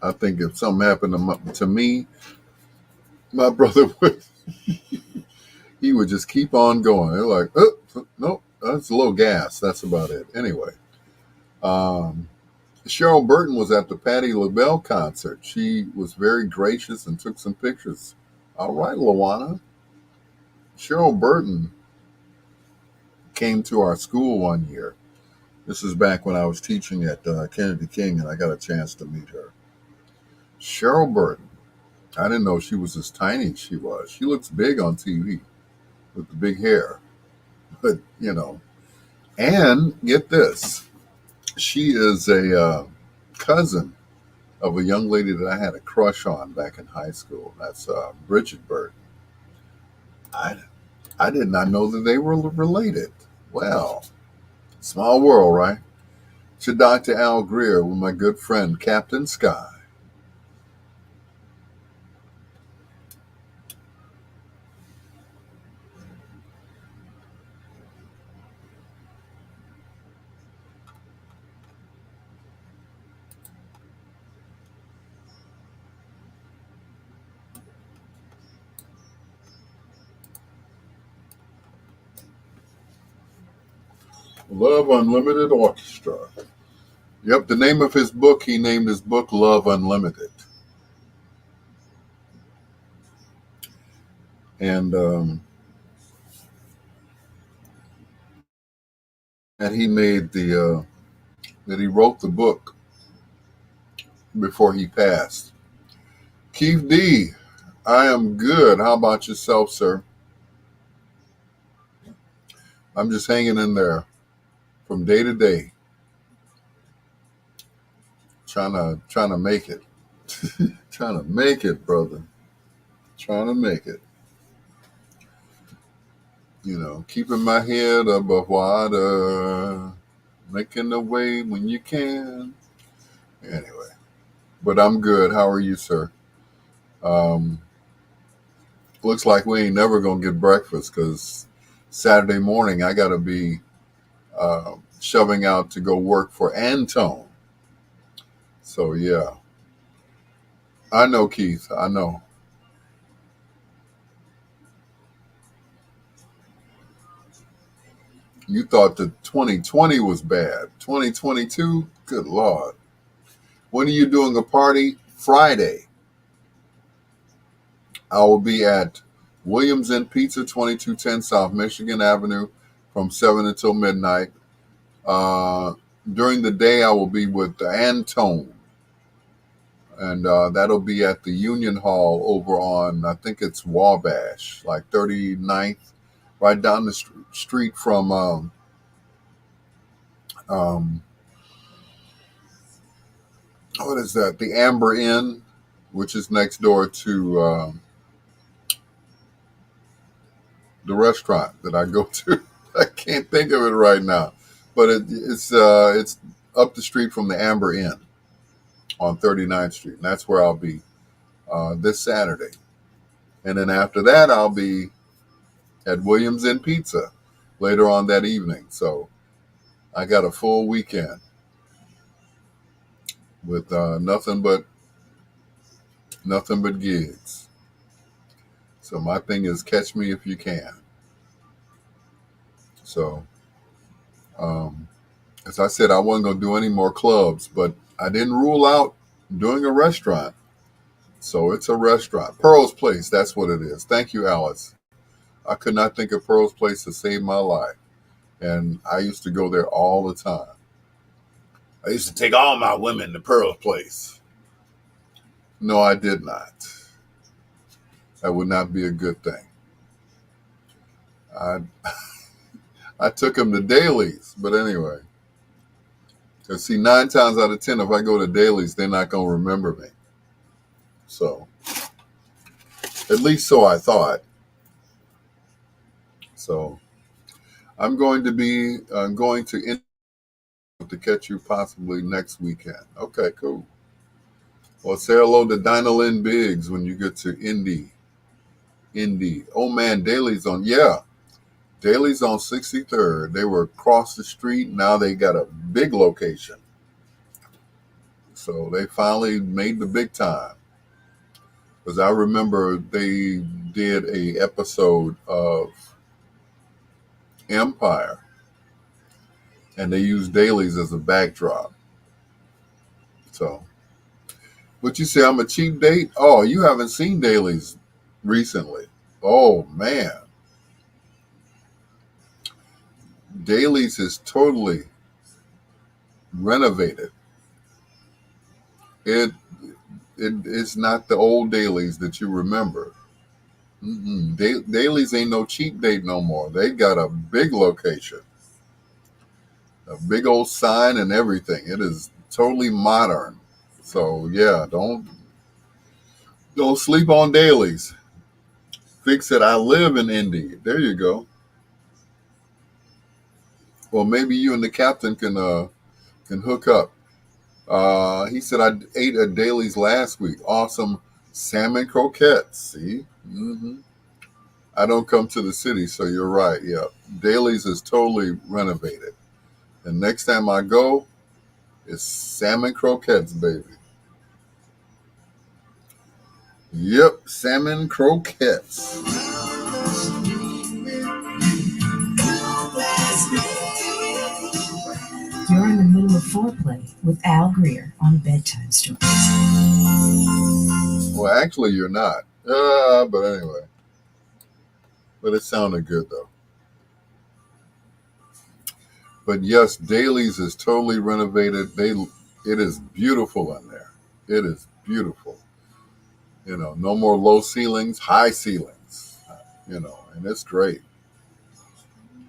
I think if something happened to me, my brother would, he would just keep on going. They're like, oh, nope, that's a little gas. That's about it. Anyway, Cheryl Burton was at the Patti LaBelle concert. She was very gracious and took some pictures. All right, Luana. Cheryl Burton came to our school one year. This is back when I was teaching at Kennedy King, and I got a chance to meet her. Cheryl Burton. I didn't know she was as tiny as she was. She looks big on TV with the big hair. But, you know, and get this. She is a cousin of a young lady that I had a crush on back in high school. That's Bridget Burton. I did not know that they were related. Well, small world, right? To Dr. Al Greer with my good friend Captain Sky. Love Unlimited Orchestra. Yep, the name of his book, he named his book Love Unlimited. And he made that he wrote the book before he passed. Keith D, I am good. How about yourself, sir? I'm just hanging in there from day to day, trying to make it. Trying to make it, brother. Trying to make it. You know, keeping my head above water, making the way when you can. Anyway, but I'm good. How are you, sir? Looks like we ain't never gonna get breakfast because Saturday morning I gotta be shoving out to go work for Antone. So yeah, I know, Keith. I know. You thought that 2020 was bad. 2022, good Lord. When are you doing a party? Friday. I will be at Williams Inn Pizza, 2210 South Michigan Avenue from 7 until midnight. During the day, I will be with Antone. And that'll be at the Union Hall over on, I think it's Wabash, like 39th, right down the street from, what is that? The Amber Inn, which is next door to the restaurant that I go to. I can't think of it right now, but it's up the street from the Amber Inn on 39th Street, and that's where I'll be this Saturday. And then after that, I'll be at Williams Inn Pizza later on that evening. So I got a full weekend with nothing but gigs. So my thing is catch me if you can. So as I said, I wasn't going to do any more clubs, but I didn't rule out doing a restaurant. So it's a restaurant. Pearl's Place, that's what it is. Thank you, Alice. I could not think of Pearl's Place to save my life. And I used to go there all the time. I used to take all my women to Pearl's Place. No, I did not. That would not be a good thing. I took them to Dailies, but anyway. Because see, 9 times out of 10, if I go to Dailies, they're not going to remember me. So, at least so I thought. So, I'm going to catch you possibly next weekend. Okay, cool. Well, say hello to Dinah Lynn Biggs when you get to Indy. Oh man, Daly's on 63rd. They were across the street. Now they got a big location. So they finally made the big time. Because I remember they did a episode of Empire. And they used Dailies as a backdrop. So, but you say I'm a cheap date? Oh, you haven't seen Dailies recently. Oh, man. Dailies is totally renovated. It's not the old Dailies that you remember. Dailies ain't no cheap date no more. They got a big location. A big old sign and everything. It is totally modern. So yeah, don't sleep on Dailies. Fix it. I live in Indy. There you go. Well, maybe you and the captain can hook up. He said I ate at Dailies last week. Awesome salmon croquettes. See, I don't come to the city, so you're right. Yeah, Dailies is totally renovated. And next time I go, it's salmon croquettes, baby. Yep, salmon croquettes. Foreplay with Al Greer on Bedtime Stories. Well, actually, you're not. But anyway. But it sounded good, though. But yes, Daly's is totally renovated. It is beautiful in there. It is beautiful. No more low ceilings, high ceilings. And it's great.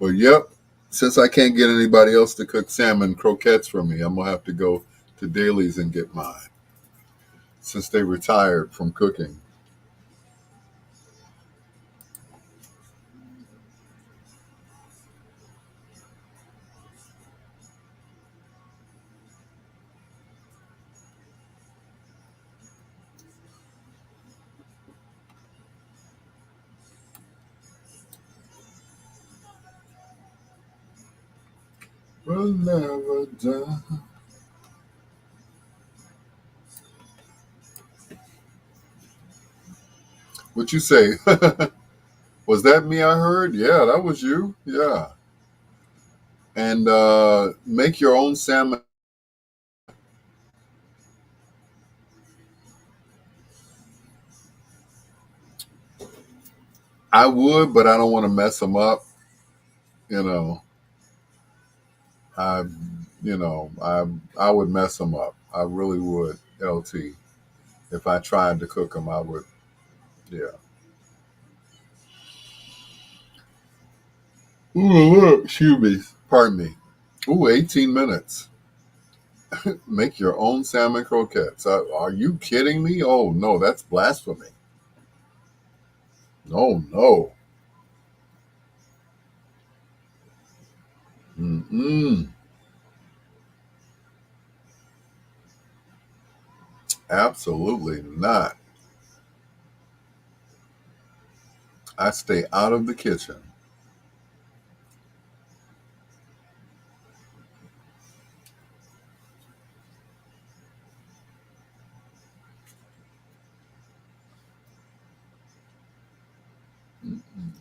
But yep, since I can't get anybody else to cook salmon croquettes for me, I'm gonna have to go to Daly's and get mine. Since they retired from cooking. Will never die. What you say? Was that me I heard? Yeah, that was you. Yeah. And make your own salmon. I would, but I don't want to mess them up. I, I would mess them up. I really would, LT. If I tried to cook them, I would. Yeah. Ooh, excuse me. Pardon me. Ooh, 18 minutes. Make your own salmon croquettes. Are you kidding me? Oh, no, that's blasphemy. No, no. Mm-mm. Absolutely not. I stay out of the kitchen.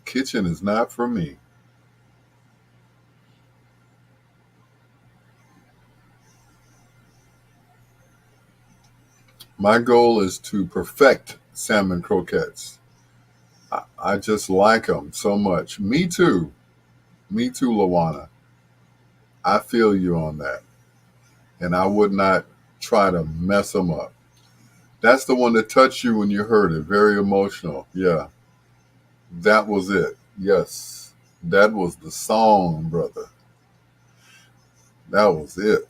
Kitchen is not for me. My goal is to perfect salmon croquettes. I just like them so much. Me too. Me too, Lawana. I feel you on that. And I would not try to mess them up. That's the one that touched you when you heard it. Very emotional. Yeah. That was it. Yes. That was the song, brother. That was it.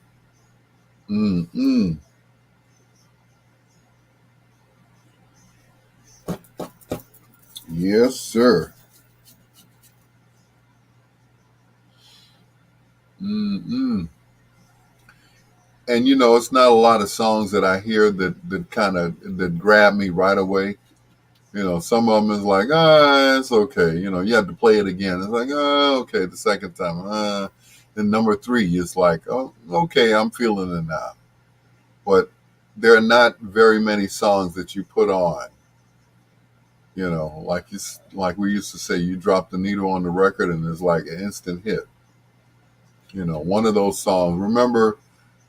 Mm-mm. Yes, sir. Mm-mm. And it's not a lot of songs that I hear that kind of that grab me right away. Some of them is like, it's okay. You have to play it again. It's like, okay, the second time. And number 3 is like, oh, okay, I'm feeling it now. But there are not very many songs that you put on. Like we used to say, you drop the needle on the record and it's like an instant hit. One of those songs. Remember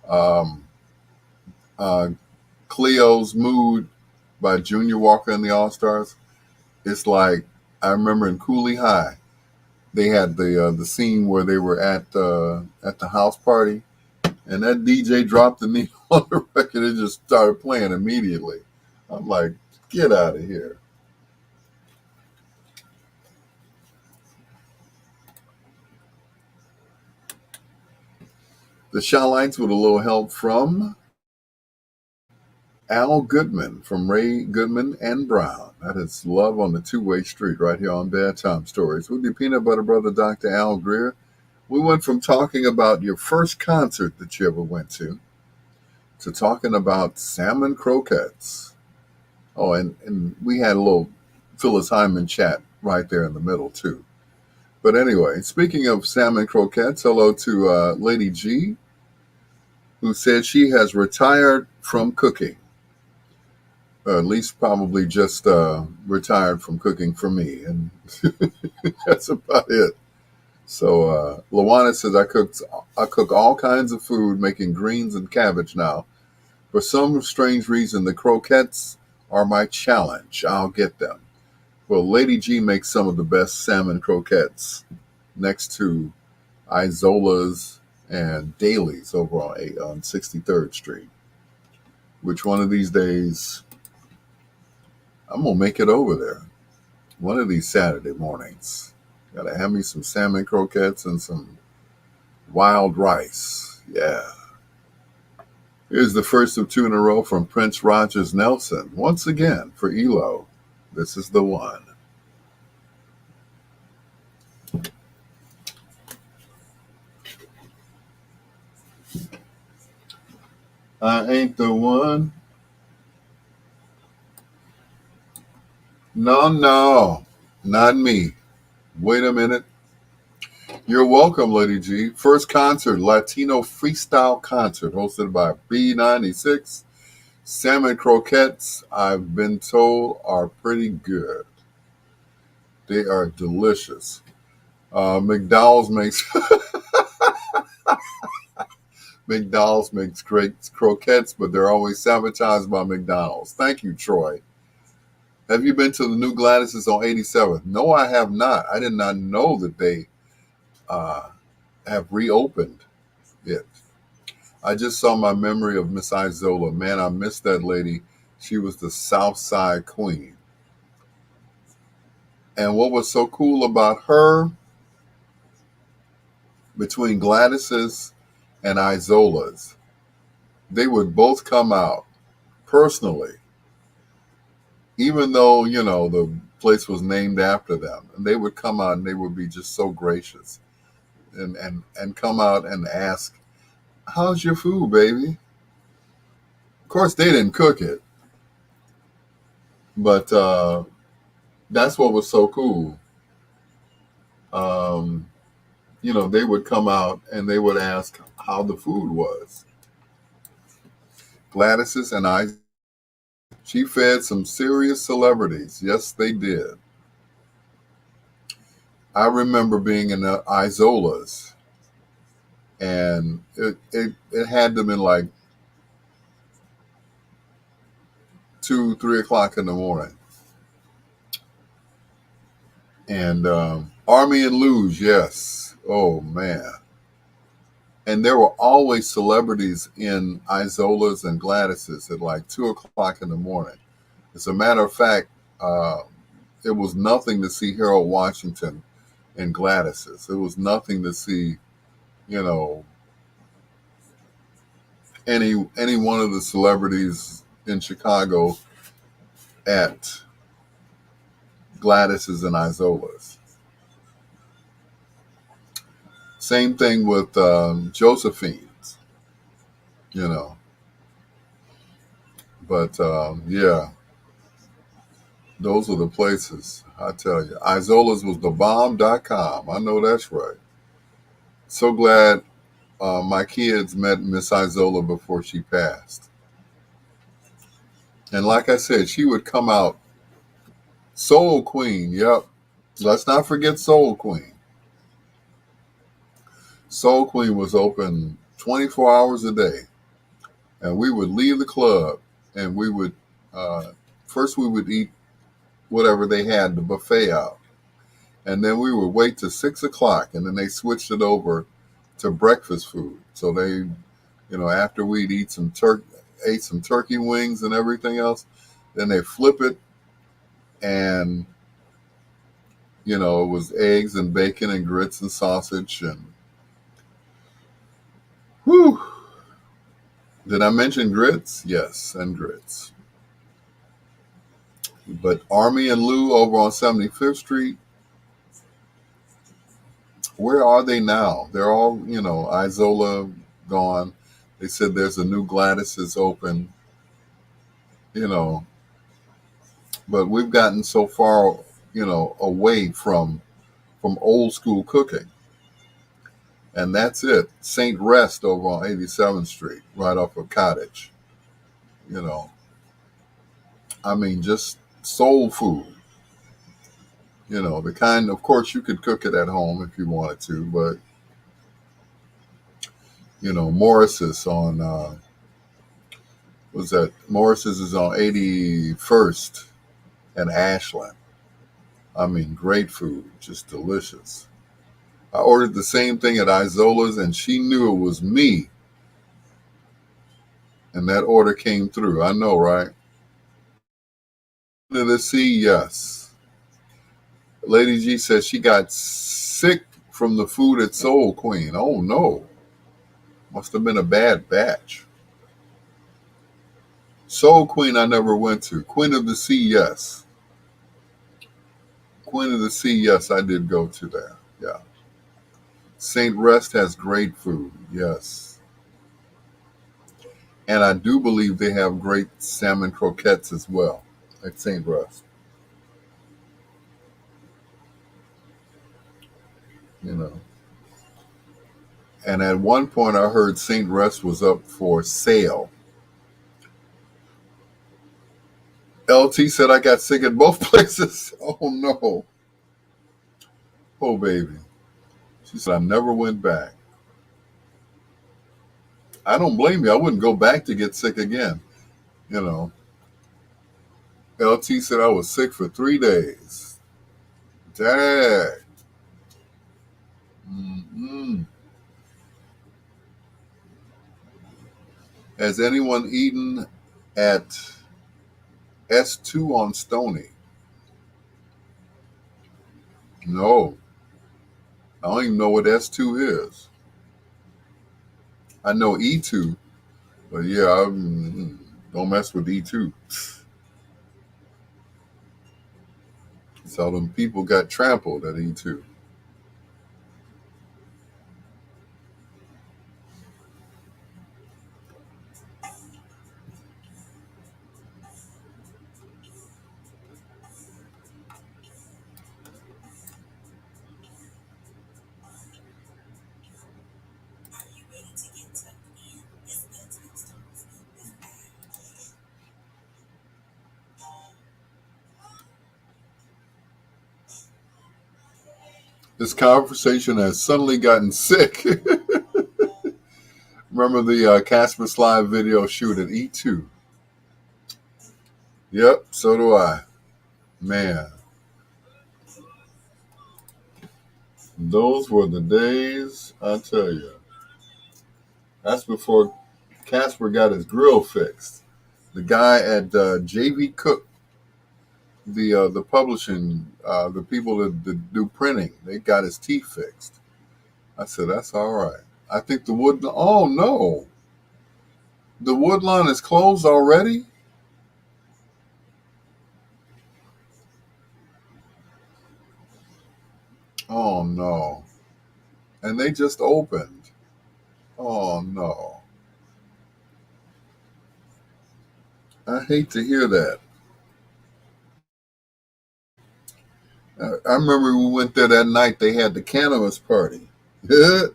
um, Cleo's Mood by Junior Walker and the All-Stars? It's like, I remember in Cooley High, they had the scene where they were at the house party, and that DJ dropped the needle on the record and just started playing immediately. I'm like, get out of here. The Shalites with a little help from Al Goodman from Ray Goodman and Brown. That is Love on the Two-Way Street right here on Bedtime Stories with your peanut butter brother, Dr. Al Greer. We went from talking about your first concert that you ever went to talking about salmon croquettes. Oh, and we had a little Phyllis Hyman chat right there in the middle, too. But anyway, speaking of salmon croquettes, hello to Lady G, who said she has retired from cooking. At least probably just retired from cooking for me. And that's about it. So Lawana says, I cooked I cook all kinds of food, making greens and cabbage now. For some strange reason, the croquettes are my challenge. I'll get them. Well, Lady G makes some of the best salmon croquettes next to Isola's and Daly's over on 63rd Street. Which one of these days I'm going to make it over there. One of these Saturday mornings. Gotta have me some salmon croquettes and some wild rice. Yeah. Here's the first of two in a row from Prince Rogers Nelson. Once again for ELO. This is the one. I ain't the one. No, not me. Wait a minute. You're welcome, Lady G. First concert, Latino freestyle concert hosted by B96. Salmon croquettes, I've been told, are pretty good. They are delicious. McDowell's makes McDonald's makes great croquettes, but they're always sabotaged by McDonald's. Thank you, Troy. Have you been to the new Gladys's on 87th? No, I have not. I did not know that they have reopened it. I just saw my memory of Miss Isola. Man, I miss that lady. She was the South Side queen. And what was so cool about her, between Gladys's and Isola's, they would both come out personally, even though, the place was named after them. And they would come out and they would be just so gracious and come out and ask, how's your food, baby? Of course, they didn't cook it, but that's what was so cool. They would come out and they would ask how the food was. Gladys's and she fed some serious celebrities. Yes, they did. I remember being in the Isola's, and it had them in like 2, 3 o'clock in the morning. And Army and Luge, yes. Oh, man. And there were always celebrities in Isola's and Gladys's at like 2 o'clock in the morning. As a matter of fact, it was nothing to see Harold Washington in Gladys's. It was nothing to see, any one of the celebrities in Chicago at Gladys's and Isola's. Same thing with Josephine's, But yeah, those are the places, I tell you. Isola's was the bomb.com. I know that's right. So glad my kids met Miss Isola before she passed. And like I said, she would come out. Soul Queen, yep. Let's not forget Soul Queen. Soul Queen was open 24 hours a day. And we would leave the club and we would, first we would eat whatever they had, the buffet out. And then we would wait till 6 o'clock, and then they switched it over to breakfast food. So they, after we'd ate some turkey wings and everything else, then they flip it, and it was eggs and bacon and grits and sausage and whew. Did I mention grits? Yes, and grits. But Army and Lou over on 75th Street, where are they now? They're all, Isola gone. They said there's a new Gladys's open, but we've gotten so far, away from old school cooking. And that's it. St. Rest over on 87th Street, right off of Cottage. I mean, just soul food. The kind, of course, you could cook it at home if you wanted to, but Morris's on was that Morris's is on 81st and Ashland. I mean, great food, just delicious. I ordered the same thing at Isola's, and she knew it was me, and that order came through. I know, right? To the sea, yes. Lady G says she got sick from the food at Soul Queen. Oh no, must have been a bad batch. Soul Queen I never went to. Queen of the Sea, yes. Queen of the Sea, yes, I did go to that. Yeah. St. Rest has great food, yes. And I do believe they have great salmon croquettes as well at St. Rest. You know. And at one point I heard St. Rest was up for sale. LT said I got sick at both places. Oh no. Oh baby. She said I never went back. I don't blame you. I wouldn't go back to get sick again. You know. LT said I was sick for 3 days. Dang. Mm-mm. Has anyone eaten at S2 on Stony? No. I don't even know what S2 is. I know E2, but yeah, don't mess with E2. So them people got trampled at E2. This conversation has suddenly gotten sick. Remember the Casper Slide video shoot at E2? Yep, so do I. Man, those were the days, I tell you. That's before Casper got his grill fixed. The guy at JV Cook, the publishing, the people that do printing, they got his teeth fixed. I said, that's all right. I think oh no, the Woodlawn is closed already? Oh no. And they just opened. Oh no. I hate to hear that. I remember we went there that night, they had the cannabis party. Yeah.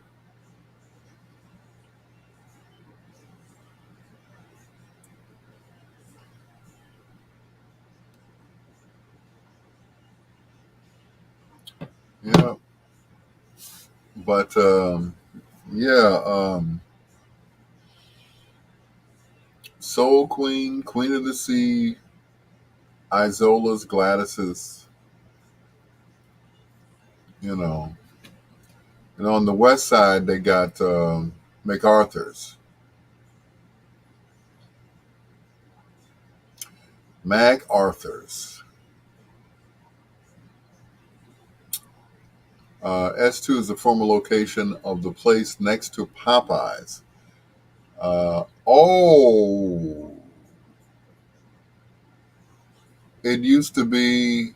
But yeah, Soul Queen, Queen of the Sea, Isola's, Gladys's, you know. And on the west side, they got MacArthur's. MacArthur's. S2 is the former location of the place next to Popeyes. Oh, it used to be,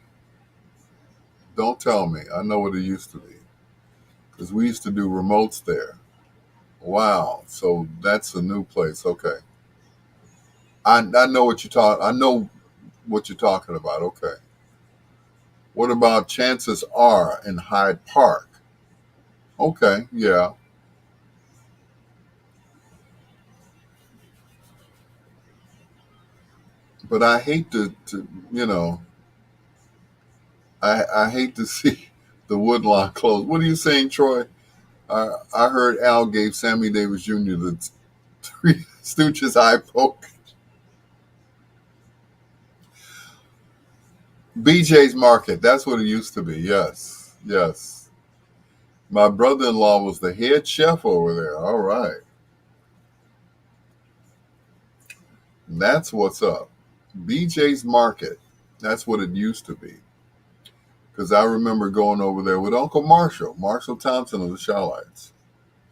don't tell me, I know what it used to be. Because we used to do remotes there. Wow, so that's a new place. Okay. I know what I know what you're talking about. Okay. What about Chances Are in Hyde Park? Okay, yeah. But I hate to I hate to see the Woodlawn close. What are you saying, Troy? I heard Al gave Sammy Davis Jr. the Three Stooges eye poke. BJ's Market. That's what it used to be. Yes. Yes. My brother-in-law was the head chef over there. All right. That's what's up. BJ's Market. That's what it used to be. Because I remember going over there with Uncle Marshall Thompson of the Shawlites.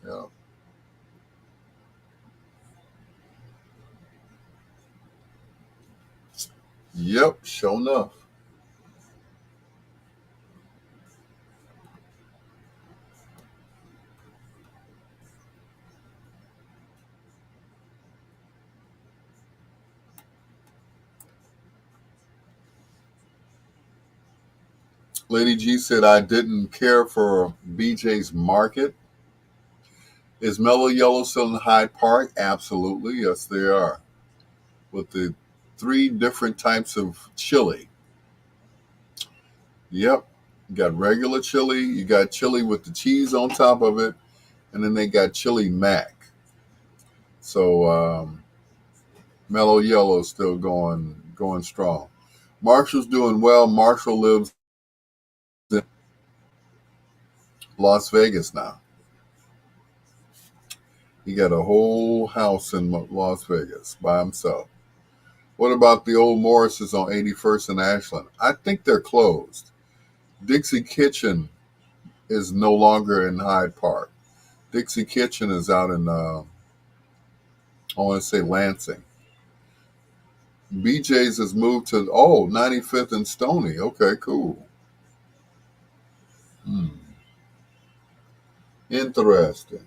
Yeah. Yep, sure enough. Lady G said I didn't care for BJ's Market. Is Mellow Yellow still in Hyde Park? Absolutely. Yes, they are. With the 3 different types of chili. Yep. You got regular chili, you got chili with the cheese on top of it, and then they got chili mac. So Mellow Yellow is still going strong. Marshall's doing well. Marshall lives in Las Vegas now. He got a whole house in Las Vegas by himself. What about the old Morris's on 81st and Ashland? I think they're closed. Dixie Kitchen is no longer in Hyde Park. Dixie Kitchen is out in, I want to say Lansing. BJ's has moved to, 95th and Stony. Okay, cool. Interesting.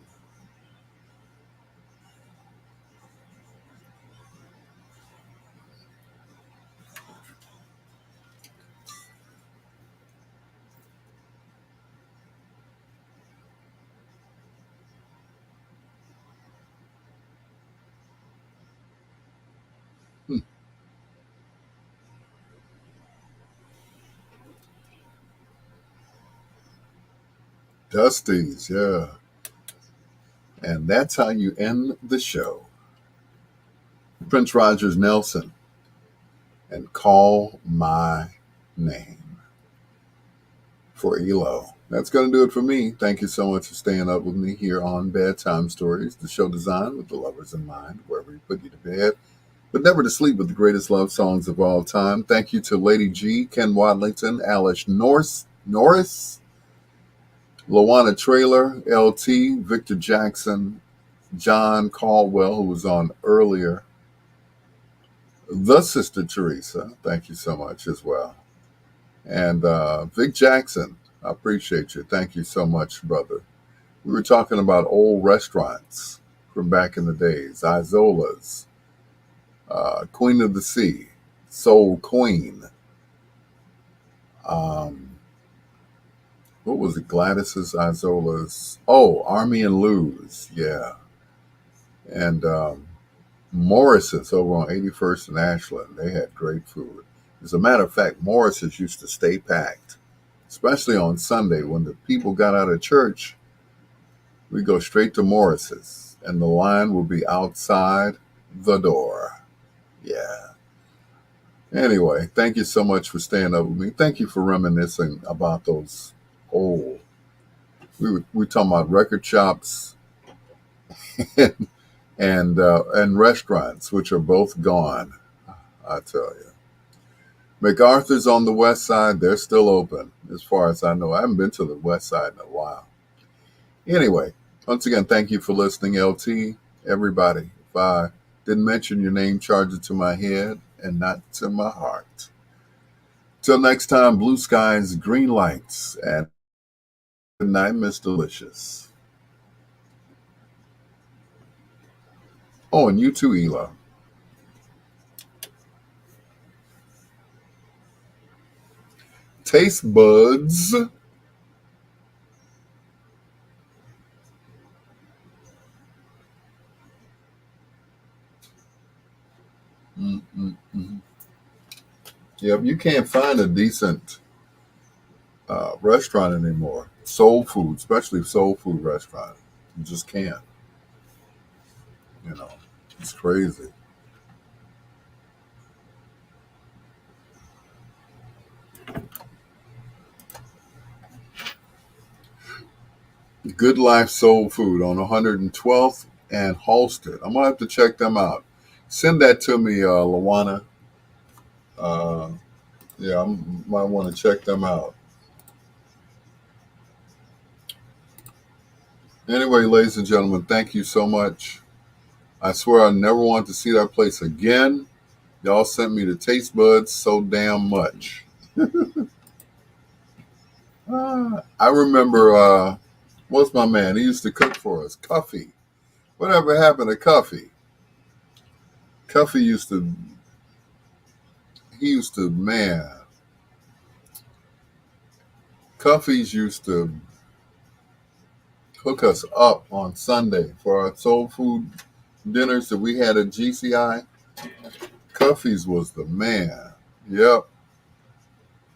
Dusty's, yeah. And that's how you end the show. Prince Rogers Nelson and Call My Name for ELO. That's going to do it for me. Thank you so much for staying up with me here on Bedtime Stories, the show designed with the lovers in mind, wherever you put you to bed, but never to sleep with the greatest love songs of all time. Thank you to Lady G, Ken Wadlington, Alice Norris, Lawana Trailer, LT, Victor Jackson, John Caldwell, who was on earlier, the Sister Teresa, thank you so much as well. And Vic Jackson, I appreciate you. Thank you so much, brother. We were talking about old restaurants from back in the days. Isola's, Queen of the Sea, Soul Queen. What was it? Gladys's, Isola's. Oh, Army and Lou's. Yeah. And Morris's over on 81st and Ashland. They had great food. As a matter of fact, Morris's used to stay packed, especially on Sunday when the people got out of church. We go straight to Morris's, and the line will be outside the door. Yeah. Anyway, thank you so much for staying up with me. Thank you for reminiscing about those old. We were talking about record shops and restaurants, which are both gone. I tell you. MacArthur's on the west side. They're still open, as far as I know. I haven't been to the west side in a while. Anyway, once again, thank you for listening, LT. Everybody, if I didn't mention your name, charge it to my head and not to my heart. Till next time, blue skies, green lights, and good night, Miss Delicious. Oh, and you too, Ela. Taste buds. Mm-mm-mm. Yep, you can't find a decent restaurant anymore. soul food, especially soul food restaurant. You just can't. You know, it's crazy. Good Life Soul Food on 112th and Halsted. I'm gonna have to check them out. Send that to me, Lawana. Uh, yeah, I might want to check them out. Anyway, ladies and gentlemen, thank you so much. I swear I never want to see that place again. Y'all sent me the taste buds so damn much. I remember, what's my man? He used to cook for us, Cuffy. Whatever happened to Cuffy? Cuffy man, Cuffy's used to hook us up on Sunday for our soul food dinners that we had at GCI. Cuffy's was the man. Yep.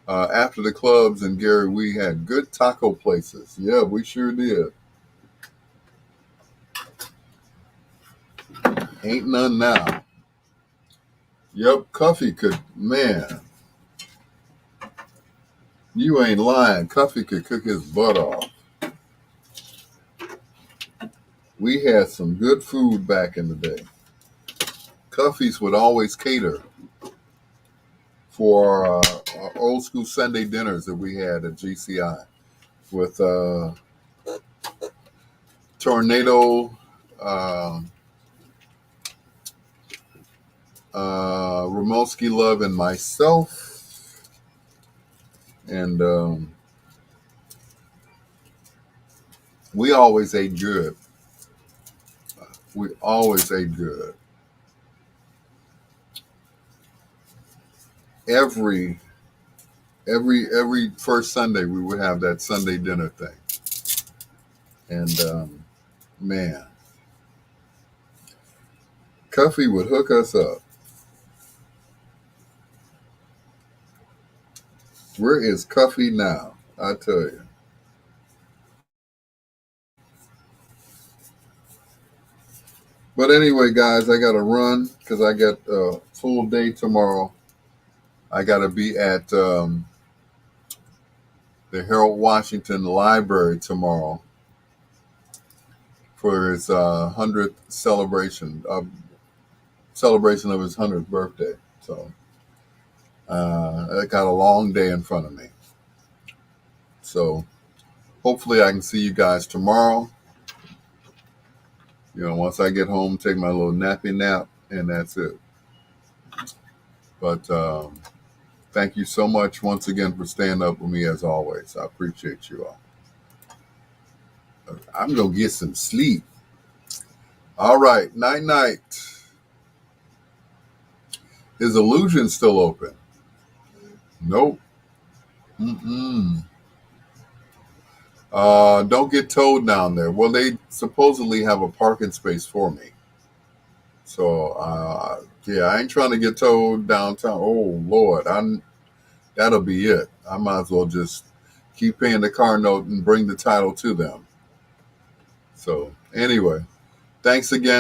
After the clubs in Gary, we had good taco places. Yeah, we sure did. Ain't none now. Yep, Cuffy could, man, you ain't lying. Cuffy could cook his butt off. We had some good food back in the day. Cuffy's would always cater for our old school Sunday dinners that we had at GCI with Tornado, Ramosky Love, and myself. And we always ate good. We always ate good. Every first Sunday we would have that Sunday dinner thing. And man, Cuffy would hook us up. Where is Cuffy now? I tell you. But anyway, guys, I got to run because I got a full day tomorrow. I got to be at the Harold Washington Library tomorrow for his 100th celebration of his 100th birthday. So I got a long day in front of me. So hopefully I can see you guys tomorrow. You know, once I get home, take my little nappy nap, and that's it. But thank you so much once again for staying up with me as always. I appreciate you all. I'm going to get some sleep. All right. Night. Is Illusion still open? Nope. Don't get towed down there. Well, they supposedly have a parking space for me. So, yeah, I ain't trying to get towed downtown. Oh, Lord. That'll be it. I might as well just keep paying the car note and bring the title to them. So, anyway, thanks again.